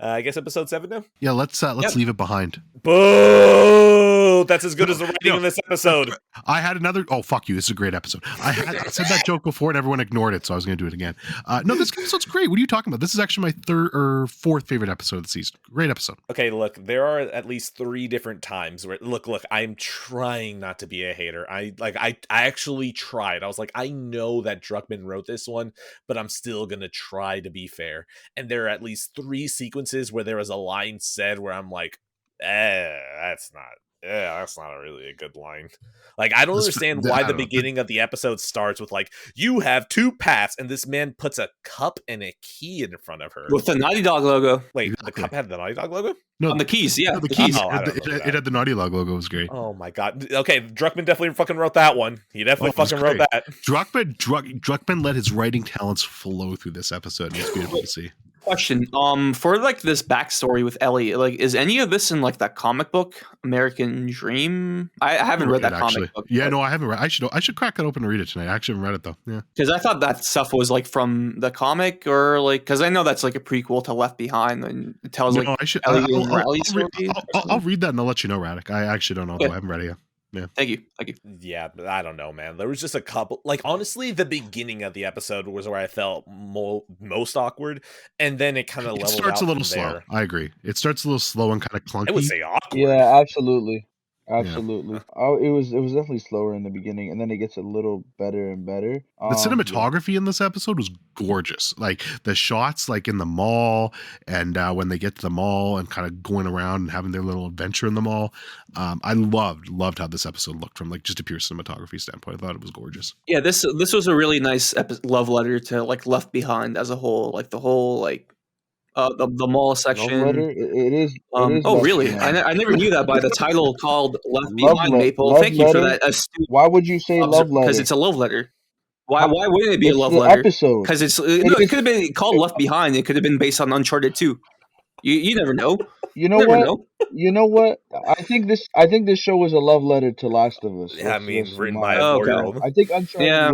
I guess episode 7 now. Yeah, let's leave it behind. Boo! That's as good as the writing in this episode. I had another. Oh, fuck you! This is a great episode. I said that joke before and everyone ignored it, so I was going to do it again. No, this episode's great. What are you talking about? This is actually my third or fourth favorite episode of the season. Great episode. Okay, look, there are at least 3 different times where look, I'm trying not to be a hater. I actually tried. I was like, I know that Druckmann wrote this one, but I'm still gonna try to be fair. And there are at least 3 sequences where there was a line said where I'm like, that's not really a good line. Like, I don't understand why the beginning of the episode starts with like, you have 2 paths, and this man puts a cup and a key in front of her with the Naughty Dog logo. Wait, exactly. The cup had the Naughty Dog logo? No, on the keys, yeah, the keys. It had the Naughty Dog logo. It was great. Oh my god. Okay, Druckmann definitely fucking wrote that one. He definitely fucking wrote that. Druckmann let his writing talents flow through this episode. It's beautiful to see. Question, for like this backstory with Ellie, like, is any of this in like that comic book American Dream? I haven't read that comic book. Yeah, no, I haven't read. I should crack it open and read it tonight. I actually haven't read it though. Yeah, because I thought that stuff was like from the comic, or like, because I know that's like a prequel to Left Behind, and it tells like Ellie and Riley's story. I'll read that and I'll let you know, Radic. I actually don't know. Though. I haven't read it yet. Yeah. Thank you. Yeah, but I don't know, man. There was just a couple. Like, honestly, the beginning of the episode was where I felt most awkward, and then it kind of leveled out. It starts a little slow. I agree. It starts a little slow and kind of clunky. I would say awkward. Yeah, absolutely. Absolutely. Yeah. It was definitely slower in the beginning, and then it gets a little better and better. The cinematography in this episode was gorgeous. Like the shots, like in the mall, and when they get to the mall and kind of going around and having their little adventure in the mall. I loved how this episode looked from like just a pure cinematography standpoint. I thought it was gorgeous. Yeah, this was a really nice love letter to like Left Behind as a whole. Like the whole like. The mall section. It is. Oh, really? I never knew that by the title called Left Behind, Maple. Thank you for that. Why would you say love letter? Because it's a love letter. Why wouldn't it be a love letter? Because it could have been called Left Behind. It could have been based on Uncharted 2. You never know. You know what? I think this show was a love letter to Last of Us. Yeah, written by a 4-year-old. I think Uncharted. Yeah.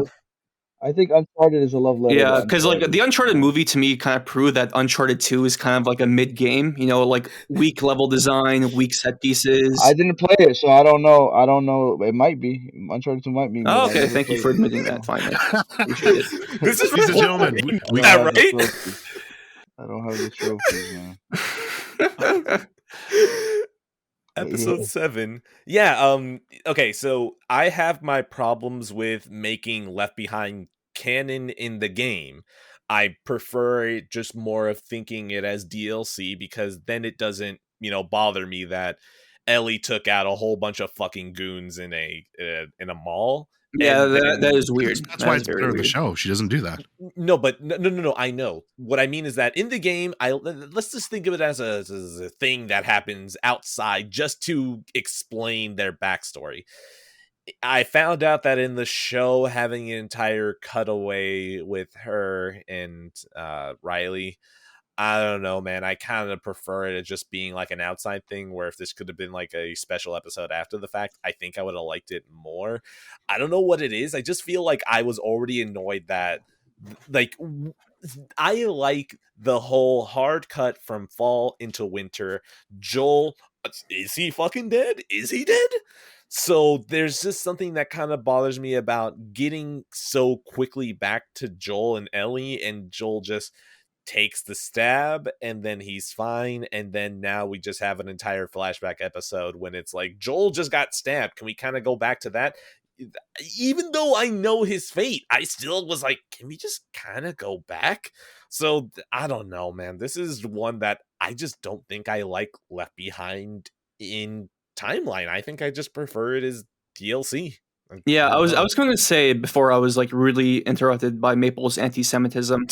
I think Uncharted is a love letter. Yeah, because like the Uncharted movie to me kind of proved that Uncharted 2 is kind of like a mid-game, like weak level design, weak set pieces. I didn't play it, so I don't know. It might be. Uncharted 2 might be. Oh, okay. Thank you for admitting that. Finally. Appreciate it. This is ladies and gentlemen. We got right? I don't have the trophies, man. Episode 7. Yeah, okay, so I have my problems with making Left Behind canon in the game. I prefer it just more of thinking it as DLC, because then it doesn't, bother me that Ellie took out a whole bunch of fucking goons in a mall. Yeah, that is weird. That's why it's better in the show. She doesn't do that. No, but no. I know. What I mean is that in the game, let's just think of it as a thing that happens outside just to explain their backstory. I found out that in the show, having an entire cutaway with her and Riley, I don't know, man. I kind of prefer it as just being like an outside thing, where if this could have been like a special episode after the fact, I think I would have liked it more. I don't know what it is. I just feel like I was already annoyed that, like, I like the whole hard cut from fall into winter. Joel, is he fucking dead? Is he dead? So there's just something that kind of bothers me about getting so quickly back to Joel and Ellie, and Joel just takes the stab and then he's fine, and then now we just have an entire flashback episode when it's like Joel just got stabbed. Can we kind of go back to that? Even though I know his fate, I still was like, can we just kind of go back? So I don't know, man. This is one that I just don't think I like Left Behind in timeline. I think I just prefer it as DLC. Yeah, I was going to say before I was like really interrupted by Maple's anti-Semitism.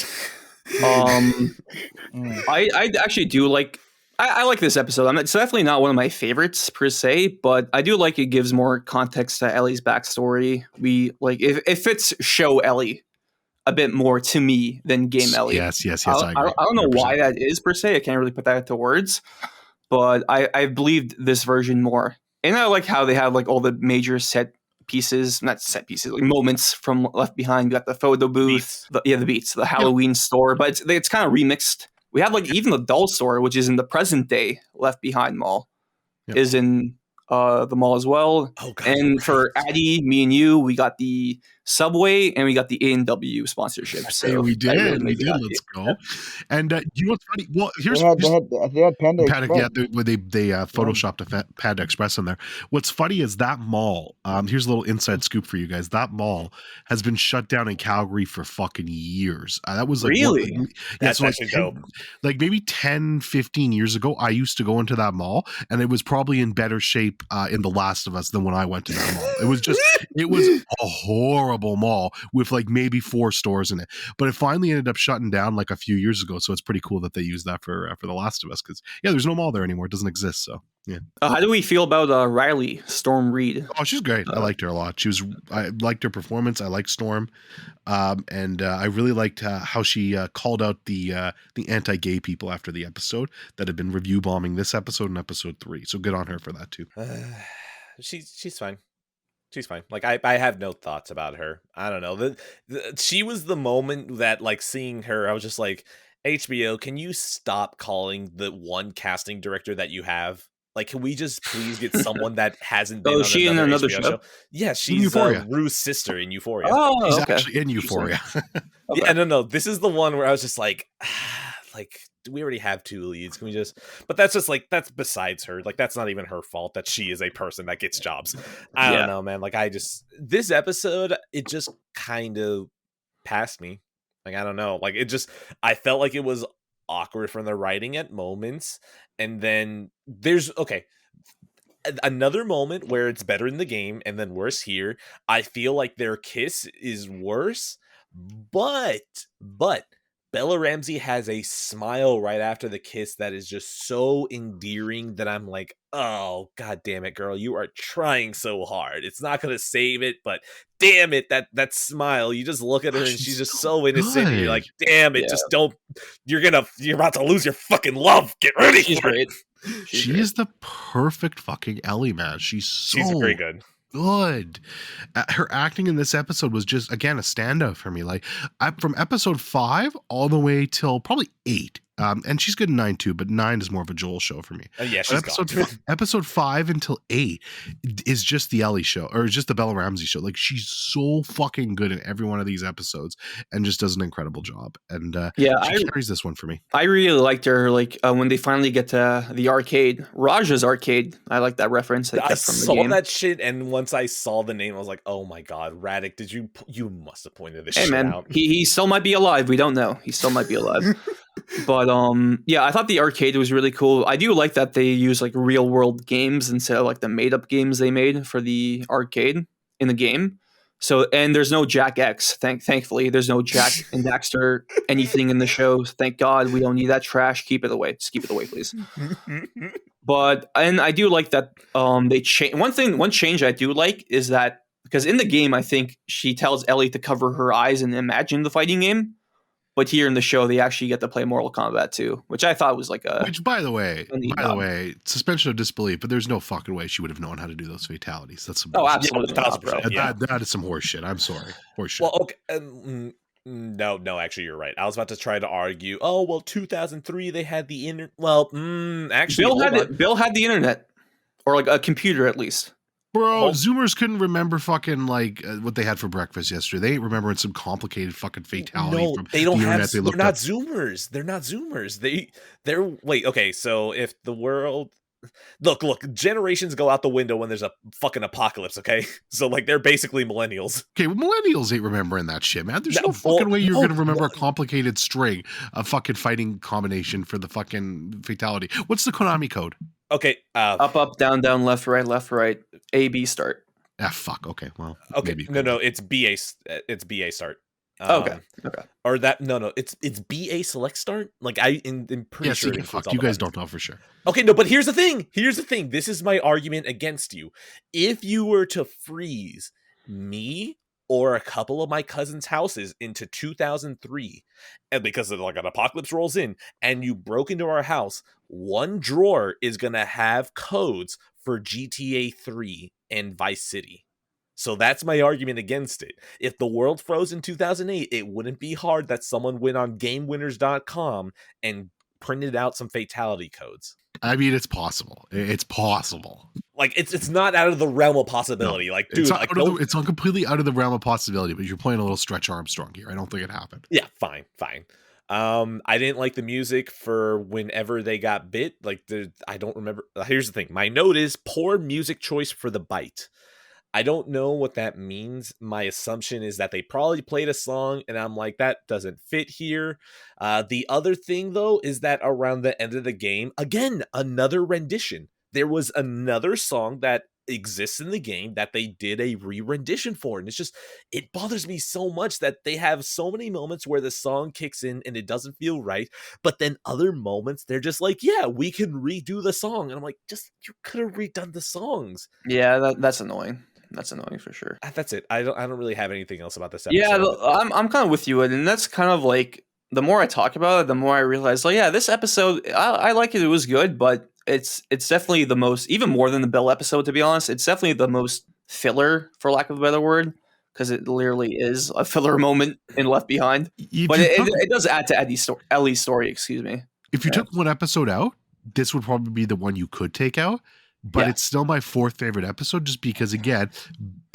I actually do like. I like this episode. It's definitely not one of my favorites per se, but I do like it gives more context to Ellie's backstory. We like it fits show Ellie a bit more to me than game Ellie. Yes. I don't know 100%. Why that is per se. I can't really put that into words, but I believed this version more, and I like how they have like all the major not set pieces, like moments from Left Behind. You got the photo booth, the beats, the Halloween store, but it's kind of remixed We have like even the doll store, which is in the present day Left Behind Mall, is in the mall as well. Oh god. And right. for Addy, me and you, we got the Subway and we got the A&W sponsorship. So Hey, we that did. really We made me did. happy. Let's go. And you know what's funny? Well, here's They had Panda Paddock, Express. they photoshopped a Panda Express in there. What's funny is that mall. Here's a little inside scoop for you guys. That mall has been shut down in Calgary for fucking years. That was like Really? That's like actually dope. Like maybe 10, 15 years ago, I used to go into that mall, and it was probably in better shape in The Last of Us than when I went to that mall. It was a horrible mall with like maybe 4 stores in it, but it finally ended up shutting down like a few years ago. So it's pretty cool that they used that for The Last of Us, because there's no mall there anymore. It doesn't exist. So yeah. How do we feel about Riley Storm Reed? Oh, she's great. I liked her a lot. I liked her performance. I liked Storm, and I really liked how she called out the anti-gay people after the episode that had been review bombing this episode and episode 3. So good on her for that too. She's fine. She's fine. Like I have no thoughts about her. I don't know. She was the moment that like seeing her, I was just like, HBO, can you stop calling the one casting director that you have? Like, can we just please get someone that hasn't been on she in another another HBO show? Yeah, she's Euphoria. Rue's sister in Euphoria. Oh, She's okay. actually in Euphoria. Okay. Yeah, no. This is the one where I was just like, like, we already have 2 leads. Can we just? But that's just like, that's besides her. Like, that's not even her fault that she is a person that gets jobs. I don't know, man. Like, this episode, it just kind of passed me. Like, I don't know. Like, I felt like it was awkward from the writing at moments, and then there's another moment where it's better in the game and then worse here. I feel like their kiss is worse, but Bella Ramsey has a smile right after the kiss that is just so endearing that I'm like, oh god damn it, girl, you are trying so hard. It's not gonna save it, but damn it, that smile. You just look at her and she's just so innocent. And you're like, damn it, just don't. You're about to lose your fucking love. Get ready. She's great. She is the perfect fucking Ellie, man. She's very good. Good. Her acting in this episode was just, again, a standout for me. Like, from episode 5 all the way till probably 8. And she's good in 9 too, but 9 is more of a Joel show for me. Yeah, she's episode 5 until 8 is just the Ellie show, or just the Bella Ramsey show. Like, she's so fucking good in every one of these episodes and just does an incredible job. And she carries this one for me. I really liked her. Like when they finally get to the arcade, Raja's arcade. I like that reference. I saw that shit, and once I saw the name, I was like, "Oh my god, Radek! Did you must have pointed this shit out?" He still might be alive. We don't know. He still might be alive. But yeah, I thought the arcade was really cool. I do like that they use like real world games instead of like the made up games they made for the arcade in the game. So, and there's no Jack X. Thankfully, there's no Jack and Daxter anything in the show. Thank God, we don't need that trash. Keep it away. Just keep it away, please. But and I do like that they change one change I do like is that because in the game I think she tells Ellie to cover her eyes and imagine the fighting game. But here in the show, they actually get to play Mortal Kombat too, which I thought was like a. Which, by the way, suspension of disbelief. But there's no fucking way she would have known how to do those fatalities. That's some bullshit. Absolutely, not, bro. That is some horse shit. I'm sorry, horse shit. Well, okay, no, actually, you're right. I was about to try to argue. Oh, well, 2003 they had the internet. Well, actually, Bill had the internet, or like a computer at least. Bro, Zoomers couldn't remember fucking like what they had for breakfast yesterday. They ain't remembering some complicated fucking fatality. No, from they don't the have. They're not Zoomers. They're not Zoomers. They're wait. Okay, so if the world, look, generations go out the window when there's a fucking apocalypse. Okay, so like they're basically millennials. Okay, well, millennials ain't remembering that shit, man. There's no fucking way you're gonna remember a complicated string, a fucking fighting combination for the fucking fatality. What's the Konami code? Okay, up, down, left, right, A, B, start. Fuck. Okay, well, okay, maybe. No, it's BA. It's BA start. Okay. Or that no, it's BA select start. Like I'm pretty sure. Yeah, fuck. You guys don't know for sure. Okay, no, but here's the thing. This is my argument against you. If you were to freeze me or a couple of my cousins' houses into 2003, and because of like an apocalypse rolls in, and you broke into our house, one drawer is gonna have codes for GTA 3 and Vice City. So that's my argument against it. If the world froze in 2008, it wouldn't be hard that someone went on GameWinners.com and printed out some fatality codes. I mean, it's possible. It's possible. Like it's not out of the realm of possibility. No, Like, dude, it's not completely out of the realm of possibility, but you're playing a little Stretch Armstrong here. I don't think it happened. Yeah, fine. I didn't like the music for whenever they got bit. Like, I don't remember. Here's the thing. My note is poor music choice for the bite. I don't know what that means. My assumption is that they probably played a song, and I'm like, that doesn't fit here. The other thing, though, is that around the end of the game, again, another rendition. There was another song that exists in the game that they did a re-rendition for, and it bothers me so much that they have so many moments where the song kicks in and it doesn't feel right, but then other moments they're just like, yeah, we can redo the song, and I'm like, just, you could have redone the songs. Yeah, that's annoying. That's annoying for sure. That's it. I don't really have anything else about this episode. Yeah, I'm kind of with you, and that's kind of like, the more I talk about it, the more I realize, like, yeah, this episode, I like it. It was good, but it's definitely the most, even more than the Bill episode, to be honest. It's definitely the most filler, for lack of a better word, because it literally is a filler moment in Left Behind. But it does add to Ellie's story. Excuse me. If you took one episode out, this would probably be the one you could take out. But it's still my fourth favorite episode, just because, again,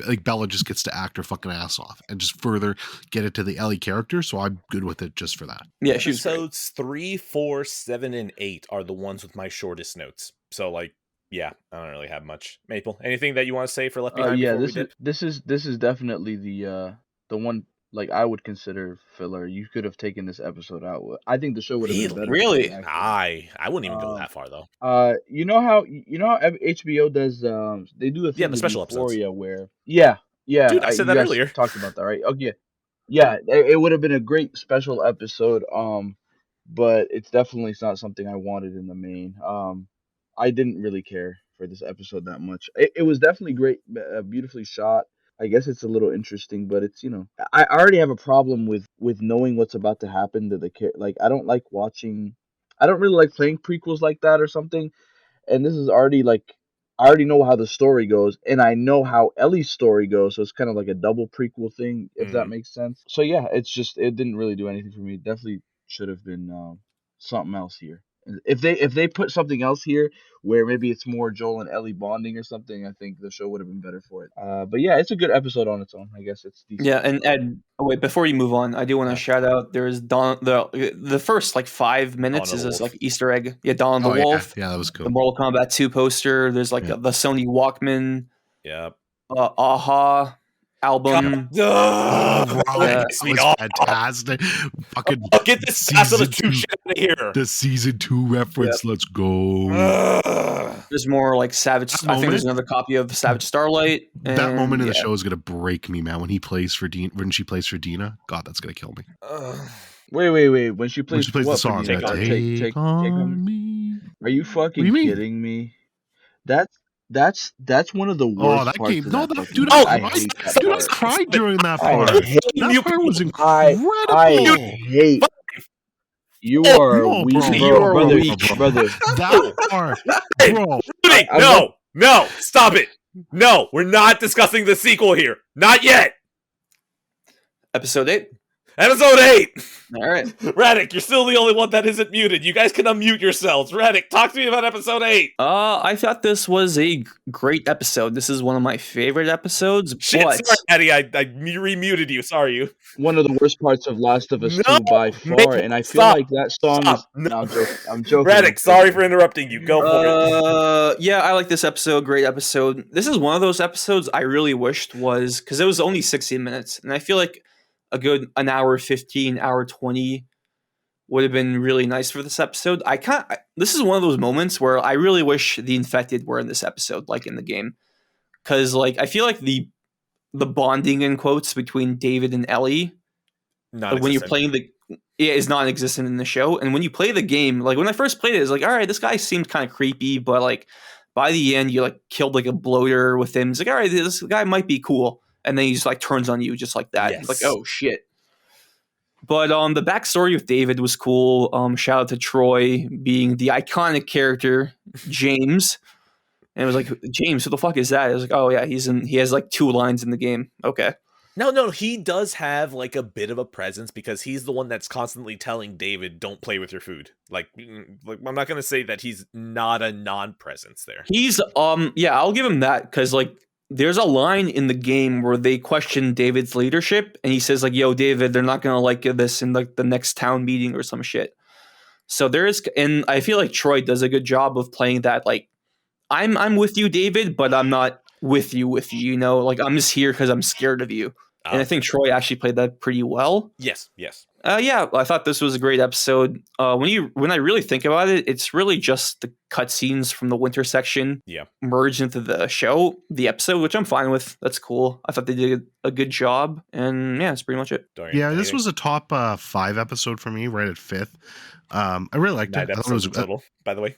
like, Bella just gets to act her fucking ass off and just further get it to the Ellie character. So I'm good with it just for that. Yeah, episodes 3, 4, 7, and 8 are the ones with my shortest notes. So, like, yeah, I don't really have much. Maple, anything that you want to say for Left Behind? Yeah, this is definitely the one, like, I would consider filler. You could have taken this episode out. I think the show would have been better. Really? I wouldn't even go that far, though. You know how HBO does they do a thing the special Euphoria episodes. Where yeah dude, I said that earlier. Talked about that, right? Okay, yeah, it would have been a great special episode. But it's definitely not something I wanted in the main. I didn't really care for this episode that much. It was definitely great, beautifully shot. I guess it's a little interesting, but it's, I already have a problem with knowing what's about to happen to the character. Like, I don't like watching. I don't really like playing prequels like that or something. And this is already like, I already know how the story goes, and I know how Ellie's story goes, so it's kind of like a double prequel thing, if that makes sense. So yeah, it's just, it didn't really do anything for me. Definitely should have been something else here. If they put something else here where maybe it's more Joel and Ellie bonding or something, I think the show would have been better for it. But yeah, it's a good episode on its own. I guess it's decent. Yeah, and Ed, wait, before you move on, I do want to shout out. There's the first like 5 minutes is this like Easter egg. Yeah, Dawn of the Wolf. Yeah, that was cool. The Mortal Kombat 2 poster. There's like the Sony Walkman. Yep. Aha album. That was fantastic. Fucking get this season 2 shit out of here. The season 2 reference. Let's go. There's more like Savage. I think there's another copy of Savage Starlight. That moment in the show is gonna break me, man. When he plays for when she plays for Dina, God, that's gonna kill me. Wait. When she plays the song, take on me. Are you fucking kidding me? That's one of the worst that parts game. of No, that dude, I cried during that part. That part was incredible. I hate. You are a weak brother. That part, bro. No, stop it. No, we're not discussing the sequel here. Not yet. Episode 8. Episode 8. All right. Radic, you're still the only one that isn't muted. You guys can unmute yourselves. Radic, talk to me about episode 8. I thought this was a great episode. This is one of my favorite episodes. Shit, sorry, Eddie. I remuted you. Sorry, you. One of the worst parts of Last of Us 2 by far, and I feel like that song is... No, I'm joking. Radic, sorry for interrupting you. Go for it. Yeah, I like this episode. Great episode. This is one of those episodes I really wished was... Because it was only 16 minutes, and I feel like a good an hour 15, hour 20 would have been really nice for this episode. This is one of those moments where I really wish the infected were in this episode, like in the game, because like I feel like the bonding in quotes between David and Ellie, when you're playing is non-existent in the show, and when you play the game, like when I first played it, it's like, all right, this guy seemed kind of creepy, but like by the end, you like killed like a bloater with him. It's like, all right, this guy might be cool. And then he just like turns on you just like that. Yes. It's like, oh shit. But the backstory of David was cool. Shout out to Troy being the iconic character, James. And it was like, James, who the fuck is that? I was like, oh yeah, he has like 2 lines in the game. Okay. No, he does have like a bit of a presence because he's the one that's constantly telling David, "Don't play with your food." Like I'm not gonna say that he's not a non-presence there. He's yeah, I'll give him that because like there's a line in the game where they question David's leadership and he says like, "Yo, David, they're not gonna like this in like the next town meeting or some shit." So there is, and I feel like Troy does a good job of playing that. Like, I'm with you, David, but I'm not with you. You know, like I'm just here because I'm scared of you. And I think Troy actually played that pretty well. Yes. Yeah, I thought this was a great episode. When I really think about it, it's really just the cutscenes from the winter section merged into the episode, which I'm fine with. That's cool. I thought they did a good job, and yeah, that's pretty much it. Yeah, this was a top 5 episode for me, right at 5th. I really liked it. I thought it was total, by the way.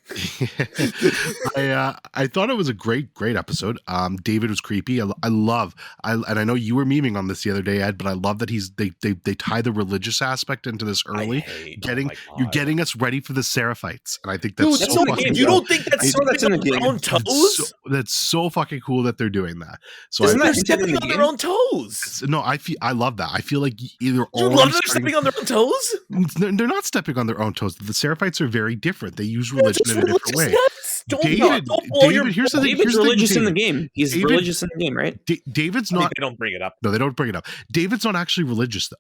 I thought it was a great episode. David was creepy. And I know you were memeing on this the other day, Ed, but I love that they tie the religious aspect into this early. You're getting us ready for the Seraphites, and I think that's so fucking. You don't think that's in the game? Their own toes? That's so fucking cool that they're doing that. So they're stepping on their own toes. No, I love that. I feel like either you love them stepping on their own toes. They're not stepping on their own toes. The Seraphites are very different. They use religion in a different way. David, here's the thing. David's religious in the game. He's religious in the game, right? David's not. They don't bring it up. No, they don't bring it up. David's not actually religious though.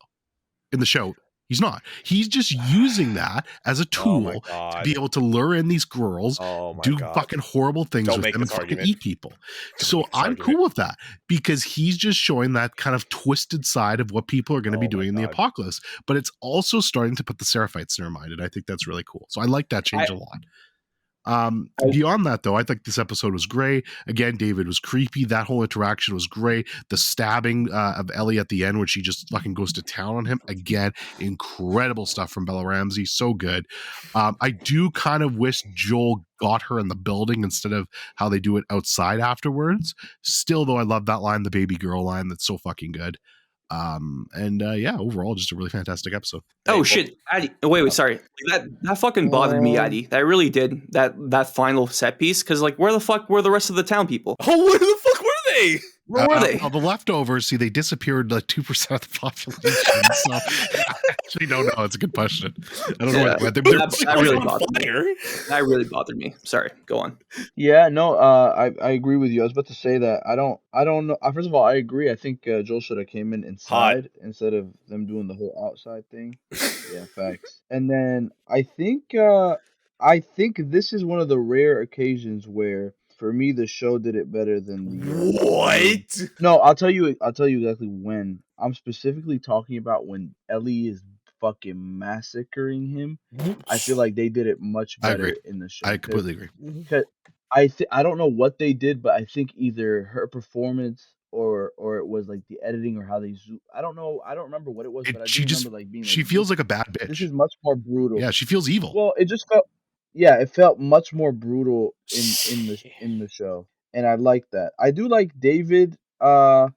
In the show, he's not. He's just using that as a tool to be able to lure in these girls, do fucking horrible things with them, and fucking eat people. So I'm cool with that because he's just showing that kind of twisted side of what people are going to be doing in the apocalypse. But it's also starting to put the Seraphites in their mind, and I think that's really cool. So I like that change a lot. Beyond that though, I think this episode was great. Again, David was creepy. That whole interaction was great. The stabbing of Ellie at the end when she just fucking goes to town on him, again, incredible stuff from Bella Ramsey. So good. I do kind of wish Joel got her in the building instead of how they do it outside afterwards. Still though, I love that line, the baby girl line. That's so fucking good. Yeah, overall just a really fantastic episode. Shit, Addy. Wait, sorry. That fucking bothered me, Addy. That really did. That final set piece, because like, where the fuck were the rest of the town people? Oh, where the fuck were they? Where were they? The leftovers, see, they disappeared like 2% of the population. So I actually don't know. It's a good question. I don't know. That really bothered me. Sorry, go on. Yeah, no, I agree with you. I was about to say that I don't know. First of all, I agree. I think Joel should have came in inside instead of them doing the whole outside thing. Yeah, facts. And then I think this is one of the rare occasions where, for me, the show did it better than the what? No, I'll tell you exactly when. I'm specifically talking about when Ellie is fucking massacring him. I feel like they did it much better in the show. I completely agree. I don't know what they did, but I think either her performance or it was like the editing or how they zoom. I don't know. I don't remember what it was, but I do remember like being. She feels like a bad bitch. This is much more brutal. Yeah, she feels evil. Well, it just felt. Yeah, it felt much more brutal in the show, and I like that. I do like David. Now,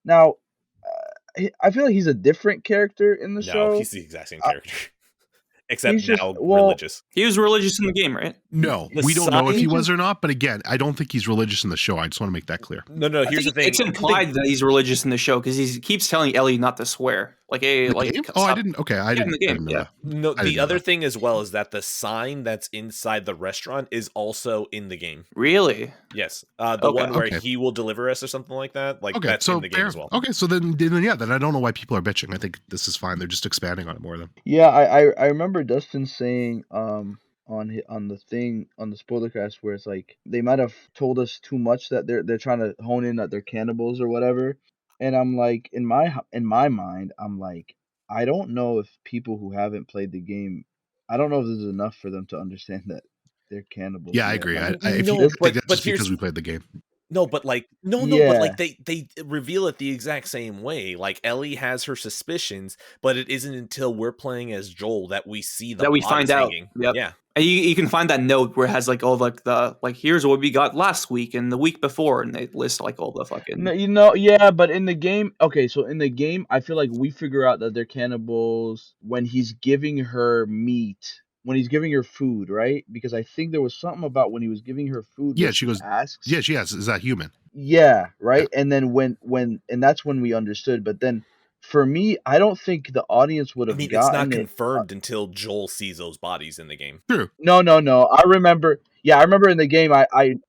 I feel like he's a different character in the show. No, he's the exact same character. Except now religious. He was religious in the game, right? No, we don't know if he was or not. But again, I don't think he's religious in the show. I just want to make that clear. No. Here's the thing. It's implied that he's religious in the show because he keeps telling Ellie not to swear. Like, hey, like. Oh, I didn't. Okay, I didn't. In the game, know that. No, the other thing as well is that the sign that's inside the restaurant is also in the game. Really? Yes. The one where he will deliver us or something like that. Like that's in the game as well. Okay, so then I don't know why people are bitching. I think this is fine. They're just expanding on it more than. Yeah, I remember Dustin saying on the spoiler cast where it's like they might have told us too much that they're trying to hone in that they're cannibals or whatever. And I'm like, in my mind, I'm like, I don't know if people who haven't played the game, I don't know if this is enough for them to understand that they're cannibals. Yeah, I agree. But that's because we played the game. No, but like but like they reveal it the exact same way. Like Ellie has her suspicions, but it isn't until we're playing as Joel that we see that we find out. Yep. Yeah. And you can find that note where it has like all like here's what we got last week and the week before, and they list like all the fucking. No, yeah, but in the game, so in the game, I feel like we figure out that they're cannibals when he's giving her meat, when he's giving her food, right? Because I think there was something about when he was giving her food. Yeah, she goes. Asks. Yeah, she asks, "Is that human?" Yeah, right. And then and that's when we understood. But then for me, I don't think the audience would I have mean, it's not gotten it. confirmed until Joel sees those bodies in the game. True. No, no, no. I remember. Yeah, I remember in the game.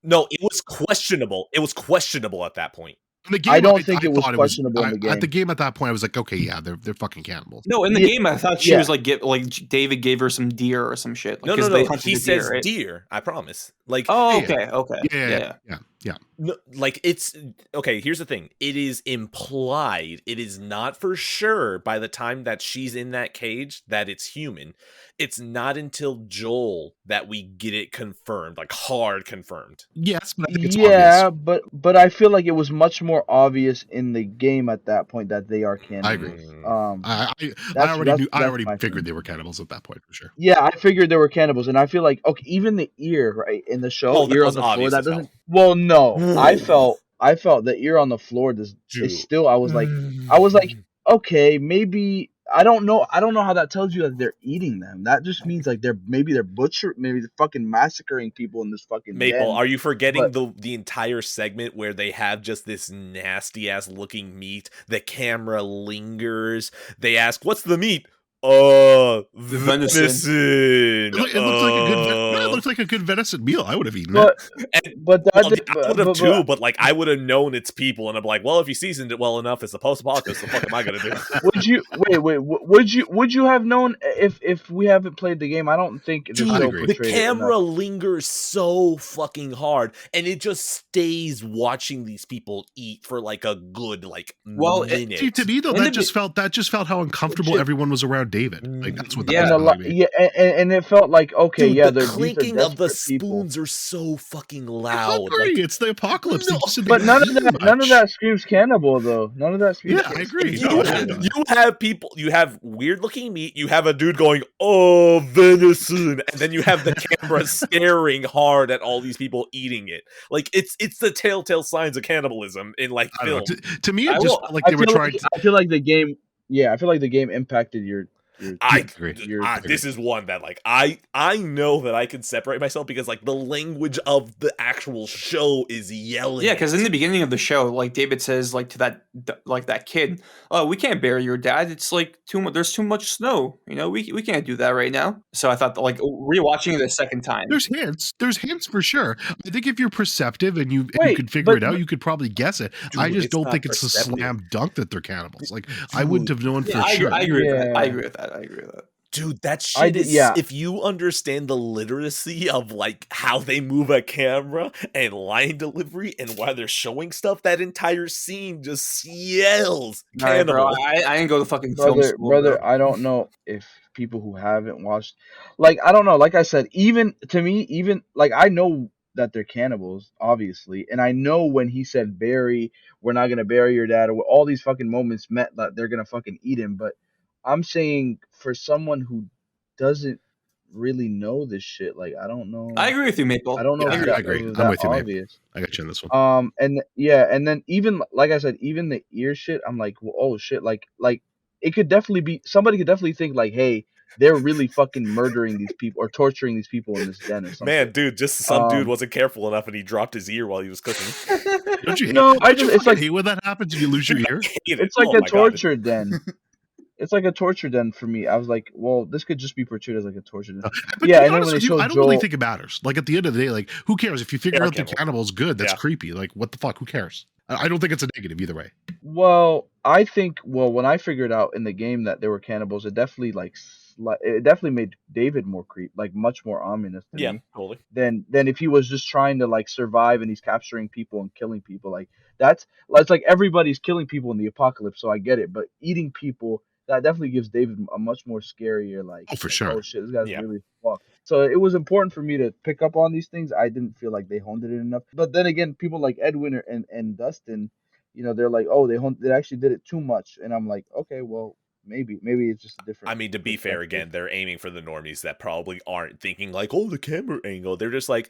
No, it was questionable. It was questionable at that point. In the I game, don't think it was thought it was questionable in the at the game. game at that point. I was like, okay, yeah, they're fucking cannibals. No, in the Yeah, game, I thought she yeah. was like David gave her some deer or some shit. Like, No, 'cause no, they no. hunted He the says deer, right? deer. I promise. Like, Oh, Yeah. okay. Yeah. Yeah. no, like it's okay. Here's the thing: it is implied. It is not for sure by the time that she's in that cage that it's human. It's not until Joel that we get it confirmed, like hard confirmed. Yes, but I think it's Yeah, obvious. but I feel like it was much more obvious in the game at that point that they are I agree. cannibals. I already knew. I That's already my figured feeling. they were cannibals at that point for sure. Yeah, I figured they were cannibals, and I feel like okay, even the ear right in the show, Oh, that ear on was the floor, obvious that as hell. doesn't. Well, no, Whoa. I felt the ear on the floor is Dude. still. I was like, okay, maybe I don't know. I don't know how that tells you that they're eating them. That just means like they're maybe they're fucking massacring people in this fucking Maple, den. are you forgetting But the entire segment where they have just this nasty ass looking meat? The camera lingers. They ask, "What's the meat?" venison. Venison. It looked like a good. It looked like a good venison meal. I would have eaten but it. And but that well, did, I would have too, but like I would have known it's people, and I'm like, well, if you seasoned it well enough, it's the post-apocalypse. What the fuck am I gonna do? would you would you have known if we haven't played the game? I don't think the Dude, show agree. the portrayed it enough. camera lingers so fucking hard, and it just stays watching these people eat for like a good Well, minute. See, to me though, In that the just felt how uncomfortable Shit. everyone was around David. Like that's what Yeah. that And a was lot, telling me. yeah, and it felt like okay, Dude, yeah, the these are clinking of the desperate people. spoons are so fucking They're loud. hungry. Like, It's the apocalypse. no. They just But none of eat that, none of much. that screams cannibal though. None of that screams. Yeah, I agree. You, No, it doesn't. you have people, you have weird looking meat, you have a dude going, oh, venison, and then you have the camera staring hard at all these people eating it. Like, it's the telltale signs of cannibalism in like I don't film. know. To me, I it just will- felt like they were trying to. I feel like the game. Yeah, I feel like the game impacted your. I agree. this is one that like I know that I can separate myself because like the language of the actual show is yelling. Yeah, because in it. the beginning of the show, like David says, like to that kid, "Oh, we can't bury your dad. It's like too much. There's too much snow. You know, we can't do that right now." So I thought, that, like rewatching it a second time. There's hints. There's hints for sure. I think if you're perceptive and you Wait, could figure it but- out, you could probably guess it. Dude, I just it's don't not think it's a perceptive. slam dunk that they're cannibals. Like I wouldn't have known Yeah, for sure. I agree with that. I Yeah. agree with that. I agree with that. Dude, that I shit did- is yeah. if you understand the literacy of like how they move a camera and line delivery and why they're showing stuff, that entire scene just yells All right, bro. cannibal. I didn't go to fucking film brother, school, brother, bro. I don't know if people who haven't watched, like, I don't know. Like I said, even to me, even like I know that they're cannibals, obviously, and I know when he said bury, we're not gonna bury your dad, or all these fucking moments meant that they're gonna fucking eat him. But I'm saying for someone who doesn't really know this shit, like I don't know. I agree with you, Maple. I don't know Yeah, if I that agree. was I'm that with you, Maple. obvious. I got you on this one. And yeah, and then even like I said, even the ear shit, I'm like, well, oh shit, like it could definitely be somebody could definitely think like, hey, they're really fucking murdering these people or torturing these people in this den or something. Man, dude, just some dude Um, wasn't careful enough and he dropped his ear while he was cooking. Don't you hate? No, I Don't you just- it's fucking like- hate when that happens and you lose your ear? Hate it. It's like Oh a my God. torture den. It's like a torture den for me. I was like, well, this could just be portrayed as like a torture den. But Yeah, to be and then honest when they with you, show I don't really Joel- think it matters. Like at the end of the day, like who cares if you figure They are out the cannibals. cannibals good? That's Yeah. creepy. Like what the fuck? Who cares? I don't think it's a negative either way. Well, I think when I figured out in the game that they were cannibals, it definitely it definitely made David more like much more ominous to Yeah, me totally. than if he was just trying to like survive and he's capturing people and killing people. Like it's like everybody's killing people in the apocalypse, so I get it. But eating people, that definitely gives David a much more scarier like. Oh, for like, sure. Oh shit, this guy's Yeah. really fucked. So it was important for me to pick up on these things. I didn't feel like they honed it enough. But then again, people like Edwin and Dustin, you know, they're like, oh, they actually did it too much, and I'm like, okay, well, maybe it's just a different. I mean, to be fair, perspective. again, they're aiming for the normies that probably aren't thinking like, oh, the camera angle. They're just like,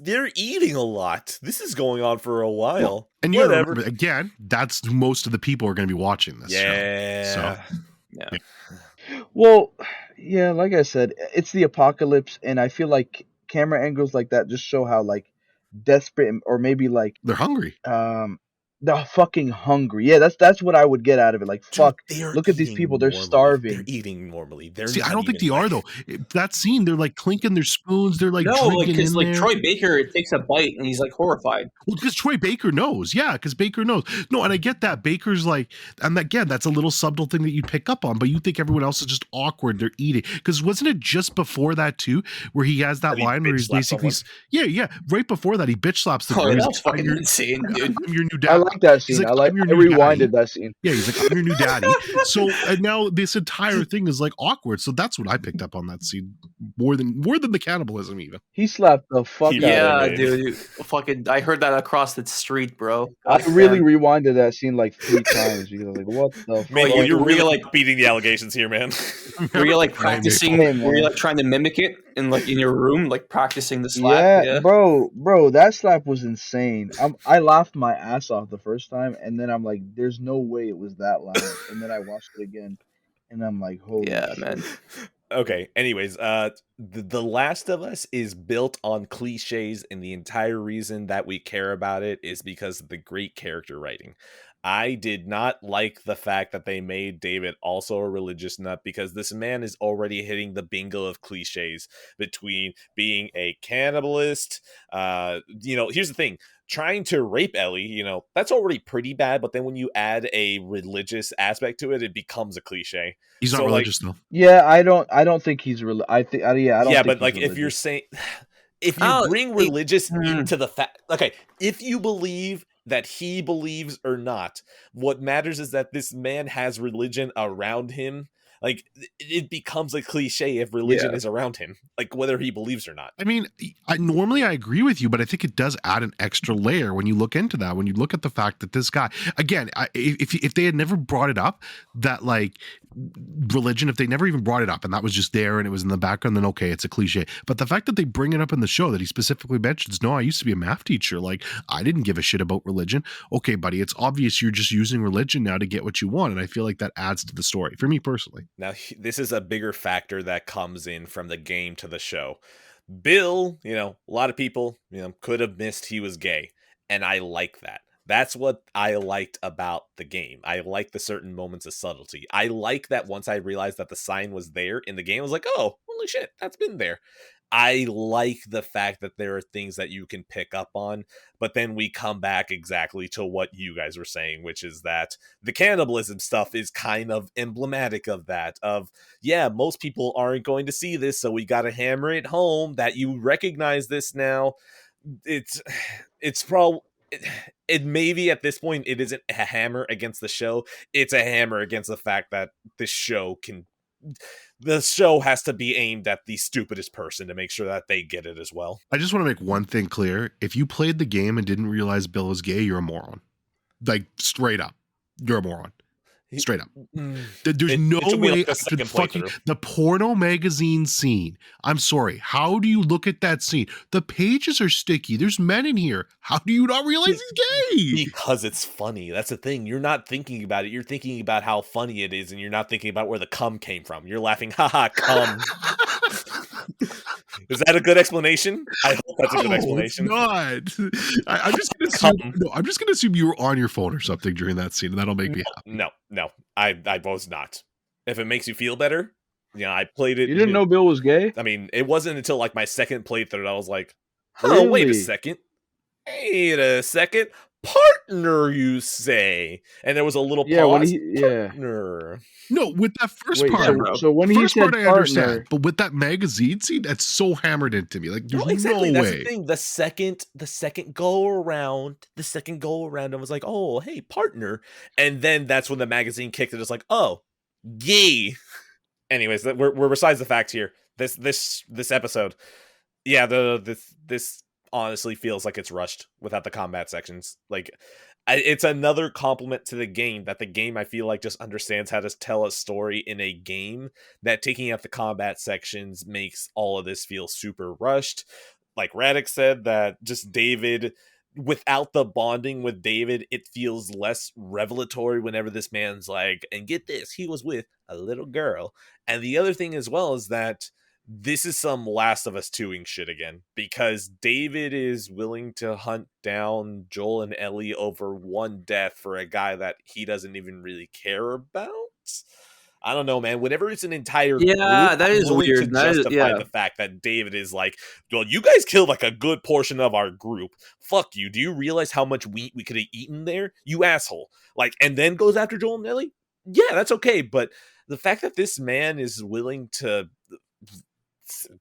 they're eating a lot. This is going on for a while. And you gotta Whatever. remember, again, that's most of the people are going to be watching this show. Yeah. Yeah. Well, yeah, like I said, it's the apocalypse, and I feel like camera angles like that just show how like desperate, or maybe like They're hungry. they're fucking hungry. Yeah, that's what I would get out of it. Like, Dude, fuck, they are look at these people, eating they're normally. They're starving. eating normally. They're See, I not don't think even they are like though. That scene, they're like clinking their spoons. They're like No, like drinking because in like there. Troy Baker takes a bite and he's like horrified. Well, because Troy Baker knows. Yeah, because Baker knows. No, and I get that. Baker's like, and again, that's a little subtle thing that you pick up on, but you think everyone else is just awkward. They're eating. Because wasn't it just before that, too, where he has that that he line where bitch he's slapped basically, someone. yeah, right before that, he bitch slaps the Oh, girl. that He's was like, fucking insane, dude. I'm your new I dad. like that He's scene. like, I'm your I new daddy. rewinded that scene. Yeah, he's like, I'm your new daddy. So, and now this entire thing is like awkward. So that's what I picked up on that scene more than the cannibalism, even. He slapped the He fuck out of Yeah, her. really dude. Fucking, I heard that across the street, bro. I Like, really man. rewinded that scene like 3 times because I was like, what the Oh, Mingle, you fuck? you're were you really like beating the allegations here, man. were you like Brian practicing? Hey, Were you man. like trying to mimic it in your room, like practicing the slap? Yeah, Yeah. bro, that slap was insane. I laughed my ass off the first time, and then I'm like, there's no way it was that loud. And then I watched it again, and I'm like, holy Yeah, shit. man. Okay, anyways, the Last of Us is built on cliches, and the entire reason that we care about it is because of the great character writing. I did not like the fact that they made David also a religious nut, because this man is already hitting the bingo of cliches between being a cannibalist. Here's the thing: trying to rape Ellie, that's already pretty bad. But then when you add a religious aspect to it, it becomes a cliche. He's not So like, religious, though. Yeah, I don't think he's real. Yeah, I don't yeah, think but he's like if you're religious. saying, if you Oh, bring it, religious hmm, into the fact, okay, if you believe that he believes or not, what matters is that this man has religion around him. Like, it becomes a cliche if religion yeah. is around him, like whether he believes or not. I mean, I agree with you, but I think it does add an extra layer when you look into that. When you look at the fact that this guy, again, if they had never brought it up, that like religion, if they never even brought it up and that was just there and it was in the background, then okay, it's a cliche. But the fact that they bring it up in the show, that he specifically mentions, no, I used to be a math teacher. Like, I didn't give a shit about religion. Okay, buddy, it's obvious you're just using religion now to get what you want, and I feel like that adds to the story for me personally. Now, this is a bigger factor that comes in from the game to the show. Bill, a lot of people, could have missed he was gay. And I like that. That's what I liked about the game. I like the certain moments of subtlety. I like that once I realized that the sign was there in the game, I was like, oh, holy shit, that's been there. I like the fact that there are things that you can pick up on, but then we come back exactly to what you guys were saying, which is that the cannibalism stuff is kind of emblematic of that. Of, yeah, most people aren't going to see this, so we got to hammer it home that you recognize this now. It's probably, it maybe at this point it isn't a hammer against the show, it's a hammer against the fact that the show has to be aimed at the stupidest person to make sure that they get it as well. I just want to make one thing clear. If you played the game and didn't realize Bill was gay, you're a moron. Like, straight up. You're a moron. Straight up. There's no it took me way like a after second fucking playthrough. the porno magazine scene. I'm sorry. How do you look at that scene? The pages are sticky. There's men in here. How do you not realize he's gay? Because it's funny. That's the thing. You're not thinking about it. You're thinking about how funny it is, and you're not thinking about where the cum came from. You're laughing, haha, cum. Is that a good explanation? I hope that's a good explanation. It's not. I'm just gonna assume. No, I'm just gonna assume you were on your phone or something during that scene, and that'll make me happy. No, I was not. If it makes you feel better, I played it. You didn't know Bill was gay? I mean, it wasn't until like my second playthrough that I was like, Really? wait a second. Partner, you say? And there was a little Yeah, when pause. yeah. Partner. No, with that first Wait, part, so when he first said part I understand, partner, but with that magazine scene, that's so hammered into me. Like, there's No, exactly. no That's way. the thing. The second go around, I was like, oh, hey, partner. And then that's when the magazine kicked it. It's like, oh, gay. Anyways, we're besides the fact here. This episode, yeah, this honestly feels like it's rushed without the combat sections. Like, it's another compliment to the game that the game, I feel like, just understands how to tell a story in a game, that taking out the combat sections makes all of this feel super rushed. Like Radix said, that just David, without the bonding with David, it feels less revelatory whenever this man's like, and get this, he was with a little girl. And the other thing as well is that this is some Last of Us 2ing shit again, because David is willing to hunt down Joel and Ellie over one death for a guy that he doesn't even really care about. I don't know, man. Whenever it's an entire group, Yeah, that I'm is willing to weird. That is, justify yeah. the fact that David is like, well, you guys killed like a good portion of our group. Fuck you. Do you realize how much wheat we could have eaten there? You asshole. Like, and then goes after Joel and Ellie? Yeah, that's okay. But the fact that this man is willing to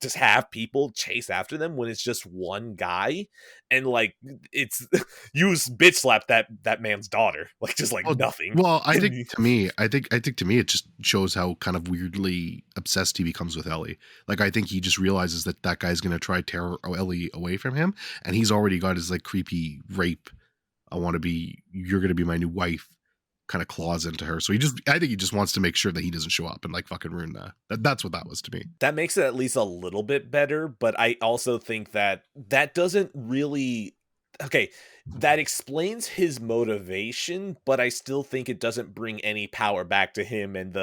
just have people chase after them when it's just one guy, and like it's use bitch slap that man's daughter, like just like Well, nothing. well, I think to me, it just shows how kind of weirdly obsessed he becomes with Ellie. Like, I think he just realizes that that guy's gonna try to tear Ellie away from him, and he's already got his like creepy rape. You're gonna be my new wife kind of claws into her. So I think he just wants to make sure that he doesn't show up and like fucking ruin that's what that was to me. That makes it at least a little bit better, but I also think that that doesn't really okay, that explains his motivation, but I still think it doesn't bring any power back to him and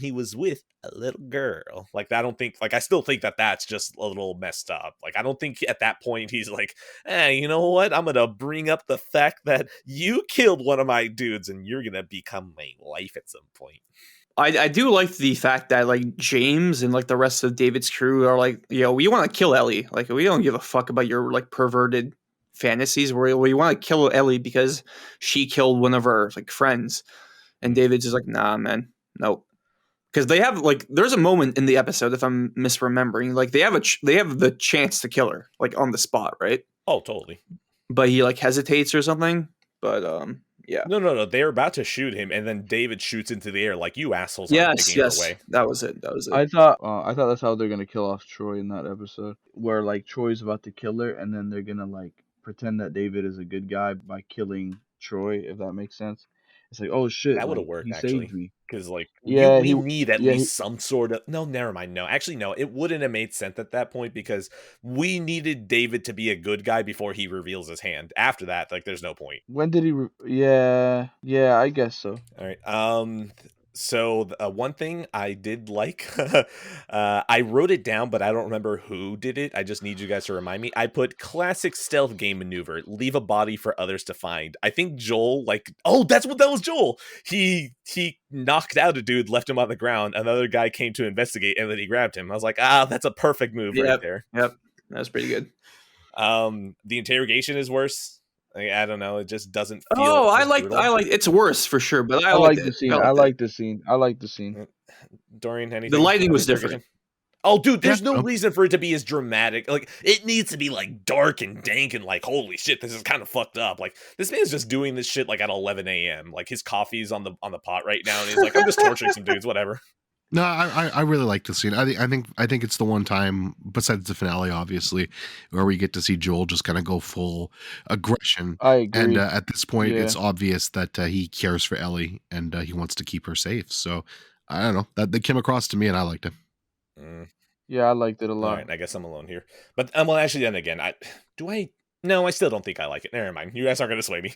he was with a little girl. Like I don't think like I still think that that's just a little messed up. Like I don't think at that point he's like, "Hey, you know what? I'm going to bring up the fact that you killed one of my dudes and you're going to become my wife at some point." I do like the fact that like James and like the rest of David's crew are like, we want to kill Ellie. Like we don't give a fuck about your like perverted fantasies. We want to kill Ellie because she killed one of our like friends. And David's just like, nah, man, nope. Because they have like, there's a moment in the episode, if I'm misremembering, like they have the chance to kill her like on the spot, right? Oh, totally. But he like hesitates or something. But yeah. No. They're about to shoot him, and then David shoots into the air like, "You assholes aren't taking her away." That was it. I thought that's how they're gonna kill off Troy in that episode, where like Troy's about to kill her, and then they're gonna like pretend that David is a good guy by killing Troy, if that makes sense. It's like, oh shit, That would have like worked he actually, saved me. because like Yeah, we need at yeah, he, least some sort of no, never mind. No, actually, no, it wouldn't have made sense at that point because we needed David to be a good guy before he reveals his hand. After that, like, there's no point. when did he? Yeah, I guess so. All right. So one thing I did like, I wrote it down, but I don't remember who did it. I just need you guys to remind me. I put classic stealth game maneuver: leave a body for others to find. I think Joel, like, oh, that was Joel. He knocked out a dude, left him on the ground. Another guy came to investigate, and then he grabbed him. I was like, that's a perfect move right there. Yep, that was pretty good. The interrogation is worse. Like, I don't know. It just doesn't feel. Oh, I brutal. like. It's worse for sure, but I like the scene. I like the scene. Dorian, anything? The lighting was interrogation? different. Oh, dude, there's no reason for it to be as dramatic. Like, it needs to be like dark and dank and like, holy shit, this is kind of fucked up. Like, this man's just doing this shit like at 11 a.m. Like, his coffee's on the pot right now, and he's like, I'm just torturing some dudes, whatever. No, I really like the scene. I think it's the one time, besides the finale, obviously, where we get to see Joel just kind of go full aggression. I agree. And at this point, it's obvious that he cares for Ellie and he wants to keep her safe. So I don't know, that came across to me, and I liked it. Yeah, I liked it a lot. All right, I guess I'm alone here. But well, actually, then again, No, I still don't think I like it. Never mind. You guys aren't going to sway me.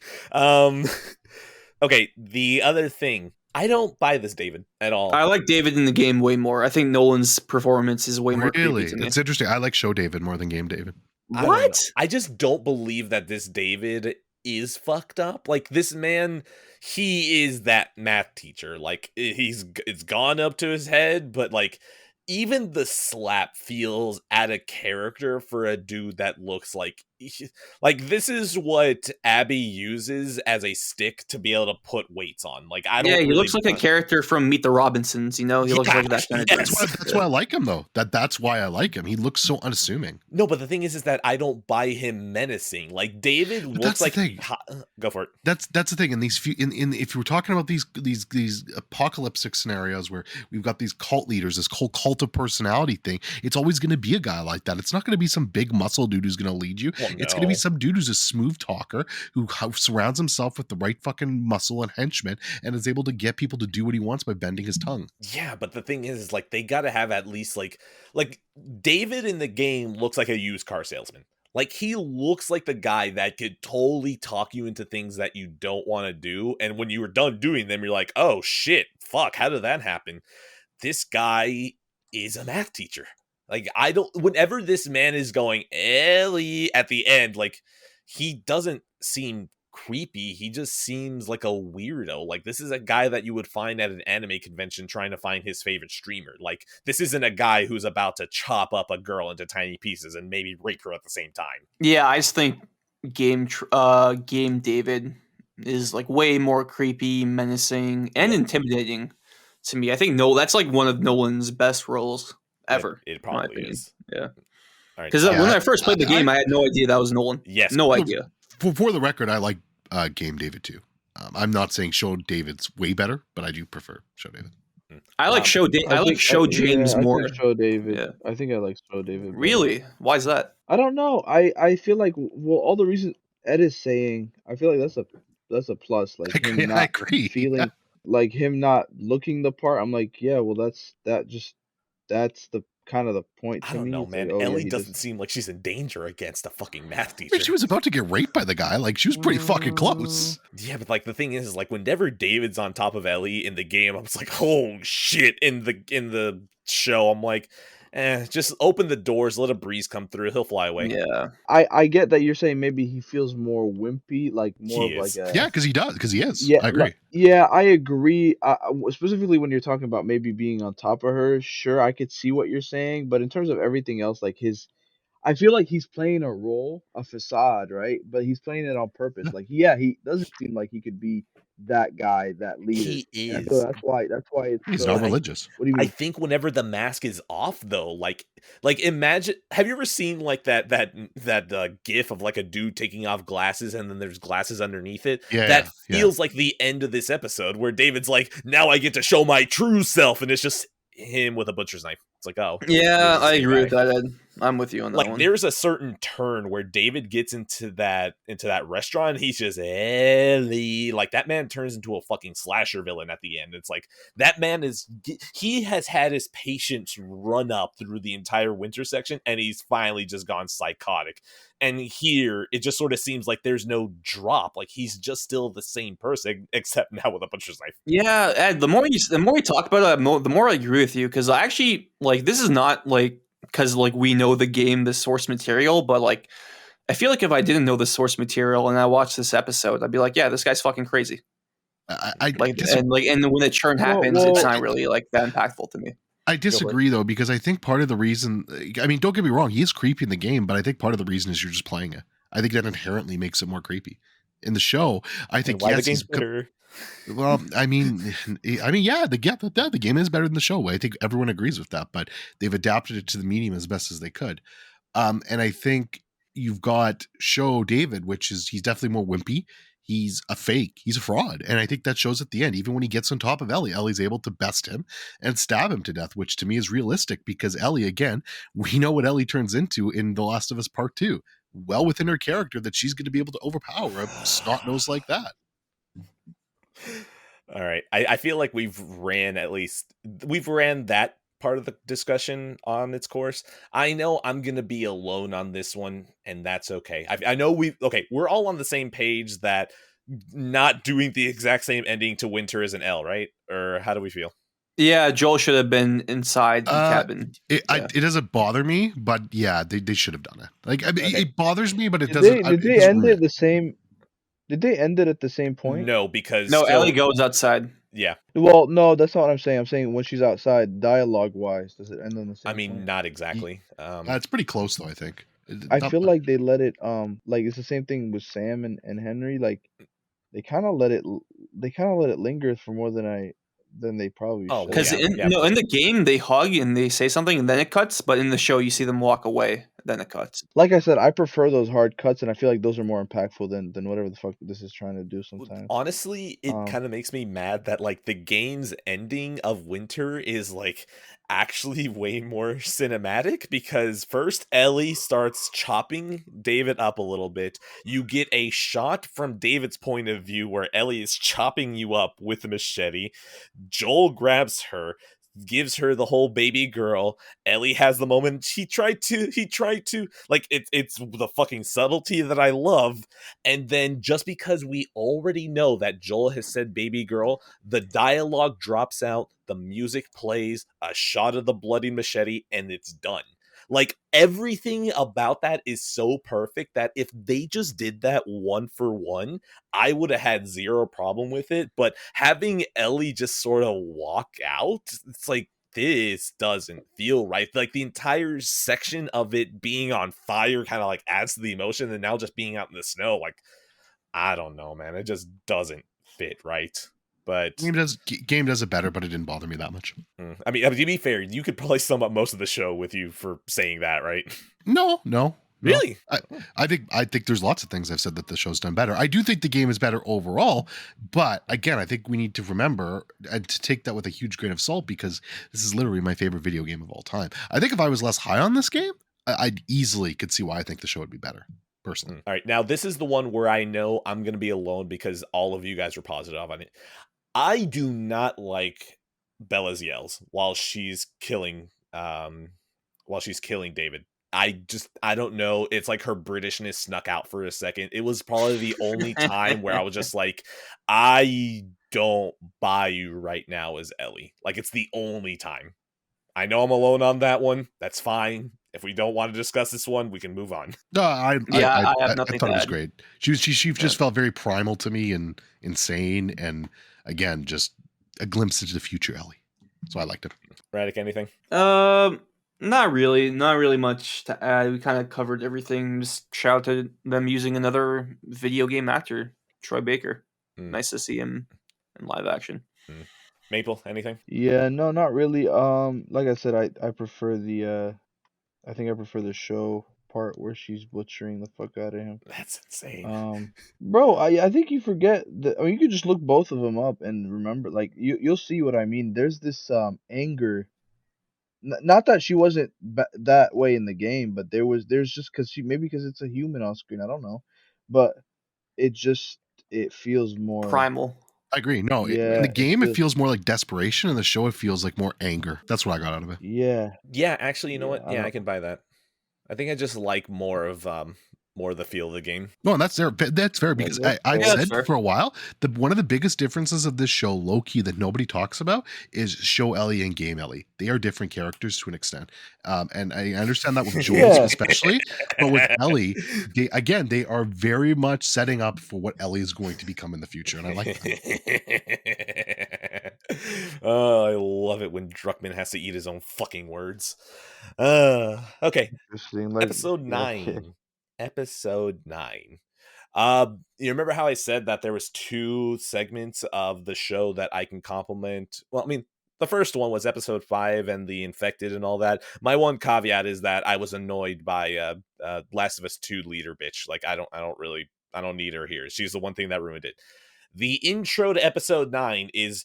Okay, the other thing. I don't buy this David at all. I like David in the game way more. I think Nolan's performance is way more creepy to me. It's interesting. I like show David more than game David. What? I just don't believe that this David is fucked up. Like, this man, he is that math teacher. Like, it's gone up to his head, but like, even the slap feels out of character for a dude that looks like this is what Abby uses as a stick to be able to put weights on. Like, I don't. Yeah, he really looks like a character from Meet the Robinsons. He looks like that kind of. That's why I like him, though. That's why I like him. He looks so unassuming. No, but the thing is that I don't buy him menacing. Like, David looks like. Go for it. That's the thing. In these if we're talking about these apocalyptic scenarios where we've got these cult leaders, this whole cult of personality thing, it's always going to be a guy like that. It's not going to be some big muscle dude who's going to lead you. Well, it's going to be some dude who's a smooth talker who surrounds himself with the right fucking muscle and henchmen and is able to get people to do what he wants by bending his tongue. Yeah, but the thing is like, they got to have at least like David in the game looks like a used car salesman. Like, he looks like the guy that could totally talk you into things that you don't want to do. And when you were done doing them, you're like, oh shit, fuck, how did that happen? This guy is a math teacher. Like, I don't. Whenever this man is going Ellie at the end, like, he doesn't seem creepy. He just seems like a weirdo. Like, this is a guy that you would find at an anime convention trying to find his favorite streamer. Like, this isn't a guy who's about to chop up a girl into tiny pieces and maybe rape her at the same time. Yeah, I just think game David is like way more creepy, menacing, and intimidating to me. I think that's like one of Nolan's best roles ever. It in my probably opinion. is. Yeah. All right. Because when I first played the game, I had no idea that was Nolan. Yes. No idea. For the record, I like Game David too. I'm not saying Show David's way better, but I do prefer Show David. I like Show James more. I think Show David. Yeah. I think I like Show David. Better. Really? Why is that? I don't know. I feel like all the reasons Ed is saying, I feel like that's a plus. Like him not I agree. feeling like him not looking the part. I'm like, yeah, well that's the kind of the point to I don't me. know, It's man. like, oh, Ellie he doesn't just- seem like she's in danger against a fucking math I mean, teacher. she was about to get raped by the guy. Like, she was pretty fucking close. Yeah, but like the thing is like whenever David's on top of Ellie in the game, I'm just like, oh shit. In the show, I'm like, just open the doors, let a breeze come through, he'll fly away. Yeah. I get that you're saying maybe he feels more wimpy, like more He of is. like a Yeah, because he does. Because he is. Yeah, I agree. I agree. Specifically when you're talking about maybe being on top of her, sure, I could see what you're saying. But in terms of everything else, like I feel like he's playing a role, a facade, right? But he's playing it on purpose. Like, yeah, he doesn't seem like he could be that guy, that leader. He And I feel is. that's why it's He's so. not religious. What do you I mean? think whenever the mask is off though, like imagine, have you ever seen like that gif of like a dude taking off glasses and then there's glasses underneath it? Yeah, That yeah. feels like the end of this episode where David's like, now I get to show my true self, and it's just him with a butcher's knife. It's like, oh. Yeah, here's the I same agree with guy. that, Ed. I'm with you on that Like one. there's a certain turn where David gets into that restaurant and he's just Ellie. Like that man turns into a fucking slasher villain at the end. It's like that man he has had his patience run up through the entire winter section and he's finally just gone psychotic. And here it just sort of seems like there's no drop. Like he's just still the same person except now with a butcher's knife. Yeah, Ed, the more you talk about it, the more I agree with you, because I actually like this is not like because like we know the game, the source material, but like I feel like if I didn't know the source material and I watched this episode, I'd be like, yeah, this guy's fucking crazy. I Like disagree. and when the churn happens, it's not really like that impactful to me. I disagree though, because I think part of the reason, I mean, don't get me wrong, he is creepy in the game, but I think part of the reason is you're just playing it. I think that inherently makes it more creepy. In the show, I think Why yes, the game's he's better? well. I mean, yeah, the game is better than the show. I think everyone agrees with that, but they've adapted it to the medium as best as they could. And I think you've got Show David, which is he's definitely more wimpy. He's a fake. He's a fraud. And I think that shows at the end. Even when he gets on top of Ellie, Ellie's able to best him and stab him to death, which to me is realistic because Ellie, again, we know what Ellie turns into in The Last of Us Part 2. Well within her character that she's going to be able to overpower a snot nose like that. All right. I feel like we've ran that part of the discussion on its course. I know I'm going to be alone on this one, and that's okay. I know we're all on the same page that not doing the exact same ending to Winter is an L, right? Or how do we feel? Yeah, Joel should have been inside the cabin. It doesn't bother me, but yeah, they should have done it. Like, I mean, Okay. it bothers me, but it Did doesn't. they, did they end it the same? Did they end it at the same point? No, because No, Ellie goes outside. Yeah. Well, no, that's not what I'm saying. I'm saying when she's outside, dialogue wise, does it end on the same? I mean, point? not exactly. It's pretty close though. I think. I feel like they let it like it's the same thing with Sam and Henry. Like they kind of let it linger for more than they probably Oh, should. Because yeah. in the game they hug and they say something and then it cuts, but in the show you see them walk away, then it cuts. Like I said, I prefer those hard cuts, and I feel like those are more impactful than whatever the fuck this is trying to do sometimes. Honestly, it kind of makes me mad that like the game's ending of Winter is like actually way more cinematic because first Ellie starts chopping David up a little bit. You get a shot from David's point of view where Ellie is chopping you up with a machete. Joel grabs her, gives her the whole baby girl. Ellie has the moment he tried to like it's the fucking subtlety that I love. And then just because we already know that Joel has said baby girl, the dialogue drops out, the music plays, a shot of the bloody machete, and it's done. Like, everything about that is so perfect that if they just did that one for one, I would have had zero problem with it. But having Ellie just sort of walk out, it's like, this doesn't feel right. Like, the entire section of it being on fire kind of like adds to the emotion, and now just being out in the snow, like, I don't know, man. It just doesn't fit right. But game does it better, but it didn't bother me that much. I mean, to be fair, you could probably sum up most of the show with you for saying that, right? No. Really? I think there's lots of things I've said that the show's done better. I do think the game is better overall, but again, I think we need to remember and to take that with a huge grain of salt, because this is literally my favorite video game of all time. I think if I was less high on this game, I'd easily could see why I think the show would be better, personally. All right, now this is the one where I know I'm going to be alone because all of you guys were positive on it. I do not like Bella's yells while she's killing David. I don't know. It's like her Britishness snuck out for a second. It was probably the only time where I was just like, I don't buy you right now as Ellie. Like, it's the only time. I know I'm alone on that one. That's fine. If we don't want to discuss this one, we can move on. No, I have nothing thought to it was add. great. She just felt very primal to me and insane, and again, just a glimpse into the future Ellie. So I liked it. Radic, anything? Not really much to add. We kind of covered everything. Just shout out to them using another video game actor, Troy Baker. Nice to see him in live action. Maple, anything? Yeah, no, not really. Like I said, I prefer the I think I prefer the show part where she's butchering the fuck out of him. That's insane. Bro, I think you forget that. I mean, you could just look both of them up and remember. Like, you'll see what I mean. There's this anger. Not that she wasn't that way in the game, but there's just because it's a human on screen. I don't know, but it just it feels more. Primal. I agree. No, in the game it feels more like desperation. In the show, it feels like more anger. That's what I got out of it. Yeah. Yeah, actually, you know what? Yeah, I I can buy that. I think I just like more of the feel of the game. No, and that's fair because I said for a while one of the biggest differences of this show, low key, that nobody talks about is show Ellie and game Ellie. They are different characters to an extent, and I understand that with Jules especially, but with Ellie, they are very much setting up for what Ellie is going to become in the future, and I like that. Oh, I love it when Druckmann has to eat his own fucking words. Okay, Interesting. episode 9. Okay. Episode 9. You remember how I said that there was 2 segments of the show that I can compliment? Well, I mean, the first one was episode 5 and the infected and all that. My one caveat is that I was annoyed by Last of Us 2 leader bitch. Like, I don't need her here. She's the one thing that ruined it. The intro to episode 9 is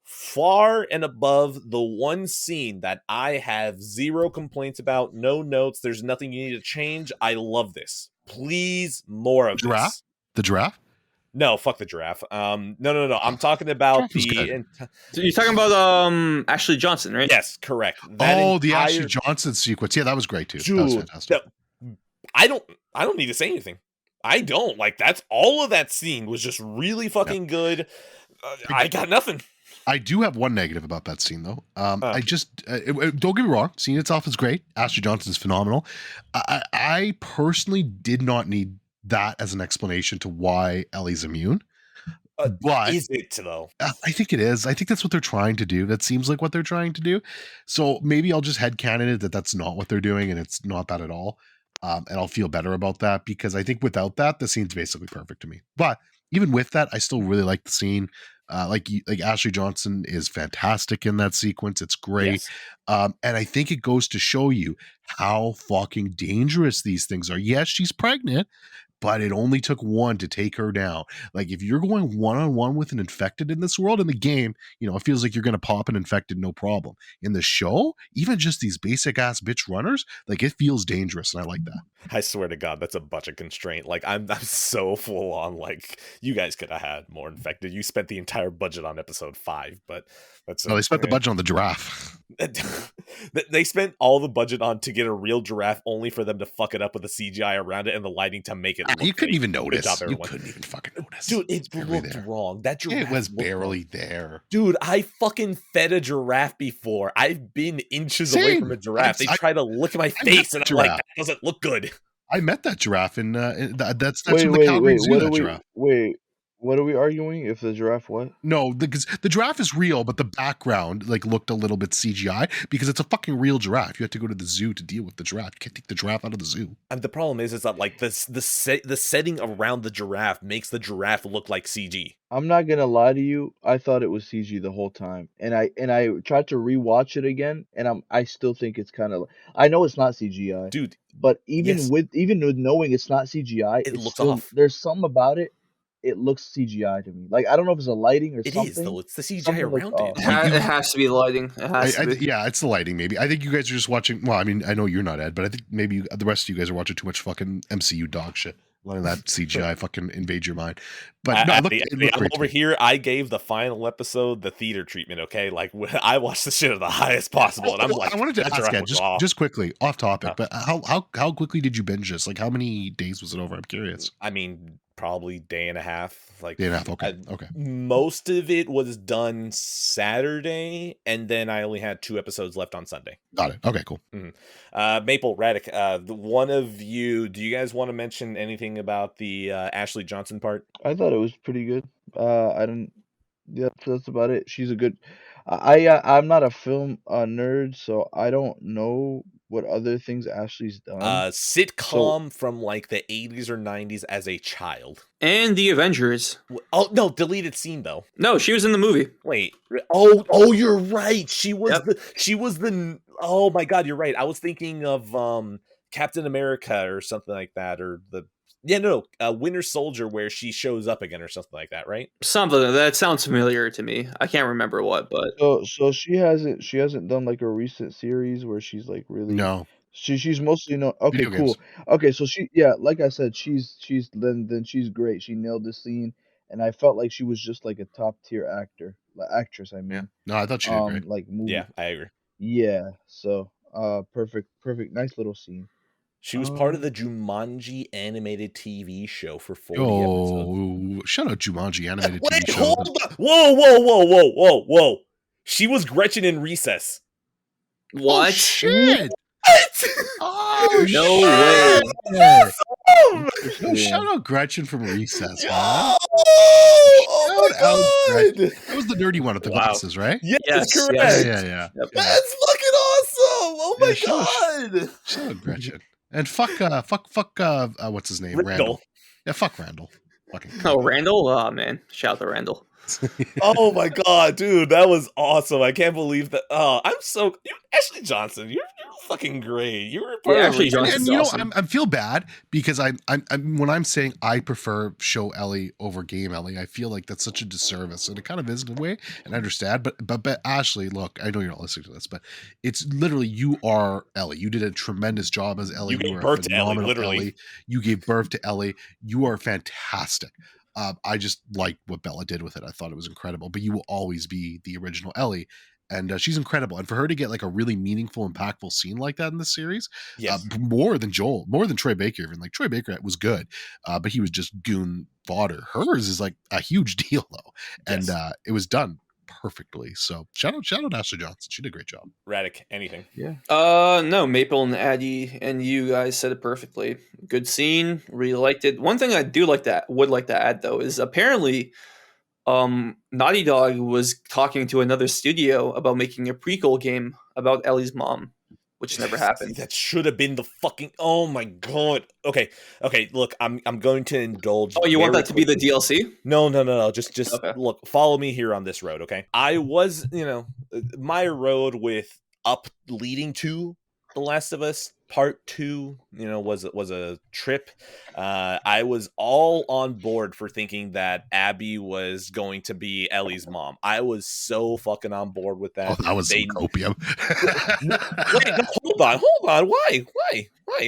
far and above the one scene that I have zero complaints about, no notes, there's nothing you need to change. I love this. Please, more of this. The giraffe? No, fuck the giraffe. No. I'm talking about the. So you're talking about Ashley Johnson, right? Yes, correct. The Ashley Johnson sequence. Yeah, that was great too. Dude, that was fantastic. I don't need to say anything. I don't like that's all of that scene was just really fucking good. I got nothing. I do have one negative about that scene, though. I just don't get me wrong. Scene itself is great. Ashley Johnson's phenomenal. I personally did not need that as an explanation to why Ellie's immune. But is it though? I think it is. I think that's what they're trying to do. That seems like what they're trying to do. So maybe I'll just headcanon it that that's not what they're doing, and it's not that at all. And I'll feel better about that, because I think without that, the scene's basically perfect to me. But even with that, I still really like the scene. Like Ashley Johnson is fantastic in that sequence. It's great. Yes. And I think it goes to show you how fucking dangerous these things are. Yes, she's pregnant, but it only took one to take her down. Like, if you're going one-on-one with an infected in this world, in the game, it feels like you're going to pop an infected, no problem. In the show, even just these basic ass bitch runners, like, it feels dangerous. And I like that. I swear to God, that's a budget constraint. Like I'm so full on. Like you guys could have had more infected. You spent the entire budget on episode 5, but that's No, they spent the budget on the giraffe. they spent all the budget on to get a real giraffe, only for them to fuck it up with the CGI around it and the lighting to make it. Look You couldn't fake. even Good notice. job, You everyone. couldn't even fucking notice, Dude. It barely looked there. wrong. That giraffe It was looked barely wrong. there. Dude, I fucking fed a giraffe before. I've been inches away Same. from a giraffe. They I- try to lick my met face, and I'm like, giraffe. that doesn't look good. I met that giraffe in that's Wait, in the wait, Calgary wait. Zoo. What That are we? giraffe. Wait, what are we arguing? If the giraffe what? No, because the giraffe is real, but the background like looked a little bit CGI because it's a fucking real giraffe. You have to go to the zoo to deal with the giraffe. You can't take the giraffe out of the zoo. And the problem is that like the setting around the giraffe makes the giraffe look like CG. I'm not gonna lie to you. I thought it was CG the whole time, and I tried to rewatch it again, and I still think it's kind of. I know it's not CGI, Dude, but even yes. with knowing it's not CGI, It it's looks still off. there's something about it. It looks CGI to me. Like I don't know if it's the lighting or It something. is though. It's the CGI something looks around off. it. It has to be the lighting. It has to be. Yeah, it's the lighting. Maybe I think you guys are just watching. Well, I mean, I know you're not Ed, but I think maybe the rest of you guys are watching too much fucking MCU dog shit. Letting that CGI fucking invade your mind. But no, it looked I'm great over to me. here. I gave the final episode the theater treatment. Okay, like I watched the shit at the highest possible, and I'm like, I wanted to that ask giraffe Ed, looks off. just quickly off topic, Huh. but how quickly did you binge this? Like, how many days was it over? I'm curious. I mean, probably day and a half. Like Day and a half. Okay. Okay. Most of it was done Saturday, and then I only had 2 episodes left on Sunday. Got it. Okay. Cool. Maple Radic, the one of you, do you guys want to mention anything about the Ashley Johnson part? I thought it was pretty good. I don't. Yeah, that's about it. She's a good. I'm not a film nerd, so I don't know what other things Ashley's done. Sitcom from like the 80s or 90s as a child. And the Avengers. Oh no, deleted scene though. No, she was in the movie. Wait. Oh, you're right. She was Yep. the. Oh my God, you're right. I was thinking of Captain America or something like that, or the. Yeah, no, Winter Soldier, where she shows up again or something like that, right? Something that sounds familiar to me. I can't remember what, but So she hasn't done like a recent series where she's like really. No. She's mostly no. Okay, Video cool. games. Okay, so like I said, she's then she's great. She nailed the scene, and I felt like she was just like a top tier actress. I mean, No, I thought she did great. like movie. Yeah, I agree. Yeah. So, perfect, nice little scene. She was part of the Jumanji animated TV show for 40 episodes. Oh, shout out Jumanji animated Wait, TV show. hold on. Whoa. She was Gretchen in Recess. what? Oh, shit. What? Oh, No shit. way. Yo, shout out Gretchen from Recess, man. Oh Shout out my Gretchen. God. That was the nerdy one with the Wow. glasses, right? Yes, Yes, correct. yes. Yeah. Yep. That's fucking awesome. Oh my Yeah, shout God. Shout out Gretchen. And fuck, what's his name? Randall. Randall. Yeah, fuck Randall. Fucking Oh, Randall? Oh, man. Shout out to Randall. Oh my God, dude, that was awesome. I can't believe that. Oh, Ashley Johnson, you're fucking great. You were part Yeah, of Ashley Recess. Johnson's And you know, awesome. I feel bad because I'm when I'm saying I prefer show Ellie over game Ellie, I feel like that's such a disservice, and it kind of is in a way, and I understand. But Ashley, look, I know you're not listening to this, but it's literally you are Ellie. You did a tremendous job as Ellie. You gave were a birth to Ellie, phenomenal literally. You gave birth to Ellie. You are fantastic. I just liked what Bella did with it. I thought it was incredible. But you will always be the original Ellie. And she's incredible. And for her to get like a really meaningful, impactful scene like that in this series, Yes. more than Joel, more than Troy Baker, even like Troy Baker was good, but he was just goon fodder. Hers is like a huge deal though. And Yes. it was done perfectly. So shout out Ashley Johnson. She did a great job. Radic, anything. Yeah. No, Maple and Addy and you guys said it perfectly. Good scene, really liked it. One thing I would like to add though is apparently Naughty Dog was talking to another studio about making a prequel game about Ellie's mom, which never happened. That should have been the fucking. Oh my God. Okay. Look, I'm going to indulge. Oh, you want very that to be the quickly. DLC? No. Just Okay. look. Follow me here on this road, okay? I was, my road with up leading to The Last of Us Part 2, was a trip. I was all on board for thinking that Abby was going to be Ellie's mom. I was so fucking on board with that. Oh, that was some copium. Wait, no, hold on. Why?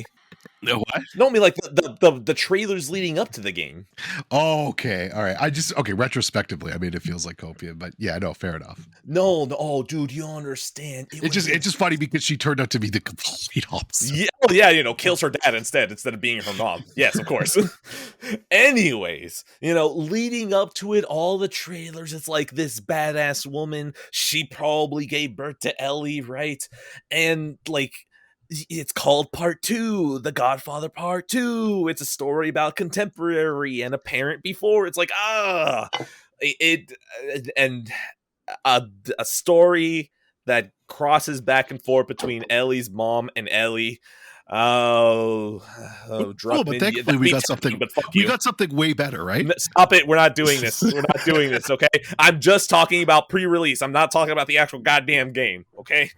No, what? No, I mean like the trailers leading up to the game. Oh, okay. All right. Okay, retrospectively, I mean, it feels like Copia, but yeah, no, fair enough. No, oh, dude, you don't understand. It's just funny because she turned out to be the complete opposite. Yeah, kills her dad instead of being her mom. Yes, of course. Anyways, leading up to it, all the trailers, it's like this badass woman. She probably gave birth to Ellie, right? And like, it's called Part 2, The Godfather Part 2. It's a story about contemporary and a parent before. It's like, and a story that crosses back and forth between Ellie's mom and Ellie. Cool, but thankfully we got something. We got something way better, right? Stop it! We're not doing this. We're not doing this. Okay, I'm just talking about pre-release. I'm not talking about the actual goddamn game. Okay.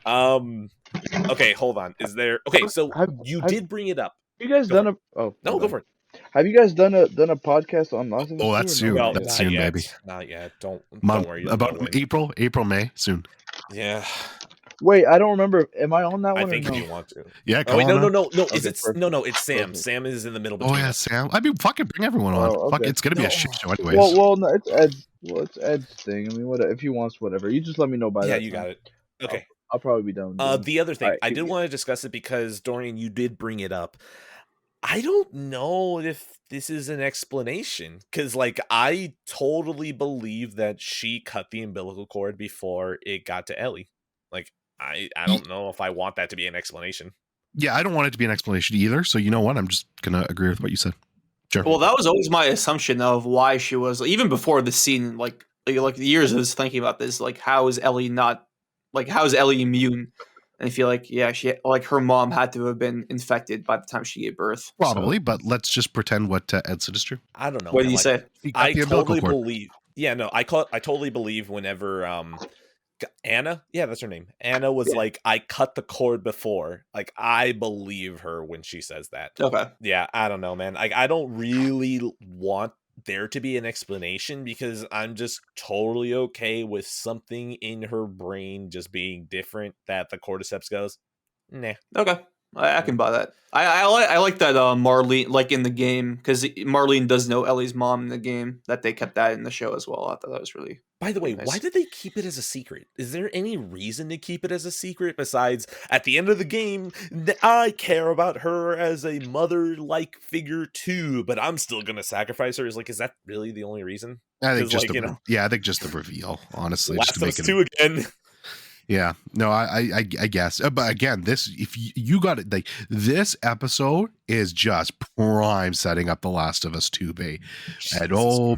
Okay, hold on. Is there? Okay, so you did bring it up. You guys done a? Oh no, go for it. Have you guys done a podcast on Last of Us? Oh, that's soon. No, that's soon, yet. baby. Not yet. Don't worry. About April, May, soon. Yeah. Wait, I don't remember. Am I on that one? I think no? if you want to. Yeah. Oh, wait, no. Okay, Is it? perfect. No. It's Sam. Perfect. Sam is in the middle. Between us. Sam. I mean, fucking bring everyone on. Oh, Fuck, okay. it's gonna be a shit show, anyways. Well, no, it's Ed's. Well, it's Ed's thing. I mean, whatever. If he wants, whatever. You just let me know by that. Yeah, you got it. Okay. I'll probably be done. The other thing, right, I did want to discuss it because Dorian, you did bring it up. I don't know if this is an explanation because, like, I totally believe that she cut the umbilical cord before it got to Ellie. Like, I don't know if I want that to be an explanation. Yeah, I don't want it to be an explanation either. So you know what? I'm just gonna agree with what you said. Sure. Well, that was always my assumption of why she was, even before the scene, like years I was thinking about this, like how is Ellie immune? And I feel like, yeah, she, like, her mom had to have been infected by the time she gave birth. Probably, but let's just pretend what Ed said is true. I don't know. What did you say? I totally believe. Yeah, no, I totally believe whenever Anna, yeah, that's her name. Anna was like, I cut the cord before. Like, I believe her when she says that. Okay. Yeah, I don't know, man. Like, I don't really want there to be an explanation because I'm just totally okay with something in her brain just being different that the cordyceps goes, nah. Okay. I can buy that. I like that Marlene, like in the game, because Marlene does know Ellie's mom in the game, that they kept that in the show as well. I thought that was really. By the way, nice. Why did they keep it as a secret? Is there any reason to keep it as a secret besides at the end of the game, I care about her as a mother-like figure too, but I'm still going to sacrifice her? Is that really the only reason? I think just I think just the reveal, honestly. Last just to of make Us it 2 again. Yeah, no, I guess, but again, if you got it, like, this episode is just prime setting up The Last of Us 2, babe. And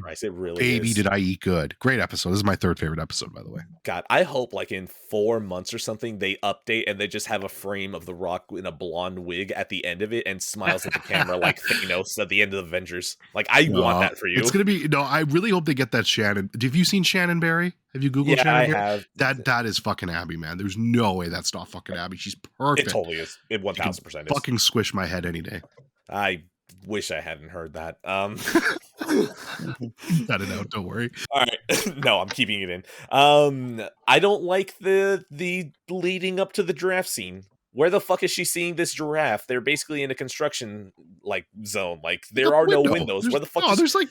Christ, it really baby, is. did I eat good? Great episode. This is my third favorite episode, by the way. God, I hope like in 4 months or something they update and they just have a frame of The Rock in a blonde wig at the end of it and smiles at the camera like Thanos at the end of Avengers. Like, I want that for you. It's gonna be I really hope they get that Shannon. Have you seen Shannon Barry? Have you Googled Shannon Barry? I have. That is fucking Abby, man. There's no way that's not fucking Abby. She's perfect. It totally is. It 1000% is. Fucking squish my head any day. I wish I hadn't heard that. Cut it out, don't worry. All right. No, I'm keeping it in. I don't like the leading up to the giraffe scene. Where the fuck is she seeing this giraffe? They're basically in a construction zone. Like, there are no windows. Where the fuck? There's little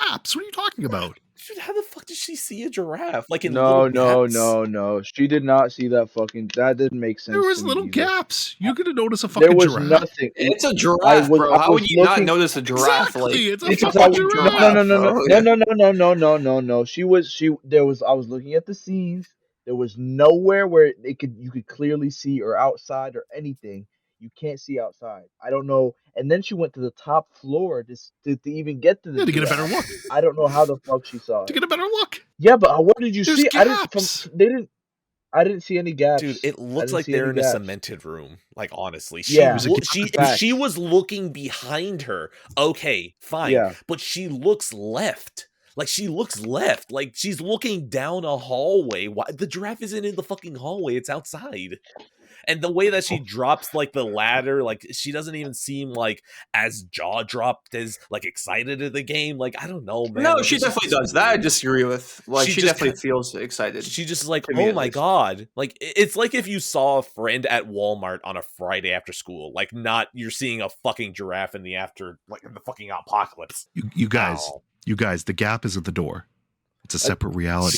gaps. What are you talking about? How the fuck did she see a giraffe? Like, in no. She did not see that fucking. That didn't make sense. There was little gaps. You could have noticed a fucking giraffe. There was giraffe. nothing. It's a giraffe, bro. How would you not notice a giraffe? Exactly. Like, It's a fucking giraffe. No. I was looking at the scenes. There was nowhere where you could clearly see or outside or anything. You can't see outside. I don't know. And then she went to the top floor to even get to the. To get a better look. I don't know how the fuck she saw it. To get a better look. Yeah, but what did you see? Gaps. I didn't see any gaps. Dude, it looks like they're in a cemented room. Like, honestly, if she was looking behind her, okay, fine. Yeah. But she looks left. Like, she looks left. Like, she's looking down a hallway. Why the giraffe isn't in the fucking hallway? It's outside. And the way that she drops like the ladder, like she doesn't even seem like as jaw dropped as like excited at the game. Like I don't know, man. No, Like, she it's just definitely does. That I disagree with. Like She she just definitely feels excited. she just is like, To me, oh at my least. god. Like it's like if you saw a friend at Walmart on a Friday after school. Like not you're seeing a fucking giraffe in the fucking apocalypse. You guys, Ow. the gap is at the door. It's a separate reality.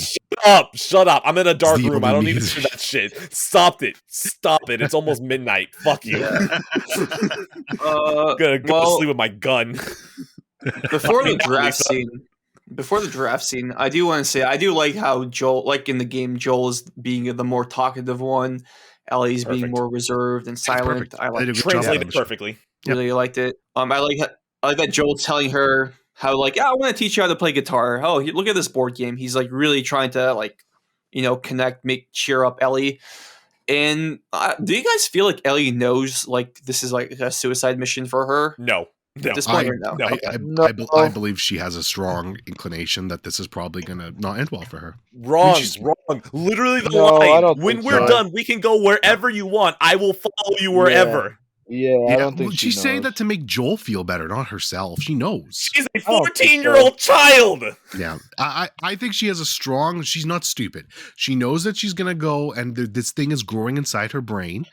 Shut up. I'm in a dark the room. I other don't need to music. hear that shit. Stop it. It's almost midnight. Fuck you. I'm gonna go to sleep with my gun. Before the Now, draft Lisa. scene, I do want to say I do like how Joel, like in the game, Joel is being the more talkative one. Ellie's being Perfect. more reserved and silent. perfect. I They did a good job Translated with that. perfectly. Yep. really liked it. I like that Joel's telling her how like, yeah, I want to teach you how to play guitar. Oh, look at this board game. He's like really trying to like, connect, cheer up Ellie. And do you guys feel like Ellie knows like this is like a suicide mission for her No. at this point? Or no? no. Okay. No. I believe she has a strong inclination that this is probably going to not end well for her. Wrong, she's- wrong. Literally the No, I line. don't When think we're so. done, we can go wherever you want. I will follow you wherever. Yeah, I don't think she's saying knows. that to make Joel feel better, not herself. She knows. She's a I don't think 14-year-old child. Yeah, I think she has a strong. She's not stupid. She knows that she's gonna go, and this thing is growing inside her brain,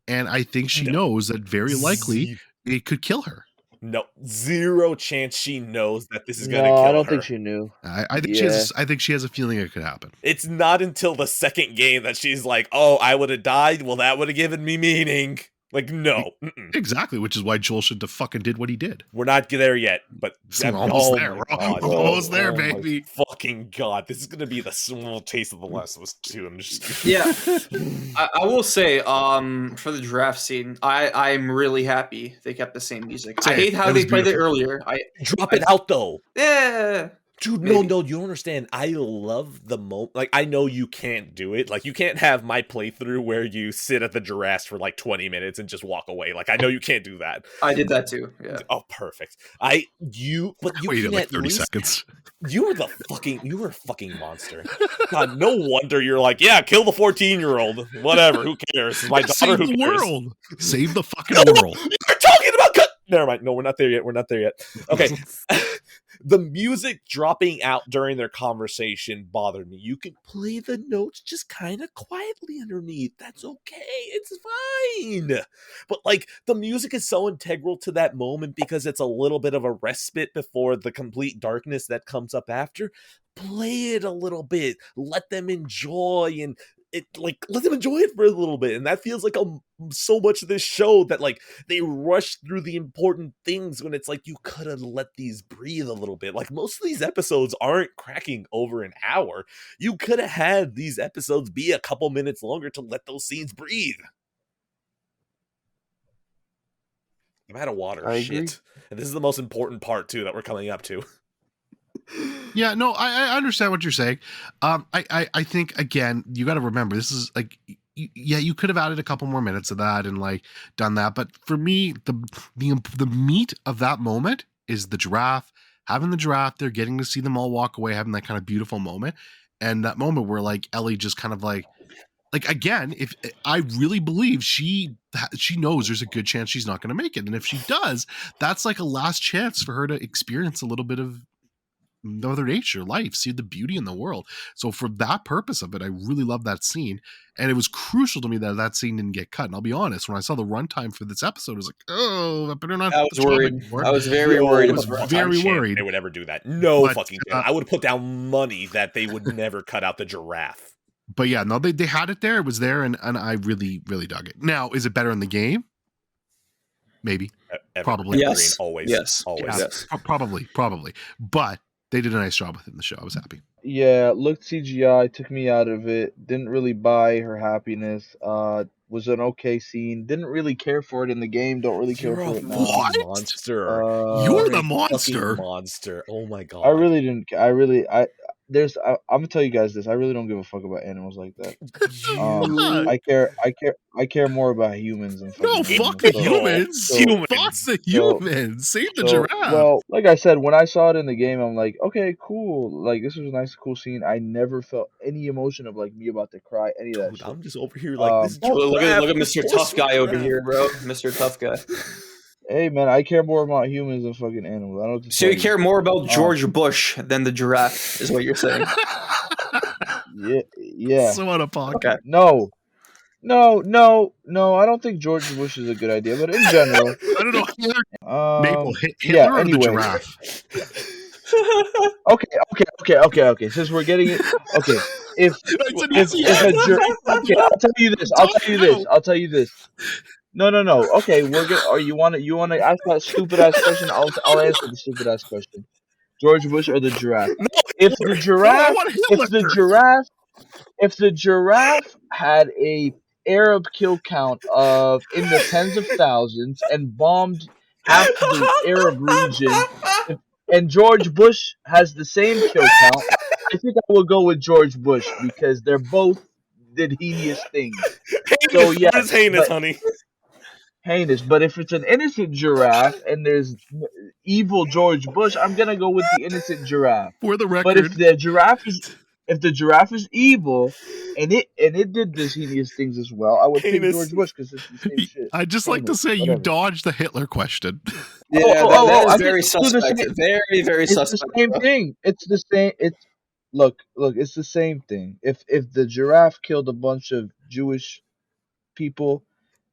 and I think she No. knows that very likely it could kill her. No, zero chance she knows that this is gonna No, kill I don't her. think she knew. I think she has. I think she has a feeling it could happen. It's not until the second game that she's like, "Oh, I would have died. Well, that would have given me meaning." Like, no, Exactly, which is why Joel should have fucking did what he did. we're not there yet. But We're almost there. my We're God. almost there, Oh my baby. fucking God, this is gonna be the small taste of the Last of Us 2. I'm just Yeah, I will say, for the draft scene, I'm really happy they kept the same music. I Same. hate how It they was played it beautiful. earlier. drop it out though. Yeah, Dude, Maybe. no, you don't understand. I love the moment. Like, I know you can't do it. Like, you can't have my playthrough where you sit at the giraffes for like 20 minutes and just walk away. Like, I know you can't do that. I did that too. Yeah. Oh, perfect. But you Waited can like at 30 least. seconds. You were a fucking monster. God, no wonder you're like, yeah, kill the 14-year-old. Whatever, who cares? It's my daughter. Save Who the cares? world. Save the fucking No, world. You're talking about never mind. No, we're not there yet. Okay. The music dropping out during their conversation bothered me. You can play the notes just kind of quietly underneath. That's okay. It's fine. But like the music is so integral to that moment because it's a little bit of a respite before the complete darkness that comes up after. Play it a little bit. Let them enjoy and let them enjoy it for a little bit. And that feels like so much of this show that like they rush through the important things when it's like you could have let these breathe a little bit. Like most of these episodes aren't cracking over an hour. You could have had these episodes be a couple minutes longer to let those scenes breathe. I'm out of water. I Shit. agree. And this is the most important part too that we're coming up to. Yeah, no, I understand what you're saying. I think again, you got to remember this is like, yeah, you could have added a couple more minutes of that and like done that, but for me, the meat of that moment is the giraffe, having the giraffe there, getting to see them all walk away, having that kind of beautiful moment, and that moment where like Ellie just kind of like again, if I really believe she knows there's a good chance she's not going to make it, and if she does, that's like a last chance for her to experience a little bit of Mother Nature, life, see the beauty in the world. So for that purpose of it, I really love that scene, and it was crucial to me that scene didn't get cut. And I'll be honest, when I saw the runtime for this episode, I was like, "Oh, I better not." I was worried. I was very worried. I was about very Chance worried. they would ever do that. No But, fucking chance. I would have put down money that they would never cut out the giraffe. But yeah, no, they had it there. It was there, and I really dug it. Now, is it better in the game? Maybe, probably. Yes. Always. Yes. Always. Yes. Probably. But they did a nice job within the show. I was happy. Yeah, looked CGI, took me out of it. Didn't really buy her happiness. Was an okay scene. Didn't really care for it in the game. Don't really care You're for a it now. What? monster. Uh, You're You're the a monster. fucking monster. Oh my god. I really didn't. I I'm gonna tell you guys this. I really don't give a fuck about animals like that. You I care more about humans than No, fucking fuck animals. the So humans. so Fuck the so humans. Save the so giraffe. well, like I said, when I saw it in the game, I'm like, okay, cool. Like this was a nice, cool scene. I never felt any emotion of like me about to cry, any of that dude, shit. I'm just over here like this Look at this Mr. poor Tough sweet Guy over giraffe. here, bro. Mr. Tough Guy. Hey man, I care more about humans than fucking animals. I don't know what to So tell you care more about Um, George Bush than the giraffe, is what you're saying? yeah. So out of pocket. Okay. No, no. I don't think George Bush is a good idea, but in general, I don't know. Maple, yeah. Hitler or the Anyway, giraffe? okay. Since we're getting it, okay. If That's an if easy if a answer. okay, I'll tell you this. I'll tell you this. No. Okay, we're gonna. Or you wanna ask that stupid ass question? I'll answer the stupid ass question. George Bush or the giraffe? No, If the No, I giraffe, want if Hitler. the giraffe if the giraffe had a Arab kill count of in the tens of thousands and bombed half the Arab region, if, and George Bush has the same kill count, I think I will go with George Bush because they're both did heinous things. So heinous. What is yes, heinous, but honey? heinous. But if it's an innocent giraffe and there's evil George Bush, I'm gonna go with the innocent giraffe. For the But record, if the giraffe is evil and it did this heinous things as well, I would pick Heinous. George Bush because it's the same shit. I'd just like to Heinous, say you whatever. dodged the Hitler question. Yeah, that is I can very do the suspect. same. Very, very It's the suspect, same bro. thing. It's the same. It's look. It's the same thing. If the giraffe killed a bunch of Jewish people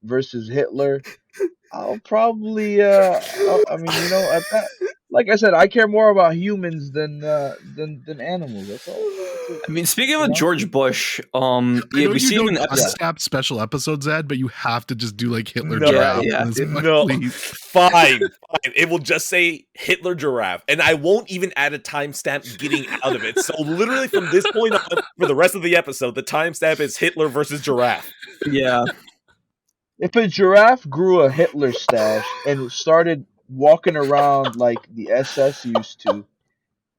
versus Hitler, I'll probably I mean, at that, like I said, I care more about humans than animals. That's all. That's it. I mean, speaking You of know? George Bush, I yeah, know we you see him in don't episode. stab special episodes, Ed, but you have to just do like Hitler No, giraffe. yeah, in this dude. one, No, please. fine. It will just say Hitler giraffe, and I won't even add a timestamp getting out of it. So literally from this point on, for the rest of the episode, the timestamp is Hitler versus giraffe. Yeah, If a giraffe grew a Hitler stash and started walking around like the SS used to,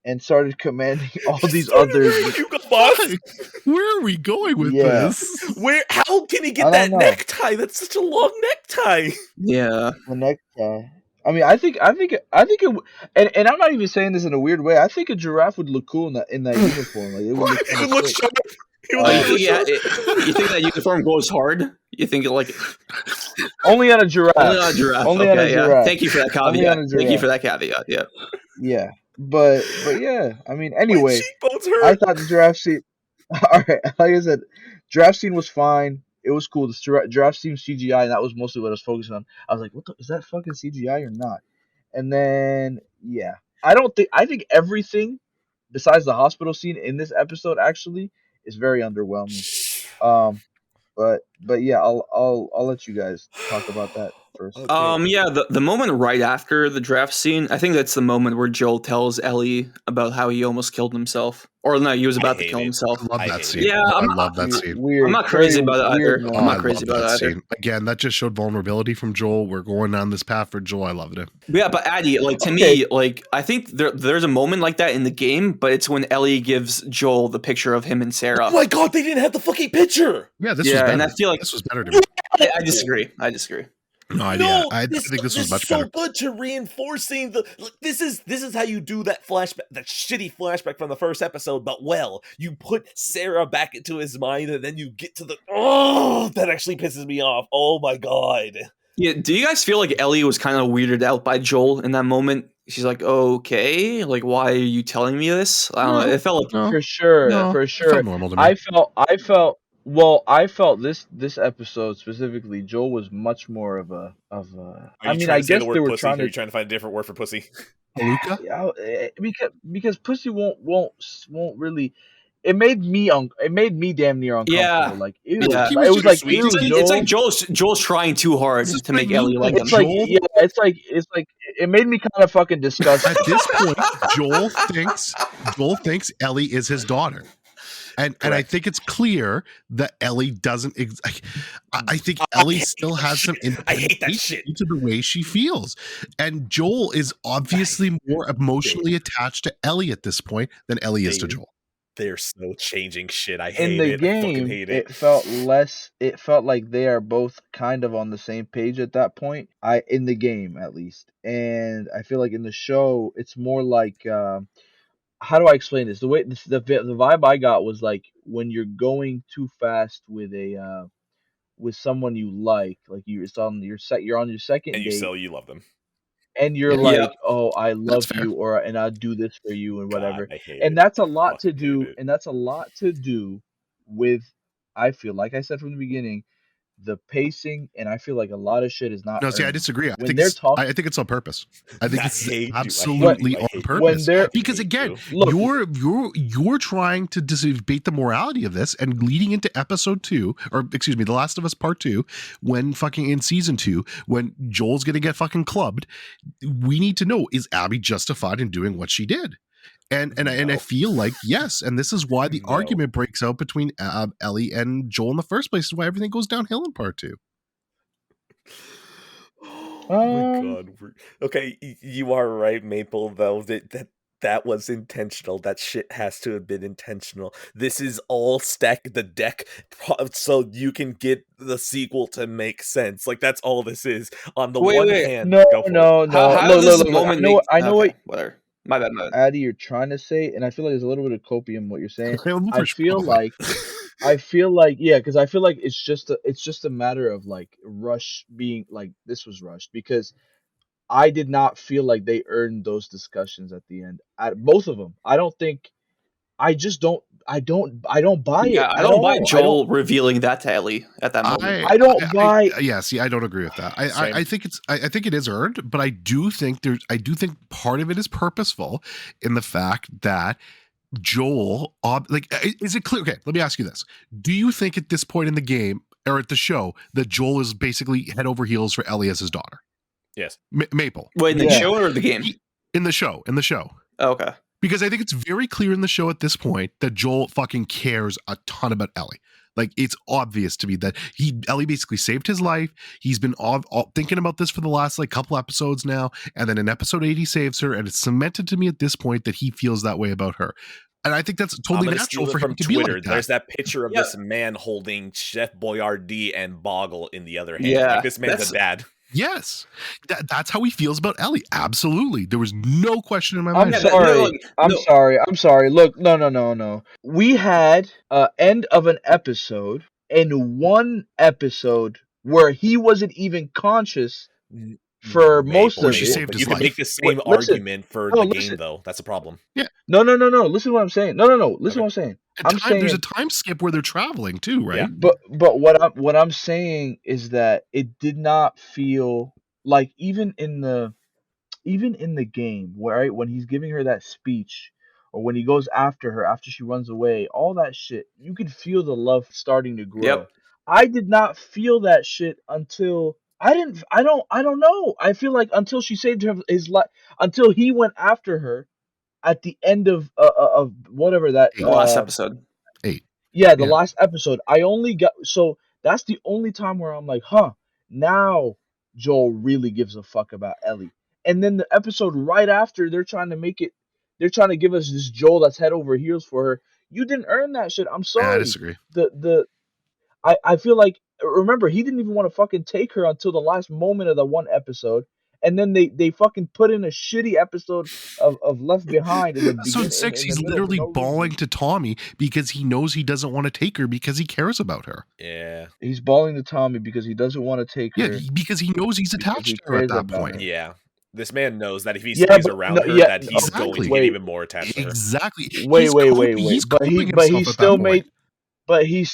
and started commanding all these other, Hugo Boss. Why? Where are we going with yeah, this? Where? How can he I get don't that know. necktie? That's such a long necktie. yeah. The necktie. I mean, I think and I'm not even saying this in a weird way. I think a giraffe would look cool in that uniform. Like it would look He kind would of look sick. sharp. He would Oh, you look think really yeah? sharp. You think that uniform goes hard? You think it like Only on a giraffe. only on a giraffe? Only on a Okay, yeah. giraffe. Thank you for that Only on caveat. a Thank you giraffe. for that caveat. Yeah. Yeah. But yeah. I mean, My anyway, cheekbones I hurt. thought the giraffe scene. All right, like I said, giraffe scene was fine. It was cool. The giraffe scene CGI, and that was mostly what I was focusing on. I was like, "What is that fucking CGI or not?" And then, yeah, I think everything besides the hospital scene in this episode actually is very underwhelming. Um, but yeah, I'll let you guys talk about that first. Okay. Yeah, the moment right after the draft scene, I think that's the moment where Joel tells Ellie about how he almost killed himself. Or no, he was I about to hate kill it. himself. I love I that hate scene. it. Yeah, I I'm love that scene. I'm not crazy about it Weird either. moment. I'm I not crazy love about that it either. scene. Again, that just showed vulnerability from Joel. We're going down this path for Joel. I loved it. Yeah, but Addy, like to Okay. me, like I think there's a moment like that in the game, but it's when Ellie gives Joel the picture of him and Sarah. Oh my god, they didn't have the fucking picture. Yeah, this Yeah, was better. and I feel like this was better to me. I disagree. I disagree. No, No, I this think this was is much so better. good to reinforcing the. Look, this is how you do that flashback, that shitty flashback from the first episode. But well, you put Sarah back into his mind, and then you get to the. Oh, that actually pisses me off. Oh my god. Yeah, do you guys feel like Ellie was kind of weirded out by Joel in that moment? She's like, okay, like why are you telling me this? I don't know. It felt like No, For sure, no, for it sure. felt normal to me. I felt this episode specifically. Joel was much more of a. Are I you mean, trying I to say guess the they word were pussy? Are trying you to. trying to find a different word for pussy? Palooka? Yeah, because pussy won't really. It made me damn near uncomfortable. yeah, Like ew, yeah. He like, it was was just like sweet. ew, It's like no. Joel's trying too hard This is to what I make mean. Ellie like It's him. like Joel, yeah, it's like it made me kind of fucking disgusted. at this point, Joel thinks Ellie is his daughter. And I Correct. think it's clear that Ellie doesn't. I think Ellie still has some I hate that independence shit. into the way she feels, and Joel is obviously more emotionally attached to Ellie at this point than Ellie is to David. Joel. They're so changing shit. I In hate the it. I fucking game, hate it. it felt less. It felt like they are both kind of on the same page at that point. In the game at least, and I feel like in the show, it's more like how do I explain this? The way the vibe I got was like when you're going too fast with a with someone you like you're on your And second you date, sell, you love them. and you're Yeah, Yeah. like, "Oh, I that's love fair. you," or "and I'll do this for you," and God, whatever. I hate And it. that's a I lot to fucking hate do, it. and that's a lot to do with. I feel like I said from the beginning, the pacing, and I feel like a lot of shit is not No, see, I earned disagree. when they're I talking. think it's on purpose. I think I this is hate you. I hate What you. absolutely I on hate you. I when purpose. they're fucking Because hate again, you. look, you're trying to debate the morality of this, and leading into episode 2, or excuse me, The Last of Us Part 2, when fucking in season 2, when Joel's gonna get fucking clubbed, we need to know, is Abby justified in doing what she did? And I No. feel like yes, and this is why the No. argument breaks out between Ellie and Joel in the first place. Is why everything goes downhill in part 2. Oh my um god. Okay, you are right, Maple, though. That was intentional. That shit has to have been intentional. This is all stack the deck so you can get the sequel to make sense. Like, that's all this is. On the Wait, one wait. hand, no go for it. no no How look does look this look look. moment I make? know what Okay, whatever. My bad. My bad. Addy you're trying to say, and I feel like there's a little bit of copium in what you're saying. I For sure, feel probably. like I feel like yeah, because I feel like it's just a matter of like rush being like this was rushed because I did not feel like they earned those discussions at the end. At both of them, I don't think. I just don't. I don't buy it Yeah, I at don't buy all. Joel revealing that to Ellie at that moment. I, I don't buy. yeah, see, I don't agree with that. Same. I think I think it is earned, but I do think part of it is purposeful in the fact that Joel, is it clear? Okay, let me ask you this: do you think at this point in the game or at the show that Joel is basically head over heels for Ellie as his daughter, Yes. Maple? Wait, in the Yeah. show or the game? In the show, Oh, okay. because I think it's very clear in the show at this point that Joel fucking cares a ton about Ellie. Like, it's obvious to me that Ellie basically saved his life. He's been all thinking about this for the last like couple episodes now, and then in episode 8 he saves her, and it's cemented to me at this point that he feels that way about her. And I think that's I'm totally gonna natural steal for it him from to be Twitter. like that. There's that picture of Yeah. this man holding Chef Boyardee and Boggle in the other hand. Yeah, Like, this man's a dad. Yes, that's how he feels about Ellie. Absolutely, there was no question in my I'm mind. Yeah, sorry. I'm no. sorry. I'm sorry. Look, no. We had end of an episode and one episode where he wasn't even conscious for most Maple, Where of she it. saved but you his can make life. the Wait, same listen. argument for No, the game, listen. though. That's a problem. Yeah, No. Listen to what I'm saying. No. Listen to Okay. what I'm saying. there's a time skip where they're traveling too, Yeah. right? But what I'm saying is that it did not feel like even in the game, where right, when he's giving her that speech, or when he goes after her after she runs away, all that shit, you could feel the love starting to grow. Yep. I did not feel that shit until I didn't. I don't know. I feel like until she saved his life, until he went after her at the end of whatever that The last episode. 8. yeah, the Yeah. last episode. I only got so that's the only time where I'm like, huh, now Joel really gives a fuck about Ellie. And then the episode right after, they're trying to give us this Joel that's head over heels for her. You didn't earn that shit. I'm I sorry. disagree. I feel like remember he didn't even want to fucking take her until the last moment of the one episode. And then they fucking put in a shitty episode of Left Behind in the Episode beginning 6, in the he's middle for literally no bawling reason. to Tommy because he knows he doesn't want to take her because he cares about her. Yeah. He's bawling to Tommy because he doesn't want to take Yeah, her because he knows he's because attached he to her at cares that about point. her. Yeah. This man knows that if he Yeah, stays but no, around her, yeah, that he's going to Exactly. get wait, even more attached to her. Exactly. wait, He's wait. coping himself He at that still point. made, but he's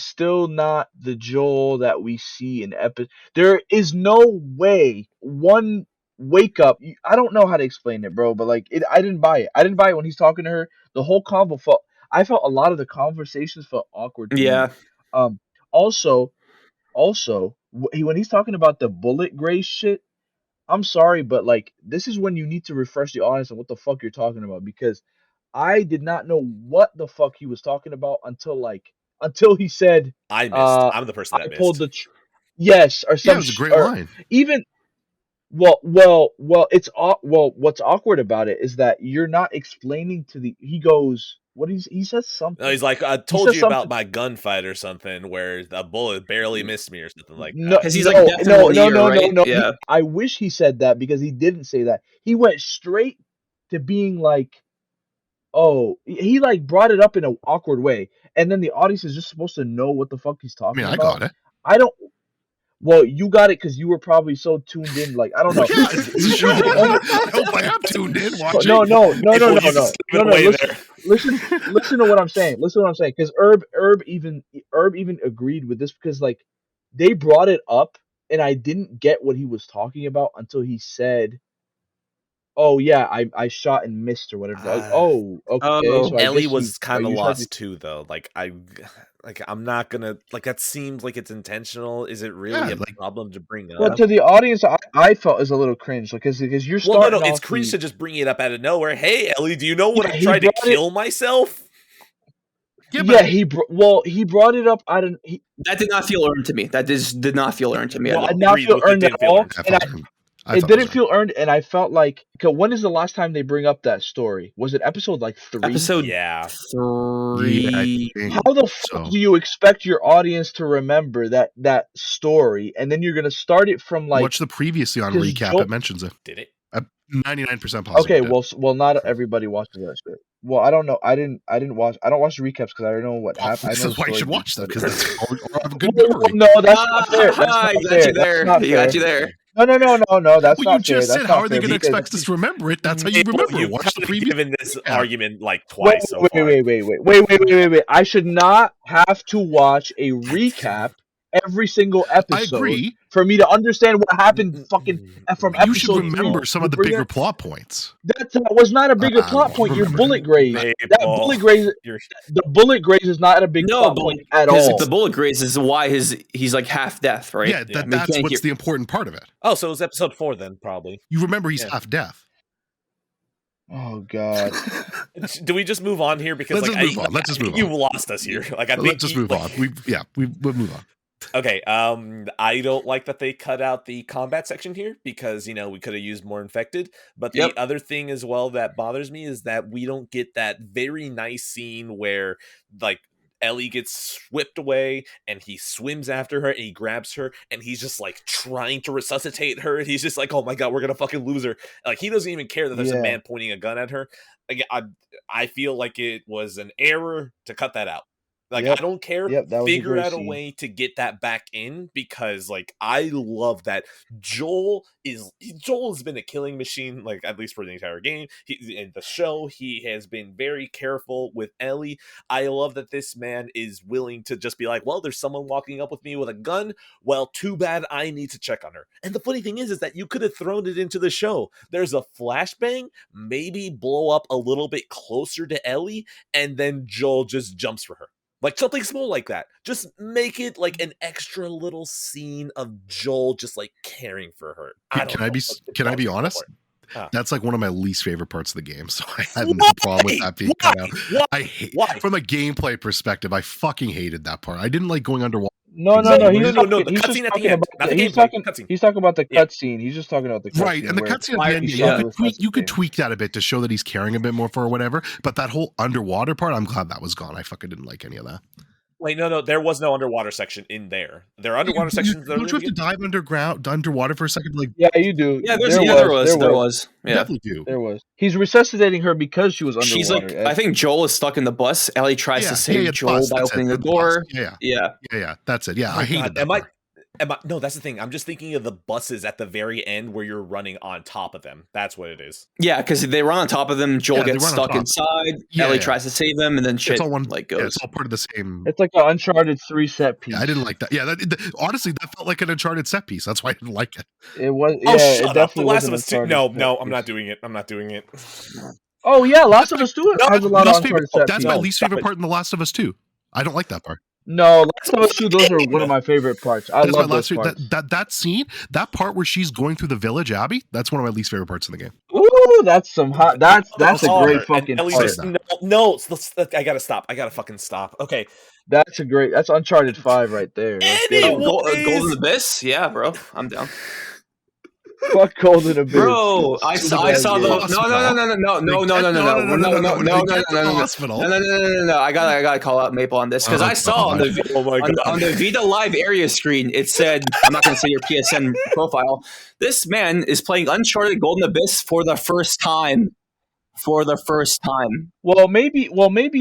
still not the Joel that we see in episode. There is no way one wake up. I don't know how to explain it, bro. But like, I didn't buy it. I didn't buy it when he's talking to her. The whole convo felt. I felt a lot of the conversations felt awkward to me. Yeah. Um. Also, when he's talking about the bullet gray shit. I'm sorry, but like this is when you need to refresh the audience on what the fuck you're talking about because I did not know what the fuck he was talking about until he said I missed. uh I'm the person I that pulled missed. the yes or Yeah, it some was a great or line. even well what's awkward about it is that you're not explaining to the he goes what he says something. No, he's like, I He told says you about something. my gunfight or something, where a bullet barely missed me or something like No, that. Because he's like definitely here, right? no. Yeah. I wish he said that because he didn't say that. He went straight to being like, oh, he like brought it up in an awkward way, and then the audience is just supposed to know what the fuck he's I mean, talking I about. got it. I don't. Well, you got it because you were probably so tuned in. Like I don't Well, know. yeah, it's a show. The only, I hope I am tuned in watching. no, Hey, well, you just gave it away Listen, there. listen to what I'm saying. Listen to what I'm saying. Because Herb even agreed with this because like they brought it up and I didn't get what he was talking about until he said, "Oh yeah, I shot and missed or whatever." Like, oh, okay. Oh. So I Ellie guess was kind of you tried to. lost too, though. I'm not gonna like. That seems like it's intentional. Is it really Yeah, a like problem to bring Well, up? to the audience, I felt is a little cringe because you're Well, starting it's off cringe the to just bring it up out of nowhere. Hey, Ellie, do you know what yeah I he tried to brought it kill myself? yeah, yeah but he brought it up. I don't he That did not feel earned to me. Did not feel earned to me at No, I all. did not agreed feel with it. earned at Didn't feel all, earned. I and felt earned. I it felt it was didn't feel earned, and I felt like, okay, when is the last time they bring up that story? Was it episode like 3? Episode Yeah. earned. Yeah, I 3. think How the fuck so. do you expect your audience to remember that story, and then you're gonna start it from like Watch the previously on because recap. Joel? It mentions it. Did it? I'm 99% positive. Okay, It did. well, not everybody watches that shit. Well, I don't know. I didn't watch. I don't watch the recaps because I already know what Well, happened. I this know is the why you story should being watch them started. because that's or have a good Well, memory. no, that's not fair. That's not He got fair. you there. That's not He got fair. you there. No. That's Well, you not fair. just said, That's how not are they fair going to because expect us to remember it? That's how you Mabel, remember. you've Watch the kind of previous given this recap. argument like twice so far. wait. I should not have to watch a recap every single I episode agree, for me to understand what happened fucking from but you should episode remember 2. some You of the bring bigger that plot points. that was not a bigger plot point. Your Remember, bullet graze. That Mabel, bullet graze you're the bullet graze is not a big No, plot but point at because all. the bullet graze is why he's like half death, right? yeah, Yeah. I mean, that's can't what's get- the important part of it. Oh, so it was episode 4 then, probably. You remember he's Yeah. half death. Oh god. Do we just move on here? Because Let's like just move on. Let's just move you've on. lost us here. Like I think Let's just move on. We'll move on. Okay, I don't like that they cut out the combat section here because we could have used more infected. But the Yep. other thing as well that bothers me is that we don't get that very nice scene where like Ellie gets whipped away and he swims after her and he grabs her and he's just like trying to resuscitate her and he's just like, oh my god, we're gonna fucking lose her. Like he doesn't even care that there's a Yeah. man pointing a gun at her. Like, I feel like it was an error to cut that out. Like Yep. I don't care. Yep, that was a Figure great out a scene. way to get that back in because like I love that Joel has been a killing machine, like at least for the entire game. In the show, he has been very careful with Ellie. I love that this man is willing to just be like, well, there's someone walking up with me with a gun. Well, too bad, I need to check on her. And the funny thing is that you could have thrown it into the show. There's a flashbang, maybe blow up a little bit closer to Ellie, and then Joel just jumps for her. Like something small like that. Just make it like an extra little scene of Joel just like caring for her. Can I be honest? That's like one of my least favorite parts of the game. So I had no problem with that being cut out. Why? From a gameplay perspective, I fucking hated that part. I didn't like going underwater. No. Exactly. He's No, talking, the he's just cutscene at the talking end, about not the he's gameplay, talking cutscene. he's talking about the Yeah. cutscene. He's just talking about the cutscene. Right, and the where cutscene at the end, he's yeah, trying to you could resuscitate. tweak that a bit to show that he's caring a bit more for or whatever. But that whole underwater part, I'm glad that was gone. I fucking didn't like any of that. Wait, no, there was no underwater section in there. There are underwater sections. Don't you have to dive underwater for a second? Like, Yeah, you do. Yeah, there was. you Yeah. definitely do. There was. He's resuscitating her because she was underwater. She's like, I think Joel is stuck in the bus. Ellie tries to save the Joel bus, by that's it, opening the bus. door. Yeah, that's it. Yeah, Oh I hated God, that part. no, that's the thing. I'm just thinking of the buses at the very end where you're running on top of them. That's what it is. Yeah, because they run on top of them. Joel Yeah, gets they run on stuck top. inside. Yeah, Ellie yeah. tries to save them, and then shit It's all one. like Yeah, goes. it's all part of the same. It's like an Uncharted 3 set piece. Yeah, I didn't like that. Yeah, honestly, that felt like an Uncharted set piece. That's why I didn't like it. It was. Oh, Yeah, shut it up! definitely The Last was of an Us 2. Uncharted No, set I'm piece. not doing it. I'm not doing it. Oh yeah, Last of Us 2 has a lot of Least favorite, Uncharted set that's pieces. my No, least stop favorite it. part in The Last of Us 2. I don't like that part. No, Last of Us 2, those are one of my favorite parts. I That's my love those last parts. that scene, that part where she's going through the village, Abby. That's one of my least favorite parts in the game. Ooh, that's some hot. That's a Oh, great and fucking Ellie's part. just, no, I gotta stop. I gotta fucking stop. Okay. That's Uncharted 5 right there. Let's get Anyway. it. Golden Abyss? Yeah, bro. I'm down. Fuck Golden Abyss. Bro, I saw the no. I gotta call out Maple on this because I saw on the Vita Live area screen it said I'm not gonna say your PSN profile. This man is playing Uncharted Golden Abyss for the first time. Well, maybe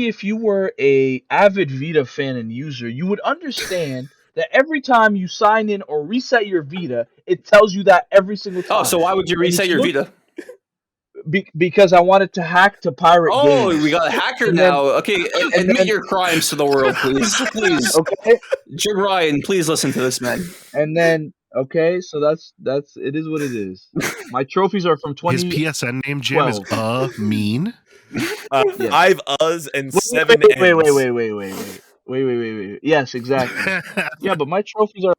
if you were a avid Vita fan and user, you would understand that every time you sign in or reset your Vita, it tells you that every single time. Oh, so why would you reset your Vita? Because I wanted to hack to pirate games. Oh, we got a hacker now. Okay, admit your crimes to the world, please. Please. Okay. Jim Ryan, please listen to this man. And then, okay, so that's it is what it is. My trophies are from 20. His PSN name, Jim, is mean. Yes. 5 Us and 7 Wait. Yes, exactly. Yeah, but my trophies are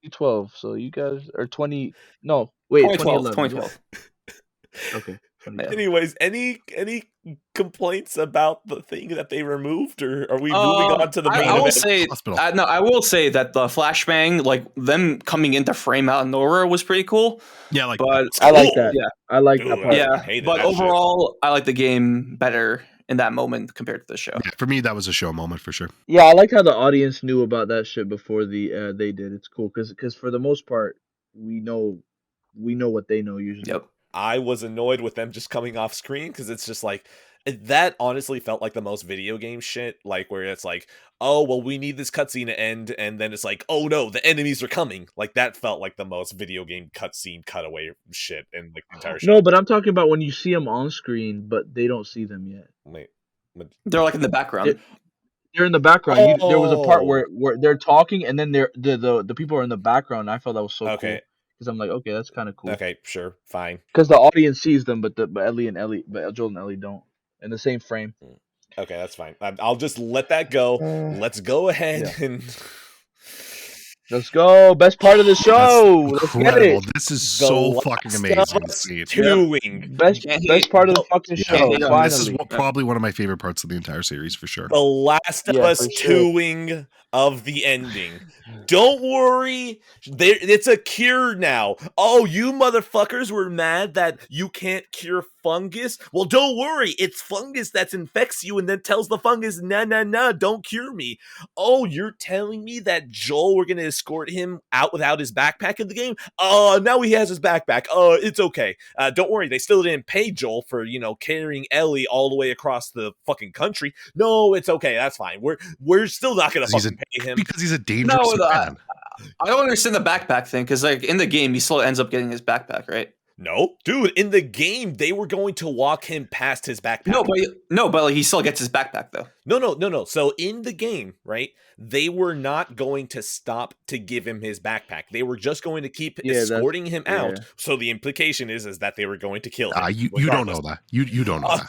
2012, so you guys are 20. No, wait, 2012. Okay. Anyways, any complaints about the thing that they removed, or are we moving on to the main I will event? say, I will say that the flashbang, like them coming into frame out of nowhere, was pretty cool. Yeah, like, but I like that. Yeah, I like that part. Yeah, but overall, I like the game better in that moment compared to the show. Yeah, for me, that was a show moment for sure. Yeah, I like how the audience knew about that shit before they did. It's cool because for the most part, we know what they know usually. Yep. I was annoyed with them just coming off screen because it's just like that honestly felt like the most video game shit, like where it's like, oh well, we need this cutscene to end, and then it's like, oh no, the enemies are coming. Like that felt like the most video game cutscene cutaway shit in like the entire show. No, but I'm talking about when you see them on screen, but they don't see them yet. Wait, they're like in the background. They're in the background. There was a part where they're talking, and then the people are in the background. I felt that was so cool. Because I'm like, okay, that's kind of cool. Okay, sure, fine. Because the audience sees them, but Joel and Ellie don't in the same frame. Okay, that's fine. I'll just let that go. Let's go ahead and let's go. Best part of the show. Let's get it. This is so fucking amazing. Best part of the fucking show. Finally. This is probably one of my favorite parts of the entire series for sure. The Last of Us 2ing of the ending. Don't worry, it's a cure now. Oh, you motherfuckers were mad that you can't cure fungus? Well, don't worry, it's fungus that infects you and then tells the fungus, nah, don't cure me. Oh, you're telling me that Joel, we're gonna escort him out without his backpack in the game? Now he has his backpack. It's okay. Don't worry, they still didn't pay Joel for, carrying Ellie all the way across the fucking country. No, it's okay, that's fine. We're still not gonna fucking pay him. Because he's a dangerous man. I don't understand the backpack thing, because like in the game, he still ends up getting his backpack, right? No, dude. In the game, they were going to walk him past his backpack. But like, he still gets his backpack though. No. So in the game, right? They were not going to stop to give him his backpack. They were just going to keep escorting him out. So the implication is that they were going to kill him. You don't know that. You don't know that.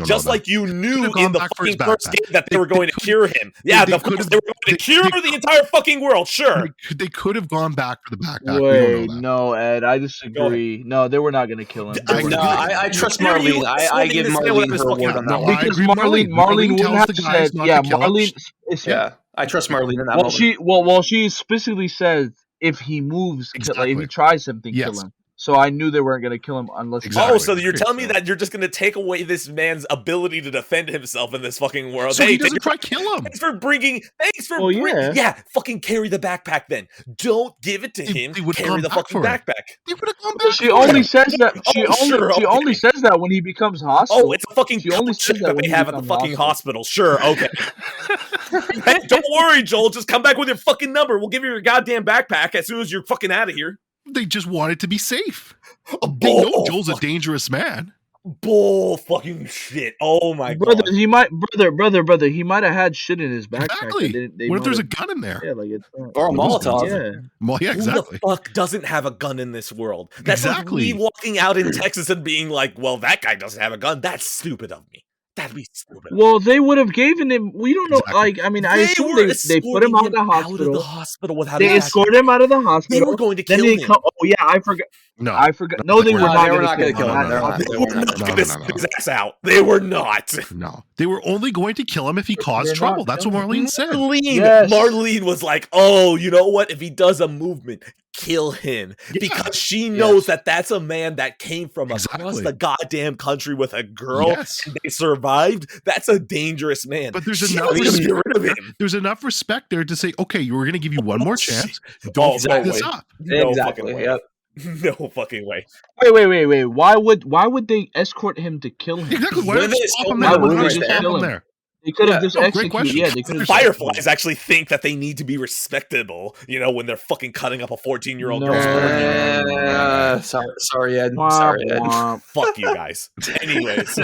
Just like you knew in the fucking first game that they were going to cure him. Yeah, of course they were going to cure the entire fucking world. Sure. They could have gone back for the backpack. Wait, no, Ed, I disagree. No, they were not going to kill him. I trust Marlene. I give Marlene her word on that one. Because Marlene wouldn't have said, Marlene. Yeah, I trust Marlene in that moment. She specifically says if he moves, if he tries something, kill him. So I knew they weren't going to kill him unless. Exactly. Oh, so you're telling me that you're just going to take away this man's ability to defend himself in this fucking world? So he doesn't try to kill him. Thanks for bringing. Fucking carry the backpack then. Don't give it to him. Carry the fucking backpack. They would have gone back. She only says that. She only says that when he becomes hostile. Oh, it's a fucking ship that they have at the fucking hospital. Sure, okay. Hey, don't worry, Joel. Just come back with your fucking number. We'll give you your goddamn backpack as soon as you're fucking out of here. They just wanted to be safe. They know Joel's a dangerous man. Bull fucking shit. Oh my god. He might have had shit in his backpack. Exactly. What if there's a gun in there? Yeah, like or a Molotov. Yeah. Well, yeah, exactly. Who the fuck doesn't have a gun in this world? That's like me walking out in Texas and being like, well, that guy doesn't have a gun. That's stupid of me. That'd be stupid. Well, they would have given him. We don't know. Exactly. Like, I mean, I assume they put him out of the hospital. They escort him out of the hospital. They were going to kill him. I forgot. No, I forgot. No, they were not going to kill him. They were not going to send his ass out. They were not. No, they were only going to kill him if he caused trouble. That's what Marlene said. Marlene was like, "Oh, you know what? If he does a movement, kill him Yeah. because she knows that that's a man that came from across Exactly. the goddamn country with a girl Yes. and they survived. That's a dangerous man. But there's She enough doesn't get respect. rid of him. There's enough respect there to say, okay, we're going to give you one more chance. Oh, Don't fuck no this way. up. No Exactly, fucking way. yep. No fucking way. Wait. Why would they escort him to kill him? Exactly. Why Wouldn't not they just stop stop him him there? right Why not there? just Just stop kill him him. there? They could have Yeah. just Oh, great executed. question. Yeah, they could have. Fireflies actually think that they need to be respectable, when they're fucking cutting up a 14-year-old girl's No. Sorry, Ed. Womp Sorry, Ed. womp. Fuck you guys. Anyways,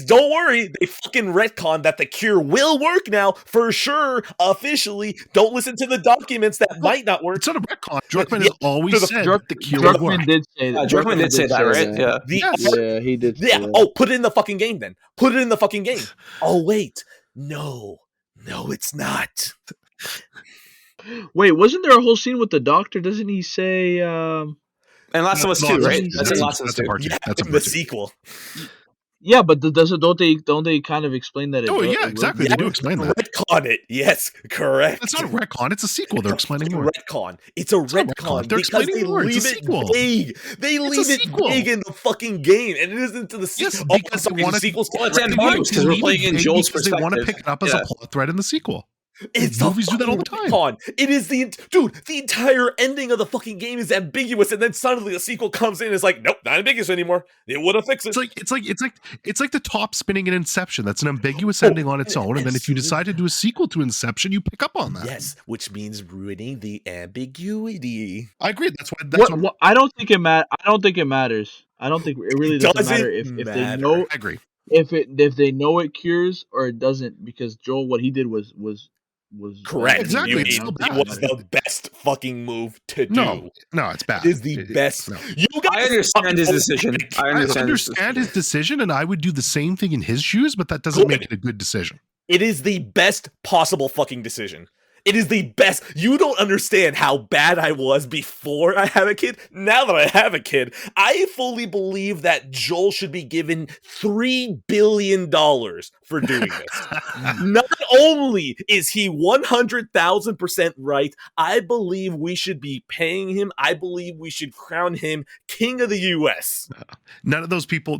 don't worry. They fucking retcon that the cure will work now for sure. Officially, don't listen to the documents that might not work. It's not a retcon. Druckmann Yeah, has always the- said that the cure would work. Druckmann did say that. Druckmann did say that, right? Yeah. Yeah, he did. Say that. Oh, put it in the fucking game then. Put it in the fucking game. Oh wait, no, it's not. Wait, wasn't there a whole scene with the doctor? Doesn't he say? And Last of Us 2, right? That's in Last of Us 2. Yeah, That's a in part the two. sequel. Yeah, but don't they kind of explain that? Oh, yeah, exactly. They do explain that. Retcon it. Yes, correct. It's not a retcon. It's a sequel. They're explaining more. Retcon. It's a retcon They're because explaining they more. It's a leave it sequel. vague. They leave it sequel. vague in the fucking game, and it isn't to the sequel. Yes, Oh, because sorry, they want the to. sequel's Well, it's correct. ambiguous because we're playing in Joel's because they want to perspective. pick it up as a plot thread in the sequel. It's Movies a do that all the fucking time. retcon. It is the entire ending of the fucking game is ambiguous, and then suddenly the sequel comes in and it's like, nope, not ambiguous anymore. It would have fixed it. It's like the top spinning in Inception. That's an ambiguous ending on its own, and then if you decide to do a sequel to Inception, you pick up on that. Yes, which means ruining the ambiguity. I agree. That's why. What, I don't think it matters. I don't think it matters. I don't think it really doesn't Doesn't matter if they matter. know I agree. if they know it cures or it doesn't, because Joel, what he did was Correct. Exactly, You it's mean still it bad. was the best fucking move to do. No, it's bad. It is the best. No. You guys I understand his decision. I understand his decision, and I would do the same thing in his shoes, but that doesn't make it a good decision. It is the best possible fucking decision. It is the best. You don't understand how bad I was before I have a kid. Now that I have a kid, I fully believe that Joel should be given $3 billion for doing this. Not only is he 100,000% right, I believe we should be paying him. I believe we should crown him king of the U.S. None of those people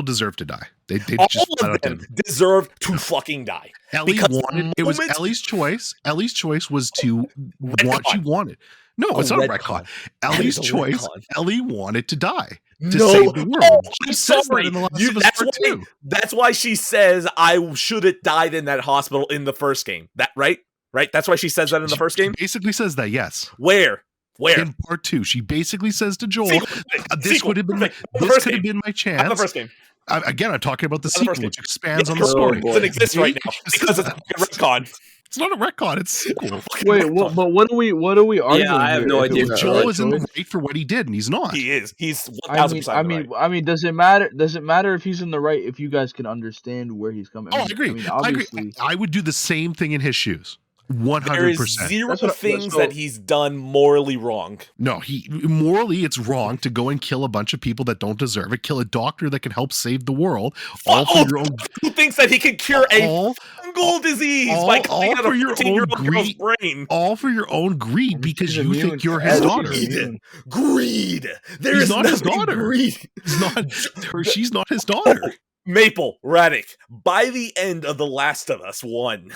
deserve to die. They All just flat of out them didn't. deserve to fucking die. Ellie because wanted. It was moments- Ellie's choice. Ellie's choice was to what she wanted. No, A it's not a retcon. retcon. That Ellie's is a choice. retcon. Ellie wanted to die to No. save the world. Oh, She I'm says sorry. that in the Last You- of Us that's Part why- 2. That's why she says I should have died in that hospital in the first game. That right? Right? That's why she says that in the first game? She basically says that, yes. Where? In part 2, she basically says to Joel, "This Sequel. would have been my, The this first could have game. been my Not chance." the first game. Again, I'm talking about the Not the sequel, first game. which expands on the Yes, story. boy. It doesn't exist right now because it's a retcon. It's not a retcon. It's a sequel. Wait, but what are we arguing? I have here? no If it idea. was the Joel right is in the choice? right for what he did, and he's not. He is. He's 1,000% I mean, does it matter? Does it matter if he's in the right? If you guys can understand where he's coming? Oh, I agree. I mean, I agree. obviously, I would do the same thing in his shoes. There is 100%. zero That's what- things so- that he's done morally wrong. No, morally it's wrong to go and kill a bunch of people that don't deserve it. Kill a doctor that can help save the world, all for your own. Who thinks that he can cure a All, fungal disease all- by cutting all out for a your own 15-year-old girl's greed. brain? all for your own greed because She's you immune. think you're his She's daughter. immune. Greed. There He's is not his nothing daughter. greed. He's not. She's not his daughter. Maple, Raddick, by the end of The Last of Us 1,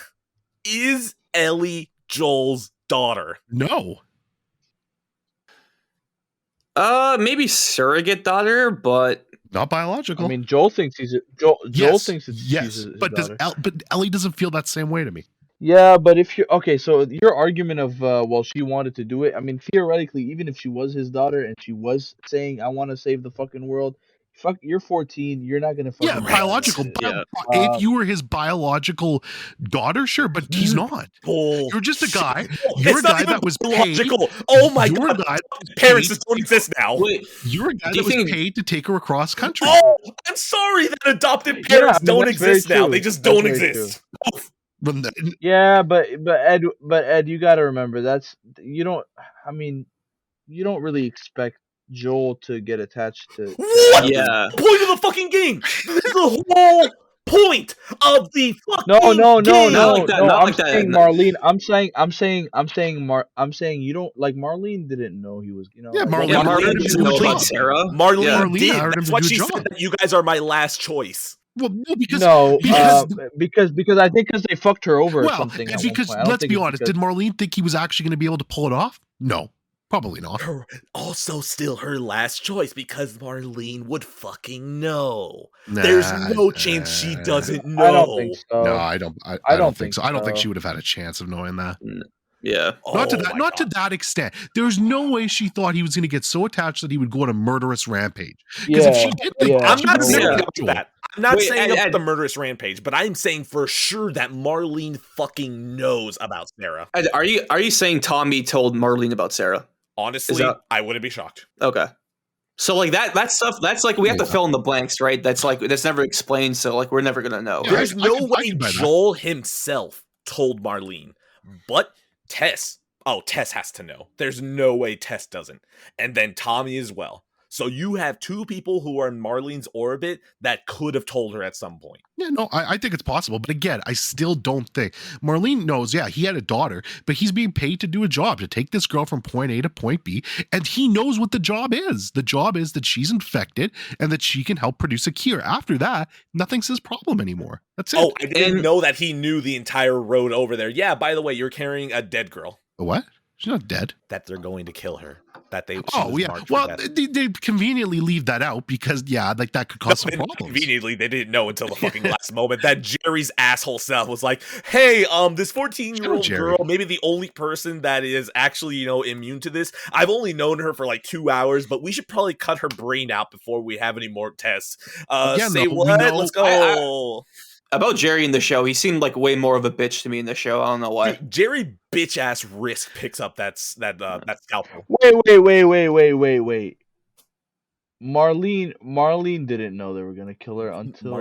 is Ellie Joel's daughter? No. Maybe surrogate daughter, but Not biological. I mean, Joel thinks he's Joel yes, thinks it's yes, she's his but daughter. but Ellie doesn't feel that same way to me. Yeah, but if you're okay, so your argument of well, she wanted to do it. I mean, theoretically, even if she was his daughter and she was saying, "I want to save the fucking world," you're 14. You're not gonna fucking Yeah, do that biological. shit. Yeah. If you were his biological daughter, sure, but he's not. Bull. You're just a guy. It's You're a not guy even that was paid. biological. Oh my You're a god, guy parents paid- just don't exist now. wait, You're a guy Do you that was think- paid to take her across country. Oh, I'm sorry that adopted Yeah, parents I mean, don't that's very exist now. true. They just That's don't very exist. When the- Yeah, but Ed, you got to remember you don't. I mean, you don't really expect Joel to get attached to. What? yeah. Point of the fucking game. The whole point of the No, fucking no, no, game. Not no, like that. no. Not I'm like that. saying Marlene. I'm saying you don't like Marlene didn't know he was. Yeah, Like, Marlene Yeah, hired Marlene him to didn't do a know about job. Sarah. Marlene Yeah. Marlene did. hired him That's to what do a she job. said, that you guys are my last choice. Well, no, because no, because because I think because they fucked her over or well, something at one because point. I don't let's think be it's honest, because. did Marlene think he was actually going to be able to pull it off? No, probably not. Also still her last choice because Marlene would fucking know. Nah, There's no chance she doesn't I don't think know. no, so. I don't. I I don't don't think think so. I don't think so. she would have had a chance of knowing that. Yeah. Not to Oh that. my Not to God. that extent. There's no way she thought he was going to get so attached that he would go on a murderous rampage. Because if she Yeah, did think yeah. that, I'm she not would have saying never Yeah. left about Joel. that. I'm not Wait, saying Ed, about the Ed. murderous rampage, but I'm saying for sure that Marlene fucking knows about Sarah. Ed, are you saying Tommy told Marlene about Sarah? Honestly, that- I wouldn't be shocked. Okay. So like that stuff, that's like we have to Yeah. fill in the blanks, right? That's never explained, so like we're never gonna know. Yeah, Right? There's I no can way buy that. Joel himself told Marlene, but Tess. Oh, Tess has to know. There's no way Tess doesn't. And then Tommy as well. So you have two people who are in Marlene's orbit that could have told her at some point. Yeah, no, I think it's possible. But again, I still don't think Marlene knows. Yeah, he had a daughter, but he's being paid to do a job, to take this girl from point A to point B. And he knows what the job is. The job is that she's infected and that she can help produce a cure. After that, nothing's his problem anymore. That's it. Oh, I didn't And- know that he knew the entire road over there. Yeah, by the way, you're carrying a dead girl. A what? She's not dead. That they're going to kill her. That she Oh, was yeah. marked for Well, death. they conveniently leave that out because, yeah, like that could cause some No, problems. conveniently, they didn't know until the fucking last moment that Jerry's asshole self was like, "Hey, this 14-year-old Jerry. girl, maybe the only person that is actually, immune to this. I've only known her for like 2 hours, but we should probably cut her brain out before we have any more tests." Again, Say though, we what? know- Let's go. About Jerry in the show, he seemed like way more of a bitch to me in the show. I don't know why. Dude, Jerry bitch ass Risk picks up that scalpel. Wait. Marlene didn't know they were gonna kill her until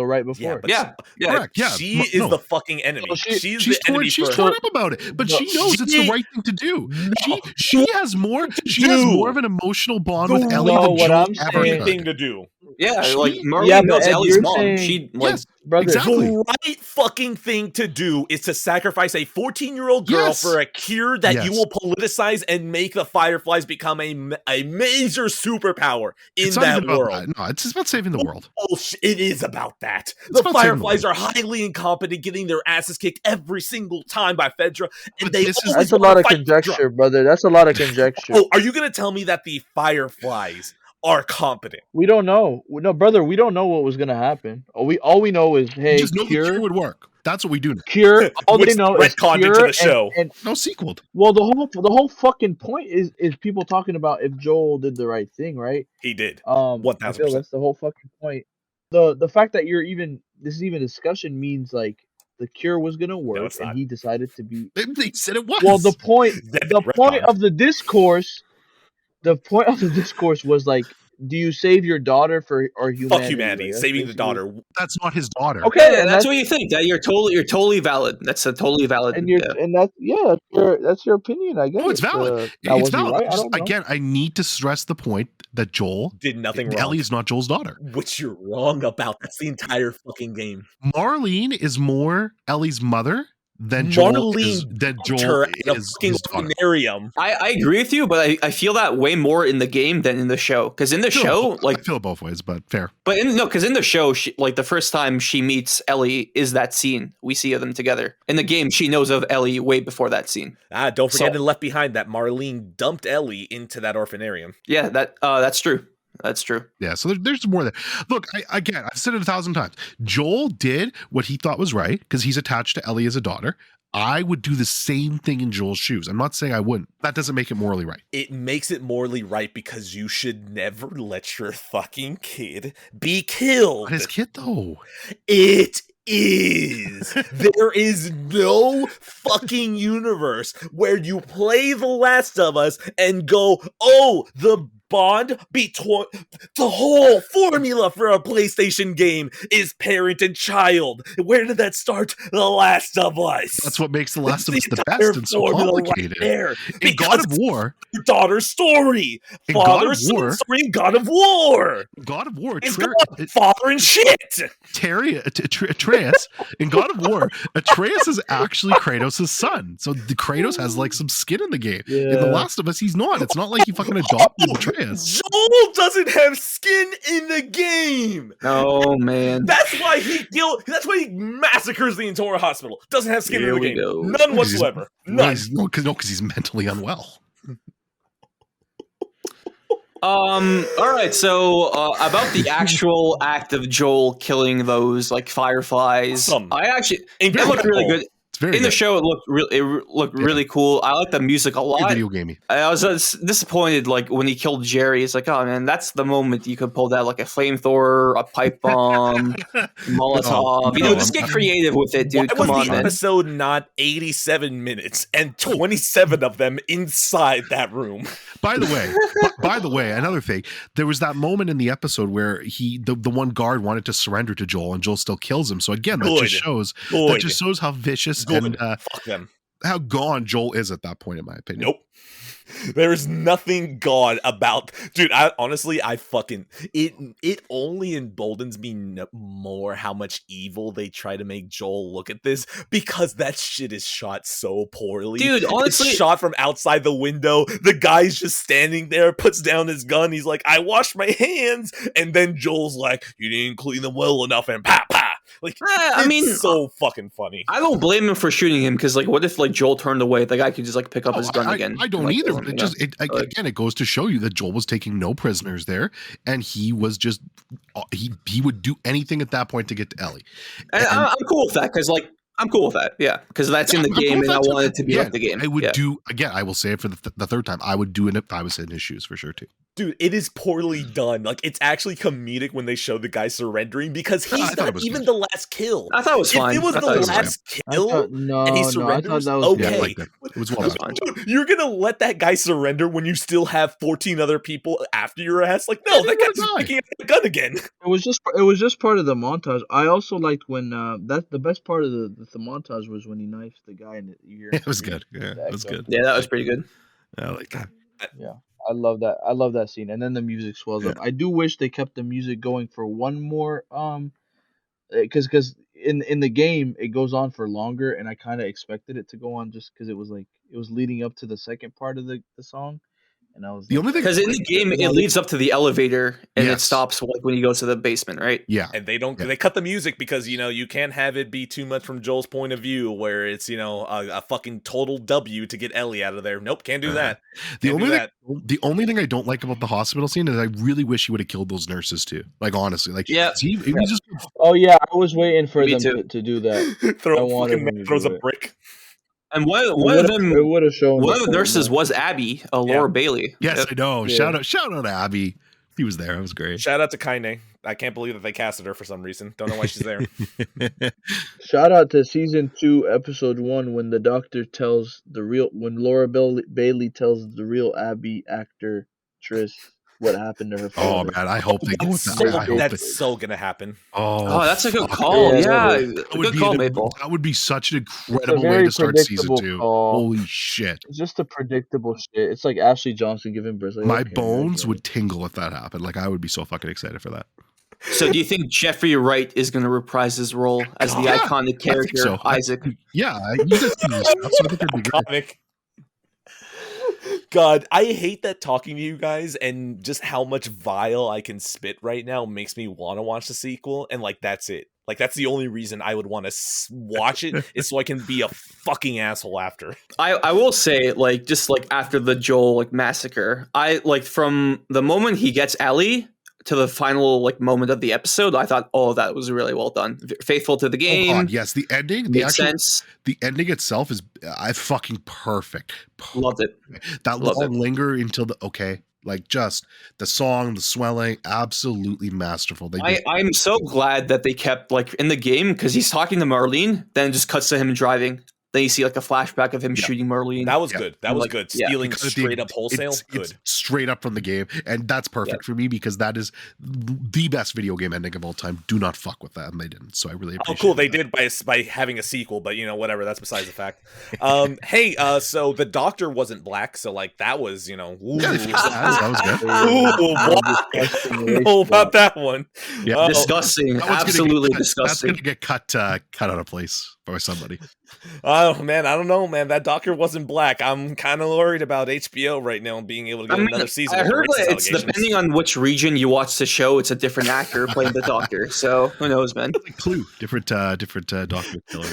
right before. Yeah, but Yeah, yeah. Correct. Yeah. she is no. the fucking enemy. So She's She's the enemy torn for up about it, but No, she knows it's the she- right thing to do. No. She has more. She has do. more of an emotional bond The with Ellie No, than what Joel I'm ever saying- thing could. to do. Yeah, She- like Marlene Yeah, but knows Ed, Ellie's you're mom. saying- She like Yes, Brother, exactly. The right fucking thing to do is to sacrifice a 14-year-old girl Yes. for a cure that you Yes. will politicize and make the Fireflies become a major superpower in It's not that even about world. that. No, it's about saving the world. Bullshit. It is about that. It's The about saving the Fireflies are highly incompetent, getting their asses kicked every single time by Fedra, and But they this is- always that's a wanna lot of fight Fedra. conjecture, brother. That's a lot of conjecture. Oh, are you gonna tell me that the Fireflies are competent? We don't know. No, brother, we don't know what was gonna happen. All we know is We hey, just know the cure cure. would work. That's what we do know. Cure. All Which they know is retconned cure into the show. and No sequel. well, the whole fucking point is people talking about if Joel did the right thing, right? He did. I feel 1000%. that's the whole fucking point. The fact that this is even discussion means like the cure was gonna work, it's not. and he decided to be. They said it was. Well, the point That the point retconned. of the discourse was like, do you save your daughter for or humanity? Fuck humanity, Like, that's saving the basically- daughter. That's not his daughter. Okay, yeah, and that's what you think. That you're totally valid. That's a totally valid. and you're yeah. and that's your opinion, I guess. No, it's valid. Now, It's was he valid. right? I Just, don't know. again, I need to stress the point that Joel, Did nothing wrong. Ellie is not Joel's daughter. Which you're wrong about. That's the entire fucking game. Marlene is more Ellie's mother than Joel is. Marlene Than Her Joel in a is fucking his daughter. planarium. I agree with you, but I feel that way more in the game than in the show. Because in the show, I like, feel it both ways, but fair. but because in the show, like the first time she meets Ellie is that scene we see of them together. In the game, she knows of Ellie way before that scene. Don't forget So- in Left Behind that Marlene dumped Ellie into that orphanarium. Yeah, that's true. That's true. Yeah, so there's more there. Look, I've said it 1,000 times. Joel did what he thought was right because he's attached to Ellie as a daughter. I would do the same thing in Joel's shoes. I'm not saying I wouldn't. That doesn't make it morally right. It makes it morally right because you should never let your fucking kid be killed. But his kid, though. It is. There is no fucking universe where you play The Last of Us and go, oh, the bond between the whole formula for a PlayStation game is parent and child. Where did that start? The Last of Us. That's what makes The Last of It's Us the entire best and so formula complicated. there. In God of War, Daughter's story, in God father of son War, story in God of War. God of War, It's father and shit. Atreus in God of War, Atreus is actually Kratos' son. So the Kratos has like some skin in the game. In The Last of Us, he's not. It's not like he fucking adopted Atreus. Joel doesn't have skin in the game. Oh man, That's why he massacres the entire hospital. Doesn't have skin Here in the we game. go. None whatsoever. None. Because he's mentally unwell. All right. So about the actual act of Joel killing those like fireflies, I actually it looked really good. In the show, it looked really cool. I like the music a lot. Video gamey. I was disappointed, like when he killed Jerry. It's like, oh man, that's the moment you could pull that, like a flamethrower, a pipe bomb, Molotov. Just get creative with it, dude. Why Come was on, the man. episode not 87 minutes and 27 of them inside that room? By the way, another thing. There was that moment in the episode where the one guard wanted to surrender to Joel, and Joel still kills him. So again, that just shows how vicious and fuck them. how gone Joel is at that point, in my opinion. Nope. There is nothing gone about, dude. I fucking it only emboldens me more how much evil they try to make Joel look at this, because that shit is shot so poorly, dude. Honestly, it's shot from outside the window. The guy's just standing there, puts down his gun. He's like, "I washed my hands," and then Joel's like, "You didn't clean them well enough," and pa pa. Like, I mean, so fucking funny. I don't blame him for shooting him, because like, what if like Joel turned away? The guy could just like pick up his gun again. I don't either. It goes to show you that Joel was taking no prisoners there, and he was just he would do anything at that point to get to Ellie. And I'm cool with that, because like I'm cool with that. Yeah, because that's in the game, and I want it to be like the game. I would do again. I will say it for the third time. I would do it if I was in his shoes for sure too. Dude, it is poorly done. Like, it's actually comedic when they show the guy surrendering, because he's not even the last kill. I thought it was fine. If it was the last kill and he surrenders, okay. It was well done. Dude, you're gonna let that guy surrender when you still have 14 other people after your ass? Like, no, that guy's picking up the gun again. It was just part of the montage. I also liked when that's the best part of the montage was when he knifes the guy in the ear. It was good. Yeah, it was good. Yeah, that was pretty good. I like that. Yeah. I love that. I love that scene. And then the music swells up. I do wish they kept the music going for one more because in the game it goes on for longer, and I kind of expected it to go on just because it was leading up to the second part of the song. And I was the only thing, because in the game it leads up to the elevator, and it stops like when you go to the basement, right? Yeah, and they cut the music because you can't have it be too much from Joel's point of view, where it's a fucking total W to get Ellie out of there. Nope, can't do that. The only thing I don't like about the hospital scene is I really wish he would have killed those nurses too. Like, honestly, like he was just. Oh yeah, I was waiting for them to do that. throws a brick. And one of them, one of the nurses was Abby, Laura Bailey. Yes, yep. I know. Yeah. Shout out to Abby. He was there. It was great. Shout out to Kaine. I can't believe that they casted her for some reason. Don't know why she's there. Shout out to season 2, episode 1, when the doctor tells when Laura Bailey tells the real Abby actor Tris what happened to her father. Oh man, I hope they go with that. That's so gonna happen. Oh, that's a good call. Yeah, good call, Maple. That would be such an incredible way to start season 2. Holy shit! It's just a predictable shit. It's like Ashley Johnson giving birth. Like, my bones would tingle if that happened. Like, I would be so fucking excited for that. So, do you think Jeffrey Wright is going to reprise his role as the iconic character Isaac? Yeah, he's a iconic. God, I hate that talking to you guys and just how much vile I can spit right now makes me want to watch the sequel, and like that's it. Like, that's the only reason I would want to watch it, is so I can be a fucking asshole after. I will say, like, just like after the Joel massacre, I like from the moment he gets Ellie to the final moment of the episode, I thought, oh, that was really well done, faithful to the game. Oh God, yes, the ending, the ending itself is fucking perfect. Loved it. That long linger until just the song, the swelling, absolutely masterful. I'm so glad that they kept in the game, because he's talking to Marlene, then it just cuts to him driving. Then you see like a flashback of him shooting Marlene. That was good. That was like, good. yeah. Stealing Because straight up wholesale. it's Good. straight up from the game, and that's perfect for me because that is the best video game ending of all time. Do not fuck with that, and they didn't. So I really appreciate. Oh, cool. They that. did by having a sequel, but whatever. That's besides the fact. Hey, so the Doctor wasn't black, so like that was ooh. Yeah, they fixed that. That was good. Ooh, why? I don't know about that one. Yeah. Disgusting. Absolutely disgusting. That's gonna get cut out of place by somebody. Oh man, I don't know, man. That Doctor wasn't black. I'm kind of worried about HBO right now and being able to get another season. I with heard racist that it's depending on which region you watch the show, it's a different actor playing the Doctor. So who knows, man? Like Clue, different Doctor killer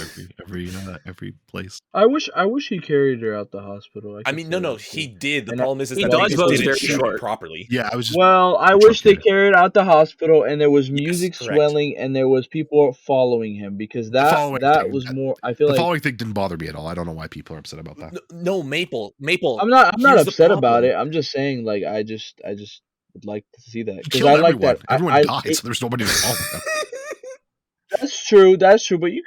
every place. I wish he carried her out the hospital. I mean, no, he did. The problem is he that does, they but just it's didn't very shoot short. it properly. Yeah, I was just. Well, I wish they carried out the hospital and there was Yes, music correct. swelling and there was people following him because that was more. I feel The like following thing didn't bother me at all. I don't know why people are upset about that. No, Maple. I'm not here's the upset about problem. it. I'm just saying, like, I just would like to see that He because killed I like everyone. that. Everyone I, died, so there's nobody to follow him. That's true. But you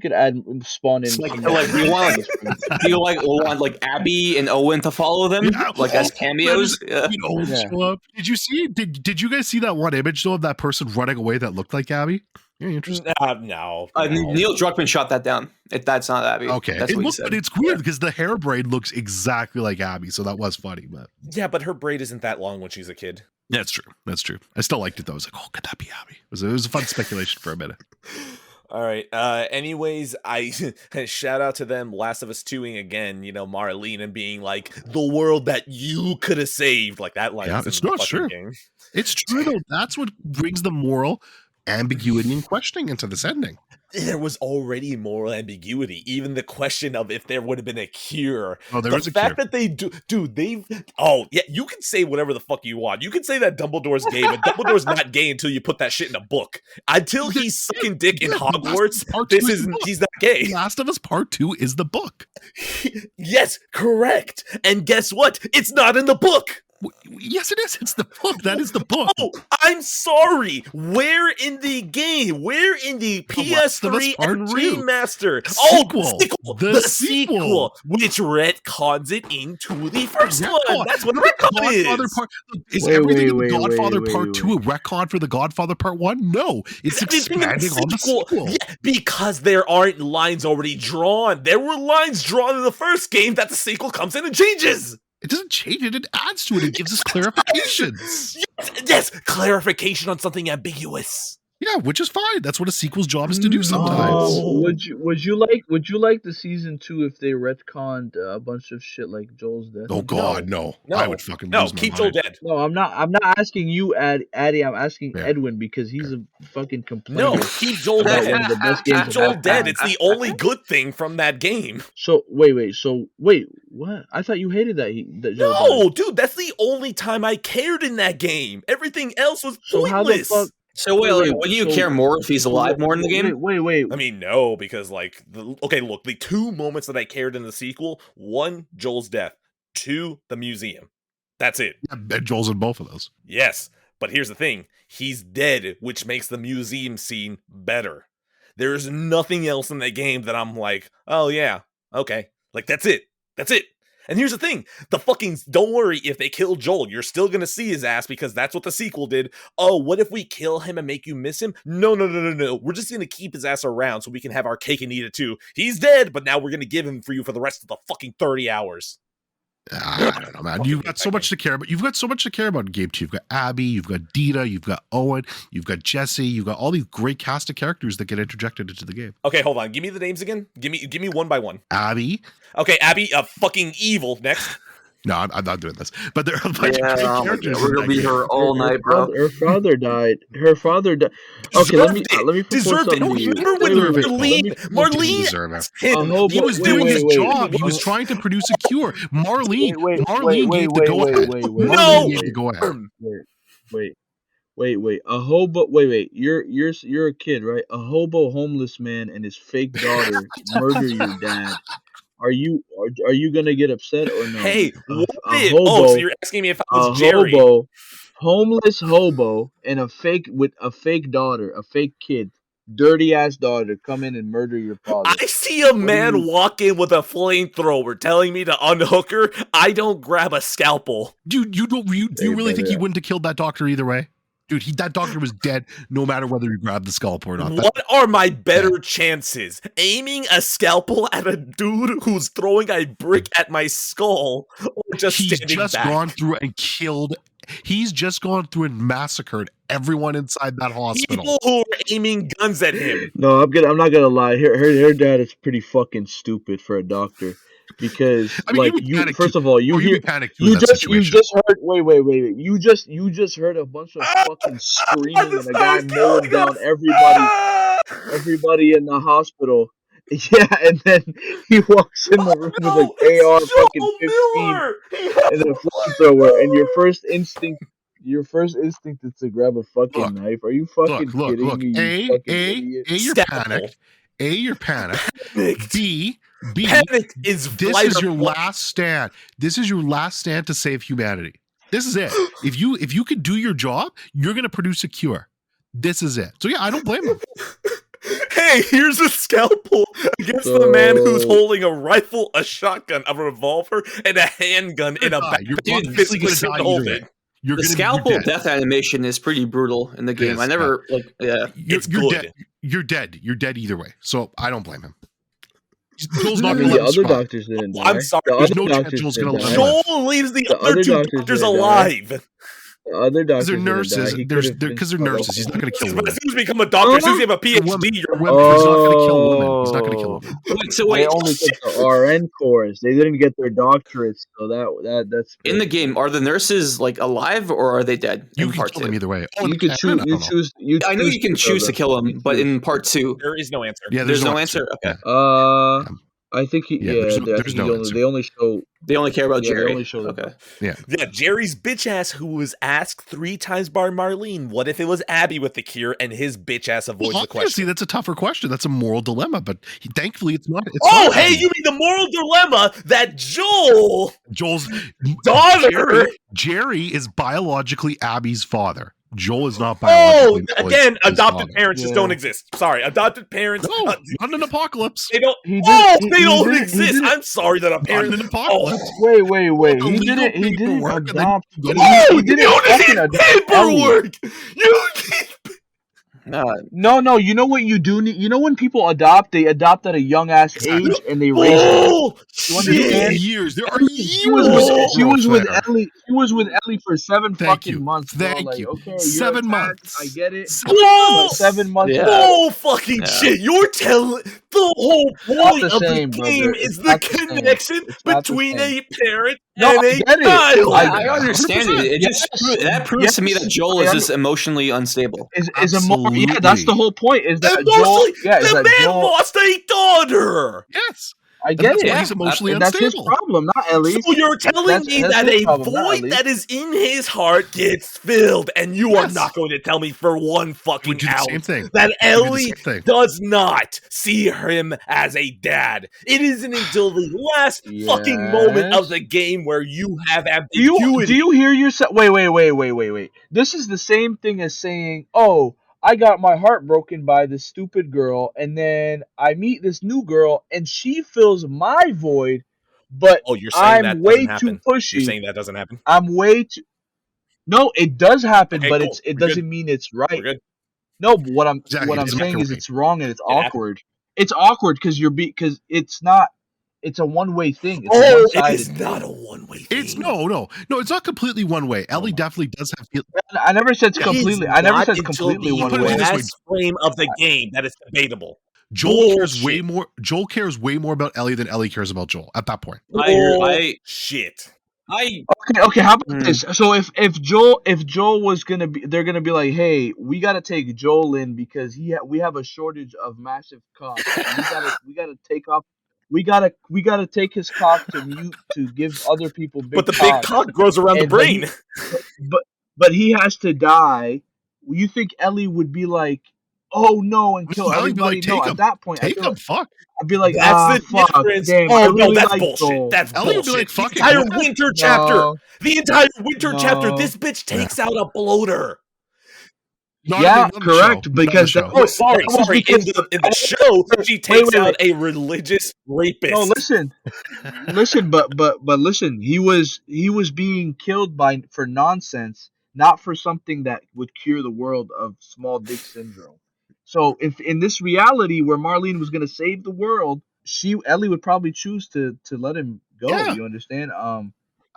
could add spawn in. It's like, some like more you want characters. do you want like Abby and Owen to follow them like as cameos? Yeah. Owen show up. Did you see? Did you guys see that one image though of that person running away that looked like Abby? Very interesting. No. Neil Druckmann shot that down. That's not Abby. Okay, That's what he said. but it's weird because the hair braid looks exactly like Abby, so that was funny. But Yeah, but her braid isn't that long when she's a kid. that's true. I still liked it though. I was like, oh, could that be Abby? It was a fun speculation for a minute. All right. Anyways, I shout out to them. Last of Us 2ing again. Marlene and being like the world that you could have saved. Like that line. Yeah, is it's in the not fucking true. game. It's true though. That's what brings the moral ambiguity and questioning into this ending. There was already moral ambiguity. Even the question of if there would have been a cure. Oh, there the was a fact cure. that they do, dude, they've. Oh yeah, you can say whatever the fuck you want. You can say that Dumbledore's gay, but Dumbledore's not gay until you put that shit in a book. Until he's sucking dick in Hogwarts, he's not gay. Last of Us Part 2 is the book. Yes, correct. And guess what? It's not in the book. Yes, it is. It's the book. That is the book. Oh, I'm sorry. Where in the game? Where in the PS3 and Remaster? The sequel, which retcons it into the first one. That's what retcon is. Is everything in the Godfather Part 2 a retcon for the Godfather Part 1? No, it's expanding on the sequel. Yeah, because there aren't lines already drawn. There were lines drawn in the first game that the sequel comes in and changes. It doesn't change it. It adds to it. It gives us clarifications. Yes, clarification on something ambiguous. Yeah, which is fine. That's what a sequel's job is to do sometimes. Would you like the season 2 if they retconned a bunch of shit like Joel's death? Oh God, no. I would fucking lose my keep mind. Joel dead. No, I'm not asking you, Addy. I'm asking Edwin because he's a fucking complainer. No, keep Joel dead. One of the best games Keep Joel of all dead. time. It's the only good thing from that game. So wait, what? I thought you hated that Joel No, died. dude, that's the only time I cared in that game. Everything else was So how the pointless. fuck? So wouldn't you care more if he's alive more in the game? Wait. I mean, no, because look, the two moments that I cared in the sequel: one, Joel's death; two, the museum. That's it. Yeah, Joel's in both of those. Yes, but here's the thing: he's dead, which makes the museum scene better. There's nothing else in the game that I'm like, oh yeah, okay, like that's it. And here's the thing, don't worry if they kill Joel, you're still gonna see his ass because that's what the sequel did. Oh, what if we kill him and make you miss him? No. We're just gonna keep his ass around so we can have our cake and eat it too. He's dead, but now we're gonna give him for you for the rest of the fucking 30 hours. I don't know, man. You've got so much to care about. You've got so much to care about in game 2. You've got Abby, you've got Dita, you've got Owen, you've got Jesse, you've got all these great cast of characters that get interjected into the game. Okay, hold on. Give me the names again. Give me one by one. Abby. Okay, Abby, fucking evil. Next. No, I'm not doing this. But there are a bunch of great characters. We're gonna be her all night, bro. Her father died. Okay, let me propose Deserved it. something to you. Remember when Marlene? He was doing his job. He was trying to produce a cure. Marlene gave the go-ahead. Marlene gave the go-ahead. Wait. A hobo. Wait. You're a kid, right? A hobo homeless man and his fake daughter murder your dad. Are you gonna get upset or no? Hey, so you're asking me if I was Jerry? Homeless hobo, and a fake daughter, a fake kid dirty ass daughter come in and murder your father. I see a What do man you- walk in with a flamethrower telling me to unhook her. I don't grab a scalpel. Dude, you Hey, really think he brother. wouldn't have killed that doctor either way? Dude, that doctor was dead no matter whether you grabbed the scalpel or not. What are my better chances? Aiming a scalpel at a dude who's throwing a brick at my skull, or just He's standing just back? gone through and killed. He's just gone through and massacred everyone inside that hospital. People who are aiming guns at him. No, I'm not gonna lie. Her dad is pretty fucking stupid for a doctor, because I mean, like you'd be panicked first too. of all, you You'd hear be panicked too in that you situation. just heard wait. You just heard a bunch of fucking screaming and a guy mowing down everybody in the hospital. Yeah, and then he walks in the room with an No, it's AR fucking Joel 15 Miller. He has and a a flamethrower, and your first instinct is to grab a fucking Look, knife. Are you fucking kidding me? You fucking idiot. You're Scalpel. panicked. You're panicked. Panicked. B, Panic is this fight is or your flight. last stand. This is your last stand to save humanity. This is it. If you could do your job, you're gonna produce a cure. This is it. So yeah, I don't blame him. Hey, here's a scalpel against the man who's holding a rifle, a shotgun, a revolver, and a handgun in a back. You're Dude, obviously gonna physically die hold either it. way. You're The gonna scalpel you're dead. death animation is pretty brutal in the game. is, I never You're It's good. good. You're dead. You're dead either way. So I don't blame him. Joel's not I gonna mean, let the him other survive. doctors didn't die. I'm sorry, The there's other no chance doctors Joel's didn't gonna let die. him live. Joel leaves the The other other two doctors doctors didn't die. alive. The other doctors Because they're didn't nurses. die. He could have been Because they're cut off. nurses. He's not gonna kill As women. soon as you become a doctor, as soon as you have a PhD, Women- you're He's not gonna kill women. He's not gonna kill women. Wait, so They wait, only took the RN course. They didn't get their doctorates, so that's in the good. game, are the nurses like alive or are they dead? You in can part kill two? them either way. Oh, You in could canon, choose. I You don't know. choose. You I know you can choose to them. kill You them, but choose. in part two, there is no answer. Yeah, there's no answer. Okay, I think he. Yeah, Yeah, there's I no think he answer. they only show. they only care about Yeah, they Jerry. only show the Okay, Yeah. Yeah, Jerry's bitch ass, who was asked 3 times by Marlene, what if it was Abby with the cure, and his bitch ass avoids the Obviously, question. that's a tougher question. That's a moral dilemma, but thankfully, it's not. It's Oh, not hey, Abby. you mean the moral dilemma that Joel, Joel's daughter, Jerry is biologically Abby's father. Joel is not oh, biologically. Joel is again, his adopted father. parents just Yeah. don't exist. Sorry, adopted parents, No, not an apocalypse. they don't. He did. Oh, he- they he don't didn't- he exist. didn't- I'm sorry that a Not parent. an apocalypse. Wait. The He legal didn't. He didn't paperwork, and then adopt. you Oh, He didn't you fucking need adopt Ellie. paperwork. You No. You know what you do need? You know when people adopt, they adopt at a young ass age and they raise them. Oh, You There's understand? shit. years. There are She was years. with of she was growth with there. Ellie. She was with Ellie for 7 Thank fucking you. months. Bro. Thank Like, you. okay, you're 7 attached, months. I get it. Whoa. But 7 months. Yeah. Oh, fucking Yeah. shit. You're telling the whole not point the of same, the brother. game It's is the not the same. connection It's not the between same. a parent No, and I a get it. child. I understand it. It just Yes. that proves to me that Joel I is under- just emotionally unstable. Yeah, that's Absolutely. the whole point. Is that And Joel? mostly, Yeah, is the that man Joel? lost a daughter. Yes. I And get that's it. why he's emotionally And that's his unstable. problem, not Ellie's. So you're telling That's- me that's that his a problem, not void Ellie's. that is in his heart gets filled, and you are Yes. not going to tell me for one We fucking do the same ounce thing. that We do the Ellie same thing. does not see him as a dad. It isn't until the last fucking moment of Yes. the game where you have Do ambiguity. you hear yourself? Wait. This is the same thing as saying, "Oh, I got my heart broken by this stupid girl, and then I meet this new girl, and she fills my void, but Oh, you're saying I'm that way doesn't too happen. You're pushy. saying that doesn't happen. I'm way too." No, it does happen, Okay, but cool. it We're doesn't good. mean it's We're right. good. No, but what I'm Exactly. It doesn't saying make is it it's wrong and it's It happens. awkward. It's awkward because it's not. It's a one-way thing. It's a Oh, it one-sided is thing. not a one-way thing. It's no. It's not completely one way. Ellie definitely does have. I never said it's It is completely. I never not said until completely the one Put it way. this way. last frame of the game that it's debatable. Joel cares way Bullshit. more. Joel cares way more about Ellie than Ellie cares about Joel at that point. Shit. Okay. How about Hmm. this? So if Joel was gonna be, they're gonna be like, hey, we gotta take Joel in because we have a shortage of massive cock. We gotta take off. We gotta take his cock to mute to give other people big. But the big cocks. cock grows around the And- but he- brain. But he has to die. You think Ellie would be like, oh no, and kill Ellie would be everybody? like, No, take at him. that point, Take him. Fuck. I'd be like, That's the fuck, difference. damn, I Oh no, really that's like bullshit. Joel. That's Ellie would be bullshit. like, fuck the it, entire what? winter chapter. No. The entire winter chapter. No. This bitch takes out a bloater. Not Yeah, on the show. correct. Not on the Because show. Oh, sorry, that was sorry. In because the show, she wait, takes wait, out wait. a religious No, rapist. listen, but listen. He was being killed for nonsense, not for something that would cure the world of small dick syndrome. So if in this reality where Marlene was gonna save the world, Ellie would probably choose to let him go. Yeah, You understand? I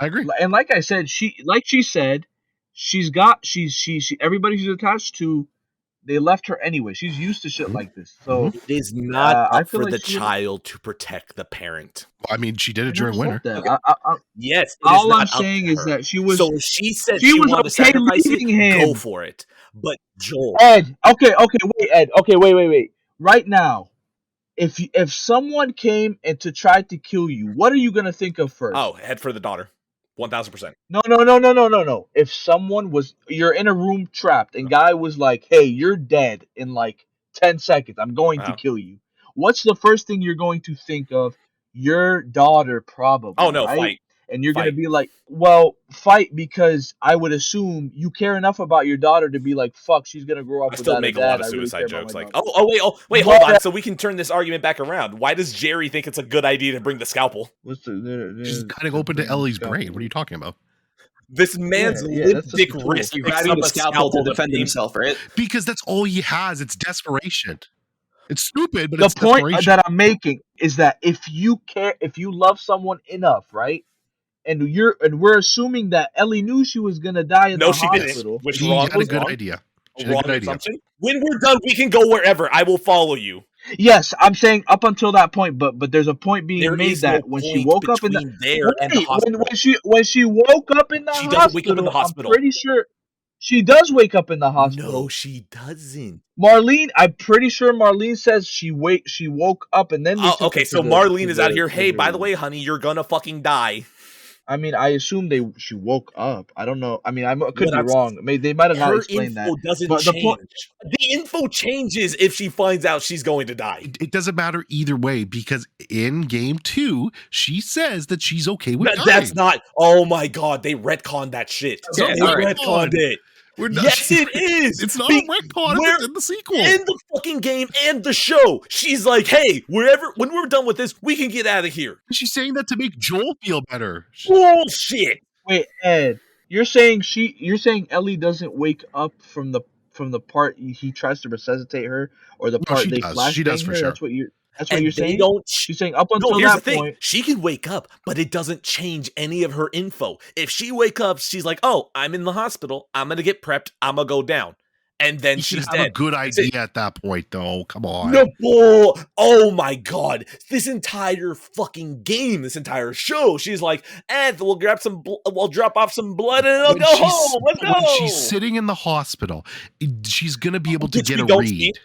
agree. And like I said, she said, she everybody she's attached to, they left her anyway. She's used to shit Mhm. like this. So It is not I up feel for like the she would. child to protect the parent. I mean, she did I it never during said winter. that. Okay. Yes, it is All I'm not up saying to is her. that So if she said she she was wanted to okay sacrifice it, leaving go him. for it. But Joel, Ed, okay, wait, Ed, okay, wait. Right now, if someone came and to try to kill you, what are you gonna think of first? oh, head for the daughter, 1000%. No. If someone you're in a room trapped and guy was like, "Hey, you're dead in like 10 seconds. I'm going to Uh-huh. kill you." What's the first thing you're going to think of? Your daughter, Oh probably, no, right? fight, And you're gonna fight. be like, "Well, fight," because I would assume you care enough about your daughter to be like, "Fuck, she's gonna grow I up still without a make a lot dad. of I really care suicide about my jokes. Like, daughter." oh wait, hold on. But So we can turn this argument back around. Why does Jerry think it's a good idea to bring the scalpel? what's She's the kind of open to Ellie's brain. What are you talking about? This man's Yeah, limp that's just dick a tool. wrist You're picks grabbing up the a scalpel to scalpel defend aim. himself, right? Because that's all he has. It's desperation. It's stupid, but The it's point desperation. that I'm making is that if you love someone enough, right? And we're assuming that Ellie knew she was gonna die in No, the she didn't. hospital. Which She wrong? had a Goes, good Wrong. idea. She A had a wrong good idea. assumption. When we're done, we can go wherever. I will follow you. yes, I'm saying up until that point, but there's a point being There made is no that when she point woke up in the between there and the wait, hospital. when she woke up in the She doesn't wake up in the hospital, I'm hospital. pretty sure she does wake up in the No, hospital. she doesn't. Marlene, I'm pretty sure Marlene says she woke up and then they Oh, took her okay, to so the Marlene is out here. Hey, surgery by the room. way, honey, you're gonna fucking die. I mean, I assume she woke up. I don't know. I mean, I could What be I'm wrong. They might have not Her explained that. info doesn't But the point, change. The info changes if she finds out she's going to die. It doesn't matter either way because in game 2, she says that she's okay with That's dying. not. Oh my god, they retconned that shit. Okay, They all right. retconned it. We're not, Yes, it is. It's not a retcon. Where It's in the sequel. in the fucking game and the show, she's like, "Hey, when we're done with this, we can get out of here." She's saying that to make Joel feel better. Bullshit. wait, Ed, you're saying Ellie doesn't wake up from the part he tries to resuscitate her, or the No, part she they does. She does flashbang for her? sure. And You're they saying. don't. She's saying up No, until here's the that thing. point. She can wake up, but it doesn't change any of her info. If she wake up, she's like, "Oh, I'm in the hospital. I'm gonna get prepped. I'm gonna go down," and then You should she's have a dead. good That's it. idea at that point, though. Come on. No bull. Oh my god. This entire fucking game, this entire show, she's like, we'll grab we'll drop off some blood and I'll go home. Let's go. When she's sitting in the hospital, she's going to be able to Which get we a don't see. read.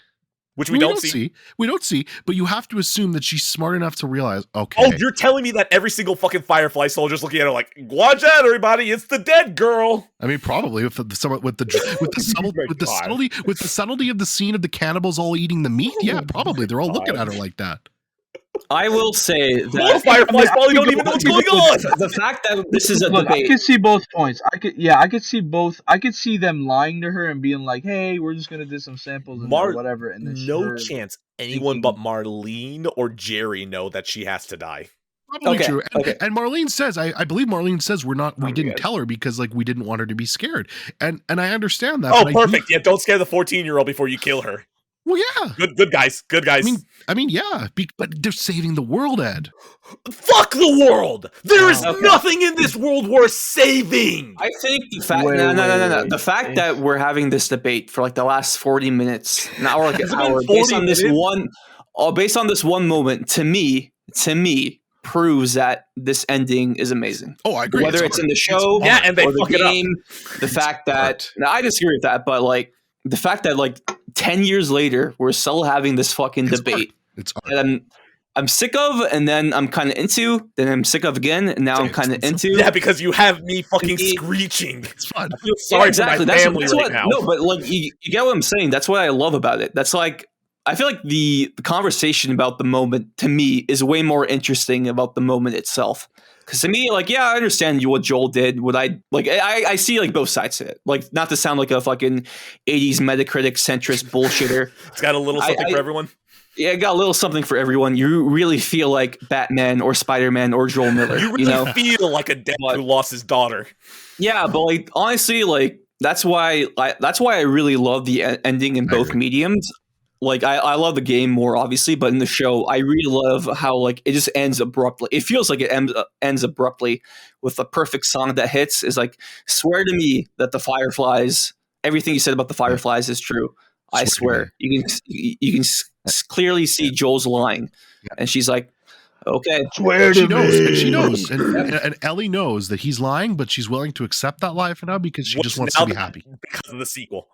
Which we don't see. We don't see, but you have to assume that she's smart enough to realize, okay. Oh, you're telling me that every single fucking Firefly soldier's looking at her like, watch out, everybody, it's the dead girl. I mean, probably with the subtlety of the scene of the cannibals all eating the meat. Yeah, probably they're all looking at her like that. I will say All that Fireflies probably don't even know what's going on. the fact that this is a Look, I debate. could see both points. I could see both. I could see them lying to her and being like, "Hey, we're just gonna do some samples and whatever," and then No her chance anyone but Marlene or Jerry know that she has to die. Probably Okay, true. okay. And Marlene says, I believe Marlene says we my didn't God. tell her because like we didn't want her to be scared. And I understand that. Oh, but perfect. Yeah, don't scare the 14-year-old before you kill her. Well, yeah. Good guys. Good guys. I mean, yeah. But they're saving the world, Ed. Fuck the world! There is Okay. nothing in this world worth saving! I think the fact Wait, no. wait. The fact that we're having this debate for like the last 40 minutes, an hour, like Has an it been hour, 40 based on this one moment, to me, proves that this ending is amazing. Oh, I agree. Whether it's in the show, Yeah, and they or the fuck it up. game, the fact that now I disagree with that, but like the fact that like 10 years later we're still having this fucking debate It's that I'm sick of, and then I'm kind of into, then I'm sick of again, and now I'm kind of into. Yeah, because you have me fucking It- screeching. It's fun. I feel sorry exactly. for my family that's right what, now. No, but like you get what I'm saying. That's what I love about it. That's like I feel like the conversation about the moment to me is way more interesting about the moment itself. Because to me, like, yeah, I understand what Joel did. What I see like both sides of it. Like, not to sound like a fucking 80s Metacritic centrist bullshitter. It's got a little something for everyone. Yeah, it got a little something for everyone. You really feel like Batman or Spider-Man or Joel Miller. You really feel like a dad who lost his daughter. Yeah, but like honestly, like that's why I really love the ending in both mediums. Like I love the game more, obviously, but in the show, I really love how like it just ends abruptly. It feels like it ends abruptly with the perfect song that hits. Is like, swear to me that the Fireflies, everything you said about the Fireflies is true. I swear. You can clearly see Joel's lying, and she's like, okay. Swear to me. And she knows, and Ellie knows that he's lying, but she's willing to accept that lie for now because she just wants to be happy because of the sequel.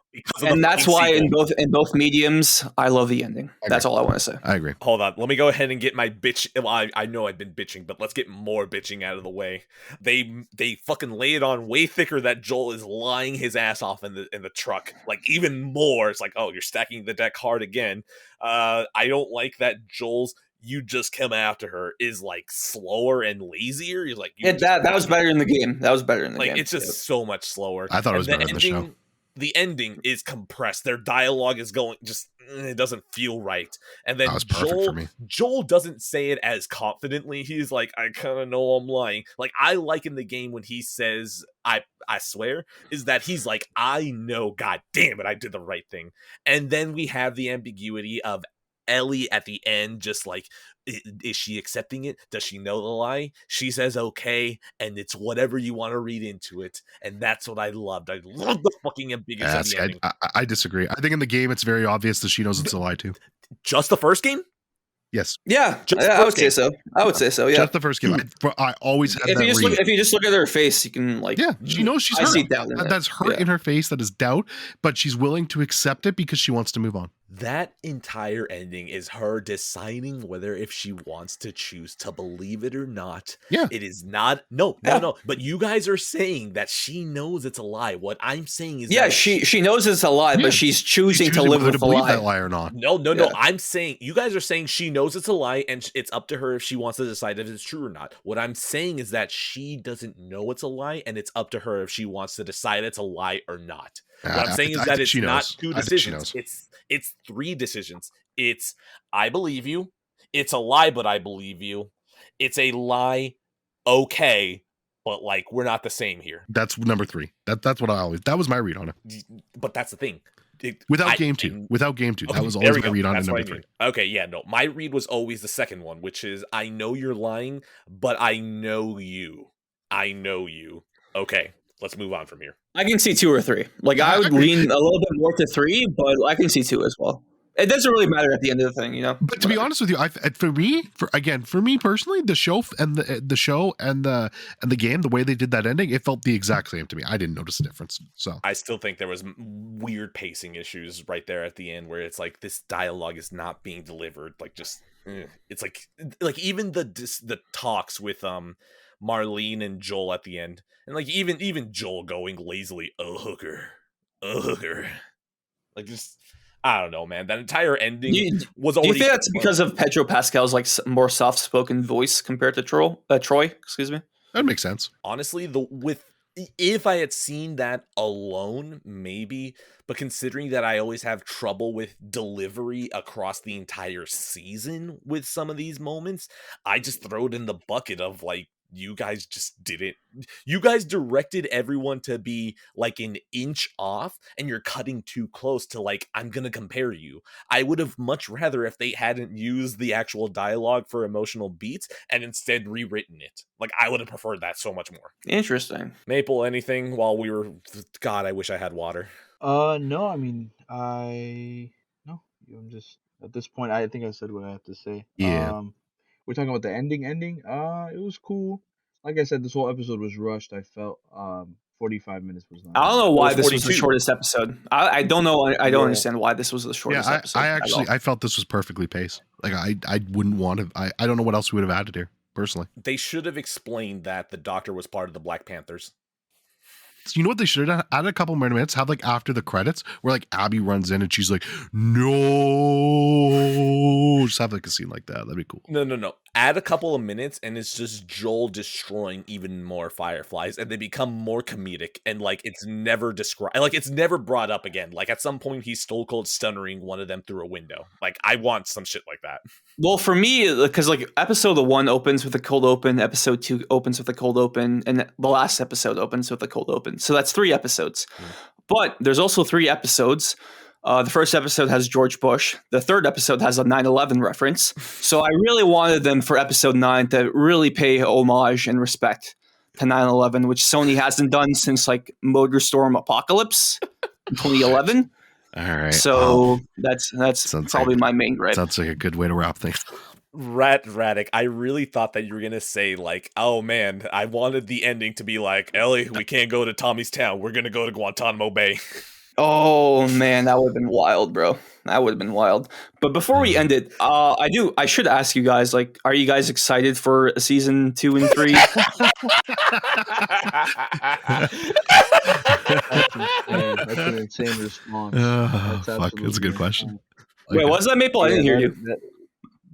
And that's why in both mediums, I love the ending. That's all I want to say. I agree. Hold on, let me go ahead and get my bitch. Well, I know I've been bitching, but let's get more bitching out of the way. They fucking lay it on way thicker that Joel is lying his ass off in the truck, like even more. It's like, oh, you're stacking the deck hard again. I don't like that Joel's "you just come after her" is like slower and lazier. You're like, that was better in the game. That was better in the game. Like, it's just so much slower. I thought it was better in the show. The ending is compressed. Their dialogue is going it doesn't feel right. And then Joel doesn't say it as confidently. He's like, I kind of know I'm lying. Like, I like in the game when he says, I swear, is that he's like, I know, god damn it, I did the right thing. And then we have the ambiguity of Ellie at the end, just like, is she accepting it? Does she know the lie? She says okay, and it's whatever you want to read into it, and that's what I loved. I love the fucking ambiguity of the ending. I disagree. I think in the game it's very obvious that she knows it's a lie too. Just the first game? Yes. Yeah, I would say so. Yeah, just the first game. I always had if you just look at her face, you can like. Yeah, she knows she's hurt. I see doubt in That's hurt in her face. That is doubt, but she's willing to accept it because she wants to move on. That entire ending is her deciding whether if she wants to choose to believe it or not. Yeah. It is not. No. But you guys are saying that she knows it's a lie. What I'm saying is that she knows it's a lie, but she's choosing to live with the lie. That lie or not. No. I'm saying you guys are saying she knows it's a lie, and it's up to her if she wants to decide if it's true or not. What I'm saying is that she doesn't know it's a lie, and it's up to her if she wants to decide it's a lie or not. What I'm saying is that it's not two decisions. It's three decisions. It's I believe you. It's a lie, but I believe you. It's a lie, okay, but like we're not the same here. That's number 3. That's what that was my read on it. But that's the thing. Without game two, that was always my read on it. Number 3. Okay, yeah, no, my read was always the second one, which is I know you're lying, but I know you. I know you. Okay, let's move on from here. I can see 2 or 3. Like I would lean a little bit more to 3, but I can see 2 as well. It doesn't really matter at the end of the thing, you know. But to be honest with you, for me personally, the show and the game, the way they did that ending, it felt the exact same to me. I didn't notice a difference. So I still think there was weird pacing issues right there at the end, where it's like this dialogue is not being delivered. Like just, it's like even the talks with Marlene and Joel at the end, and like even Joel going lazily, a hooker, like just. I don't know, man. That entire ending was already. Do you think that's because of Pedro Pascal's like more soft-spoken voice compared to Troy? Excuse me. That makes sense. Honestly, if I had seen that alone, maybe. But considering that I always have trouble with delivery across the entire season with some of these moments, I just throw it in the bucket of like, you guys just didn't. You guys directed everyone to be like an inch off, and you're cutting too close to like, I'm gonna compare you. I would have much rather if they hadn't used the actual dialogue for emotional beats and instead rewritten it. Like, I would have preferred that so much more. Interesting. Maple, anything while we were... God, I wish I had water. No, I mean, no, I'm just, at this point, I think I said what I have to say. Yeah. We're talking about the ending. It was cool. Like I said, this whole episode was rushed. I felt 45 minutes was not. I don't know why this was the shortest episode. I don't know. I don't understand why this was the shortest episode. I felt this was perfectly paced. Like I wouldn't want to. I don't know what else we would have added here personally. They should have explained that the Doctor was part of the Black Panthers. You know what they should have done? Add a couple more minutes. Have like after the credits, where like Abby runs in and she's like, "No!" Just have like a scene like that. That'd be cool. No. Add a couple of minutes, and it's just Joel destroying even more fireflies, and they become more comedic, and like it's never described, like it's never brought up again. Like at some point, he's stone cold stunnering one of them through a window. Like I want some shit like that. Well, for me, because like episode 1 opens with a cold open, episode 2 opens with a cold open, and the last episode opens with a cold open. So that's 3 episodes. But there's also 3 episodes. The first episode has George Bush. The third episode has a 9/11 reference. So I really wanted them for episode 9 to really pay homage and respect to 9/11, which Sony hasn't done since like Motor Storm Apocalypse in 2011. All right. So that's Sounds probably like- my main gripe. Sounds like a good way to wrap things. Radic, I really thought that you were gonna say like, oh man, I wanted the ending to be like, Ellie, we can't go to Tommy's town. We're gonna go to Guantanamo Bay. Oh man, that would have been wild, bro. That would have been wild. But before we end it, I should ask you guys, like, are you guys excited for season 2 and 3? That's an insane response. Oh, fuck. That's a absolutely good question. Wait, what was that, Maple? I didn't hear you.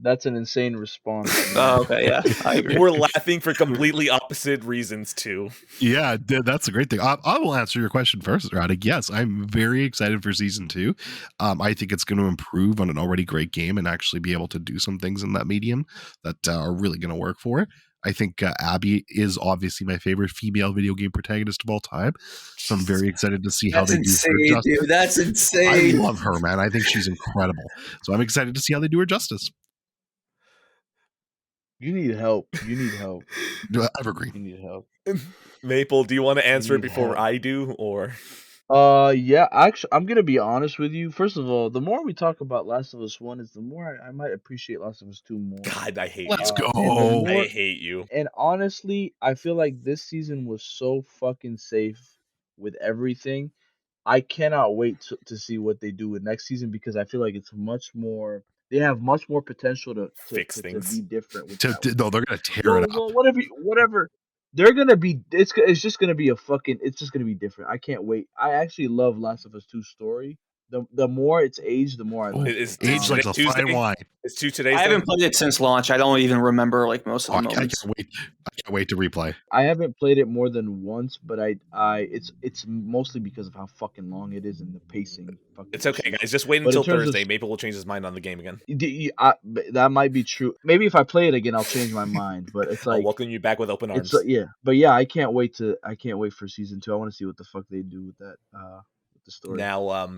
That's an insane response. Oh, okay, yeah, I agree. We're laughing for completely opposite reasons too. Yeah, that's a great thing. I will answer your question first, Radic. Yes, I'm very excited for season 2. I think it's going to improve on an already great game and actually be able to do some things in that medium that are really going to work for it. I think Abby is obviously my favorite female video game protagonist of all time. So I'm very excited to see how they do her justice. Dude. That's I insane. love her, man. I think she's incredible. So I'm excited to see how they do her justice. You need help. You need help. Evergreen. You need help. Maple, do you want to answer it need before help. I do, or? Yeah, actually, I'm gonna be honest with you. First of all, the more we talk about Last of Us 1 is the more I might appreciate Last of Us 2 more. God, I hate Let's you. go. And the more- I hate you. And honestly, I feel like this season was so fucking safe with everything. I cannot wait to see what they do with next season because I feel like it's much more. They have much more potential to Fix things. be different. With that one. No, they're going to tear it up. Well, whatever. They're gonna be. It's just gonna be a fucking. It's just gonna be different. I can't wait. I actually love Last of Us 2 story. The more it's aged, the more I like. It's it. Age like the Tuesday? fine wine. It's 2 today's. I haven't played it since launch. I don't even remember like most of Oh, the I moments. can't wait to replay. I haven't played it more than once, but it's mostly because of how fucking long it is and the pacing. It's okay, guys. Just wait But in until terms of- Thursday. Maple will change his mind on the game again. That might be true. Maybe if I play it again, I'll change my mind. But it's I'll like welcome you back with open arms. it's yeah. But yeah, I can't wait for season 2. I want to see what the fuck they do with that. With the story. Now,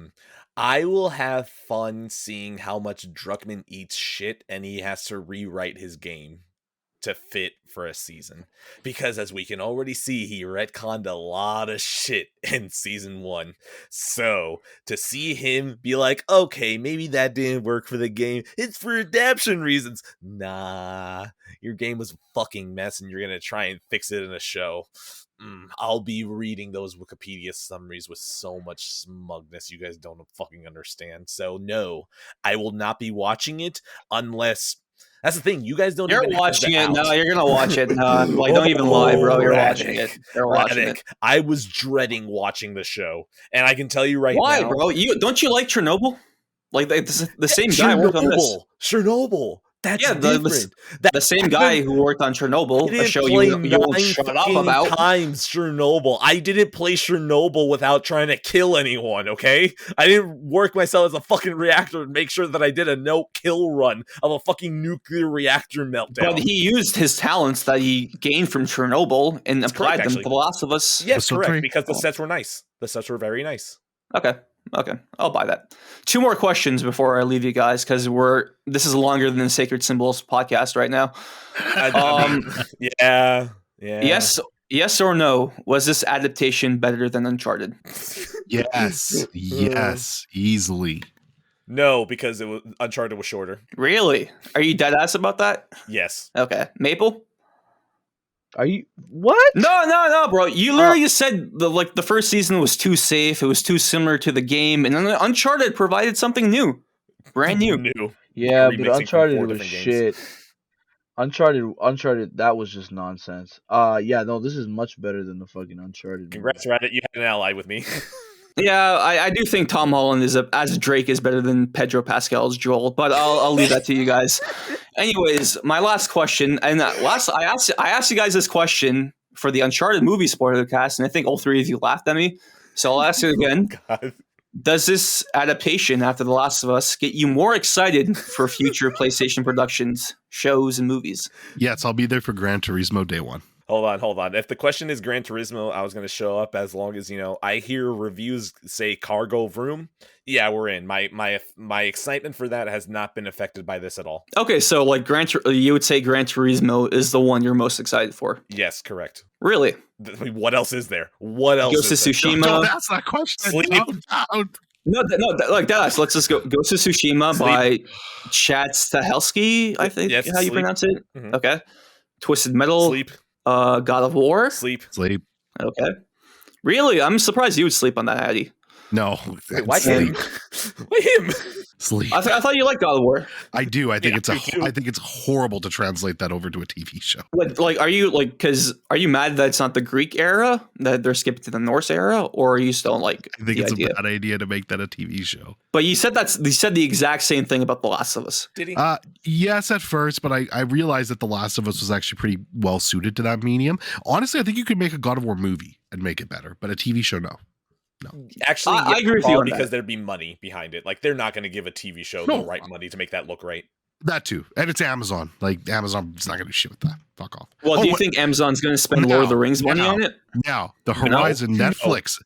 I will have fun seeing how much Druckmann eats shit and he has to rewrite his game to fit for a season. Because as we can already see, he retconned a lot of shit in season 1. So, to see him be like, okay, maybe that didn't work for the game. It's for adaptation reasons. Nah, your game was a fucking mess and you're going to try and fix it in a show. I'll be reading those Wikipedia summaries with so much smugness you guys don't fucking understand. So no, I will not be watching it unless. That's the thing. You guys don't. You're even watching it. have No, the you're gonna watch it. Like, don't even lie, bro. You're watching it. You're watching it. I was dreading watching the show, and I can tell you right Why, now. bro? Don't you like Chernobyl? Like the same guy worked on this. Chernobyl. That's Yeah, different. The same guy who worked on Chernobyl, a show you won't shut up about. Times Chernobyl. I didn't play Chernobyl without trying to kill anyone, okay? I didn't work myself as a fucking reactor and make sure that I did a no-kill run of a fucking nuclear reactor meltdown. But he used his talents that he gained from Chernobyl and applied them actually. to The Last of Us. Yes, Episode correct, 3. because the sets were nice. The sets were very nice. Okay, I'll buy that. 2 more questions before I leave you guys, because this is longer than the Sacred Symbols podcast right now. Yeah. Yes or no? Was this adaptation better than Uncharted? Yes. Yes. Easily. No, because Uncharted was shorter. Really? Are you dead ass about that? Yes. Okay, Maple. Are you what? No, bro. You literally just said the first season was too safe. It was too similar to the game, and then Uncharted provided something new, brand new. Yeah, but Remixing from Uncharted 4 was different shit. games. Uncharted, that was just nonsense. Yeah, no, this is much better than the fucking Uncharted movie. Congrats, Reddit. You had an ally with me. Yeah, I do think Tom Holland as Drake is better than Pedro Pascal's Joel, but I'll leave that to you guys. Anyways, my last question, and I asked you guys this question for the Uncharted movie spoiler cast, and I think all three of you laughed at me. So I'll ask it again. God. Does this adaptation after The Last of Us get you more excited for future PlayStation productions, shows, and movies? Yes, I'll be there for Gran Turismo day one. Hold on. If the question is Gran Turismo, I was going to show up as long as, I hear reviews say cargo vroom. Yeah, we're in. My excitement for that has not been affected by this at all. Okay, so like you would say Gran Turismo is the one you're most excited for? Yes, correct. Really? What else is there? What else Ghost of is there? Tsushima. Don't ask that question. Sleep. Like that. Let's just go. Ghost of Tsushima by Chad Stahelski, I think Yes, how you Sleep. pronounce it. Mhm. Okay. Twisted Metal. Sleep. God of War. Sleep. Okay. Really? I'm surprised you would sleep on that, Addy. No. Wait, why sleep. him? Why him? Sleep. I thought you liked God of War. I do. I think Yeah, me too. I think it's horrible to translate that over to a TV show. Like, are you mad that it's not the Greek era, that they're skipping to the Norse era, or you still don't like I think the it's idea? a bad idea to make that a TV show. But you said the exact same thing about The Last of Us. Did he? Yes, at first, but I realized that The Last of Us was actually pretty well suited to that medium. Honestly, I think you could make a God of War movie and make it better, but a TV show, no. Actually, I agree with you on because that. there'd be money behind it. Like, they're not going to give a TV show the right money to make that look right. That too. And it's Amazon. Like, Amazon's not going to do shit with that. Fuck off. Well, do you think Amazon's going to spend Lord of the Rings money on it? Now, the Horizon Netflix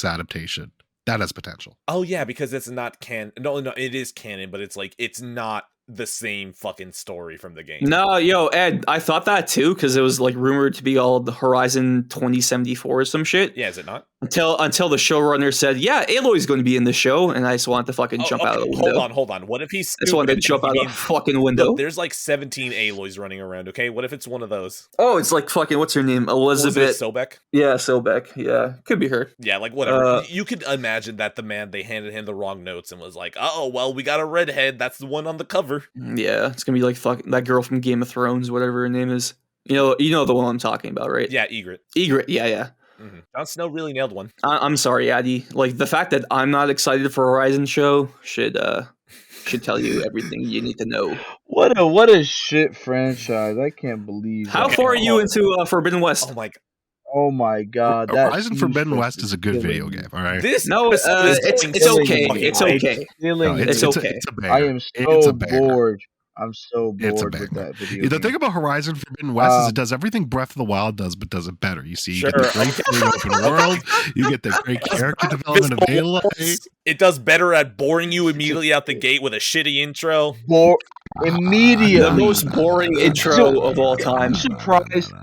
adaptation, that has potential. Oh, yeah, because it's not canon. No, it is canon, but it's like, it's not the same fucking story from the game. No, yo, Ed, I thought that too, because it was like rumored to be all the Horizon 2074 or some shit. Yeah, is it not? Until the showrunner said, yeah, Aloy's going to be in the show, and I just wanted to fucking jump out of the window. Hold on. What if he's I just wanted to jump out of the fucking window. Look, there's like 17 Aloys running around, okay? What if it's one of those? Oh, it's like fucking, what's her name? Elizabeth. Sobek? Yeah, Sobek. Yeah, could be her. Yeah, like whatever. You could imagine that they handed him the wrong notes and was like, oh, well, we got a redhead. That's the one on the cover. Yeah, it's going to be like fucking that girl from Game of Thrones, whatever her name is. You know the one I'm talking about, right? Yeah, Egret. Yeah. Mm-hmm. Jon Snow really nailed one. I'm sorry, Addy. Like, the fact that I'm not excited for Horizon show should tell you everything you need to know. What a shit franchise! I can't believe. How that. far are you into Forbidden West? Oh my god! Horizon Forbidden West is a good video game. All right. It's okay. It's okay. It's okay. It's a banger. I am so bored. I'm so bored It's a with banger. that video. The thing about Horizon Forbidden West is it does everything Breath of the Wild does, but does it better. You see, you get the great big open world, you get the great character development of Aloy. It does better at boring you immediately out the gate with a shitty intro. Immediately, the most boring intro of all time.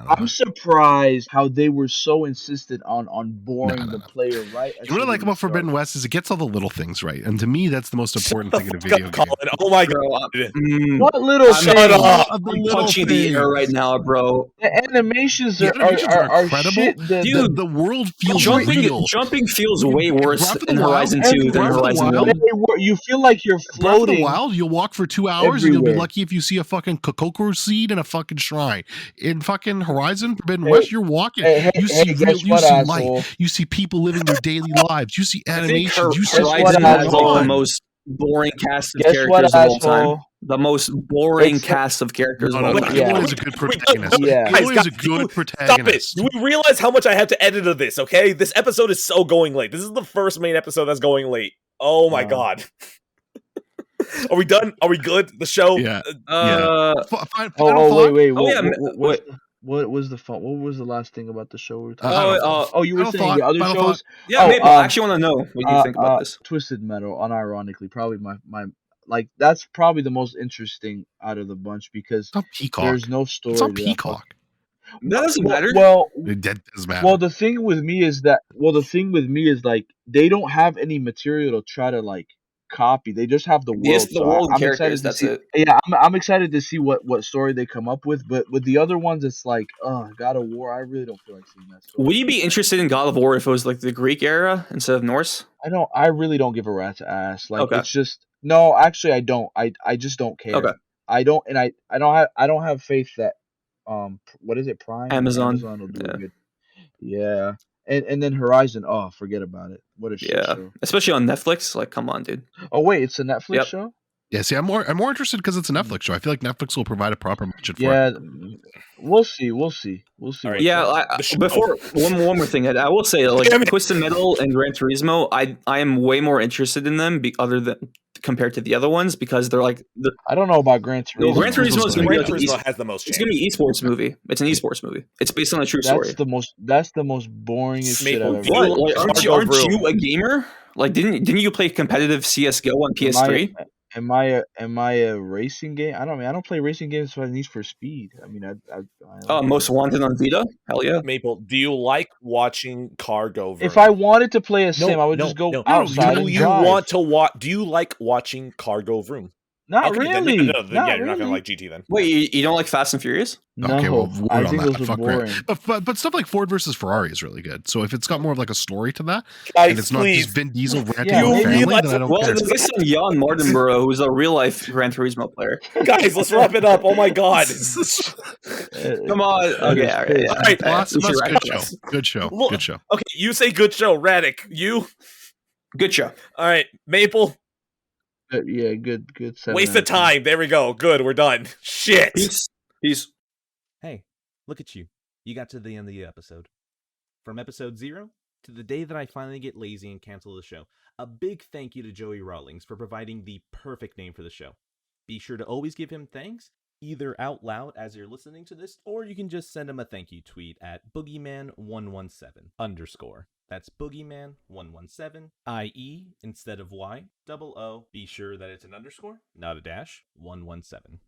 I'm surprised how they were so insistent on boring the player. Right? What I like about Forbidden West is it gets all the little things right, and to me, that's the most important thing in a video game. Colin. Oh my god! What little Shut up! I'm punching the air right now, bro. The animations are incredible. shit. Dude, the world feels real. Jumping feels way worse in Horizon 2 than Horizon 1. You feel like you're floating. Breath of the Wild, you'll walk for 2 hours and you'll be lucky if you see a fucking kokoro seed in a fucking shrine. In fucking Horizon Forbidden West, you're walking. You see light. You see people living their daily lives. You see animations. You see Horizon has like the most boring cast of characters of all time. The most boring cast of characters of all time. Aloy is a good protagonist. Aloy is a good protagonist. Stop it! Do we realize how much I had to edit of this? Okay, this episode is so going late. This is the first main episode that's going late. Oh my god. Are we done? Are we good? The show? Yeah. Wait. Oh yeah. What was the last thing about the show? You were saying the other shows? Yeah, maybe. I actually want to know what you think about this. Twisted Metal, unironically, probably my like that's probably the most interesting out of the bunch because there's no story. It's on Peacock. That doesn't matter. Well, it does matter. Well, the thing with me is like they don't have any material to try to like copy. They just have the world. Yes, the world characters. That's it. Yeah, I'm excited to see what story they come up with. But with the other ones, it's like, God of War. I really don't feel like seeing that story. Would you be interested in God of War if it was like the Greek era instead of Norse? I really don't give a rat's ass. Like it's just no. Actually, I don't. I just don't care. Okay. I don't I don't have faith that what is it, Prime? Amazon. Amazon will do a Yeah. good. Yeah. And then Horizon, oh, forget about it. What a shit Yeah. show. Especially on Netflix. Like, come on, dude. Oh wait, it's a Netflix Yep. show? Yeah, see, I'm more interested because it's a Netflix show. I feel like Netflix will provide a proper budget for it. Yeah, we'll see. We'll see. We'll see All right, what's Yeah, up. The show. before one more thing, I will say, like, Damn it. Twisted Metal and Gran Turismo, I am way more interested in them other than compared to the other ones because they're like I don't know about Gran no, Gran Turismo. Turismo is going to be Gran like Turismo has the most it's chance. going to be esports movie. It's an esports movie. It's based on a true story. That's the most boringest shit Maple, I've do ever you What? heard. Like, Cargo aren't Room. you a gamer? Like, didn't you play competitive CS:GO on PS3? Am I a racing game? I don't play racing games for Need for Speed. I mean, I don't Most care. Wanted on Vita? Hell yeah. Maple, do you like watching Cargo Room? If I wanted to play a sim, I would no, just go no. outside Do and you drive. want to watch? Do you like watching Cargo Room? Not Okay, then, really. no, then, yeah, you're not gonna like GT then. Wait, you don't like Fast and Furious? No, Okay, well, I word on think that. those are Fuck Grant. boring. But stuff like Ford versus Ferrari is really good. So if it's got more of like a story to that, Guys, and it's not please. just Vin Diesel ranting Yeah, about maybe- family, realize then I don't Well, care. there's this Jan Mardenborough, who's a real life Gran Turismo player. Guys, let's wrap it up. Oh my god. Come on. That Okay, is all pissed. right. Right. Last We of should Us, wrap good it show. up. Good show. Look- Good show. Okay, you say good show, Radic. You? Good show. All right, Maple. Yeah, good. 7 Waste out of of 10. time. There we go. Good, we're done. Shit. Peace. Hey, look at you. You got to the end of the episode. From episode 0 to the day that I finally get lazy and cancel the show, a big thank you to Joey Rawlings for providing the perfect name for the show. Be sure to always give him thanks, either out loud as you're listening to this, or you can just send him a thank you tweet at boogeyman117_. That's boogeyman117, IE instead of Y, double O. Be sure that it's an underscore, not a dash, 117.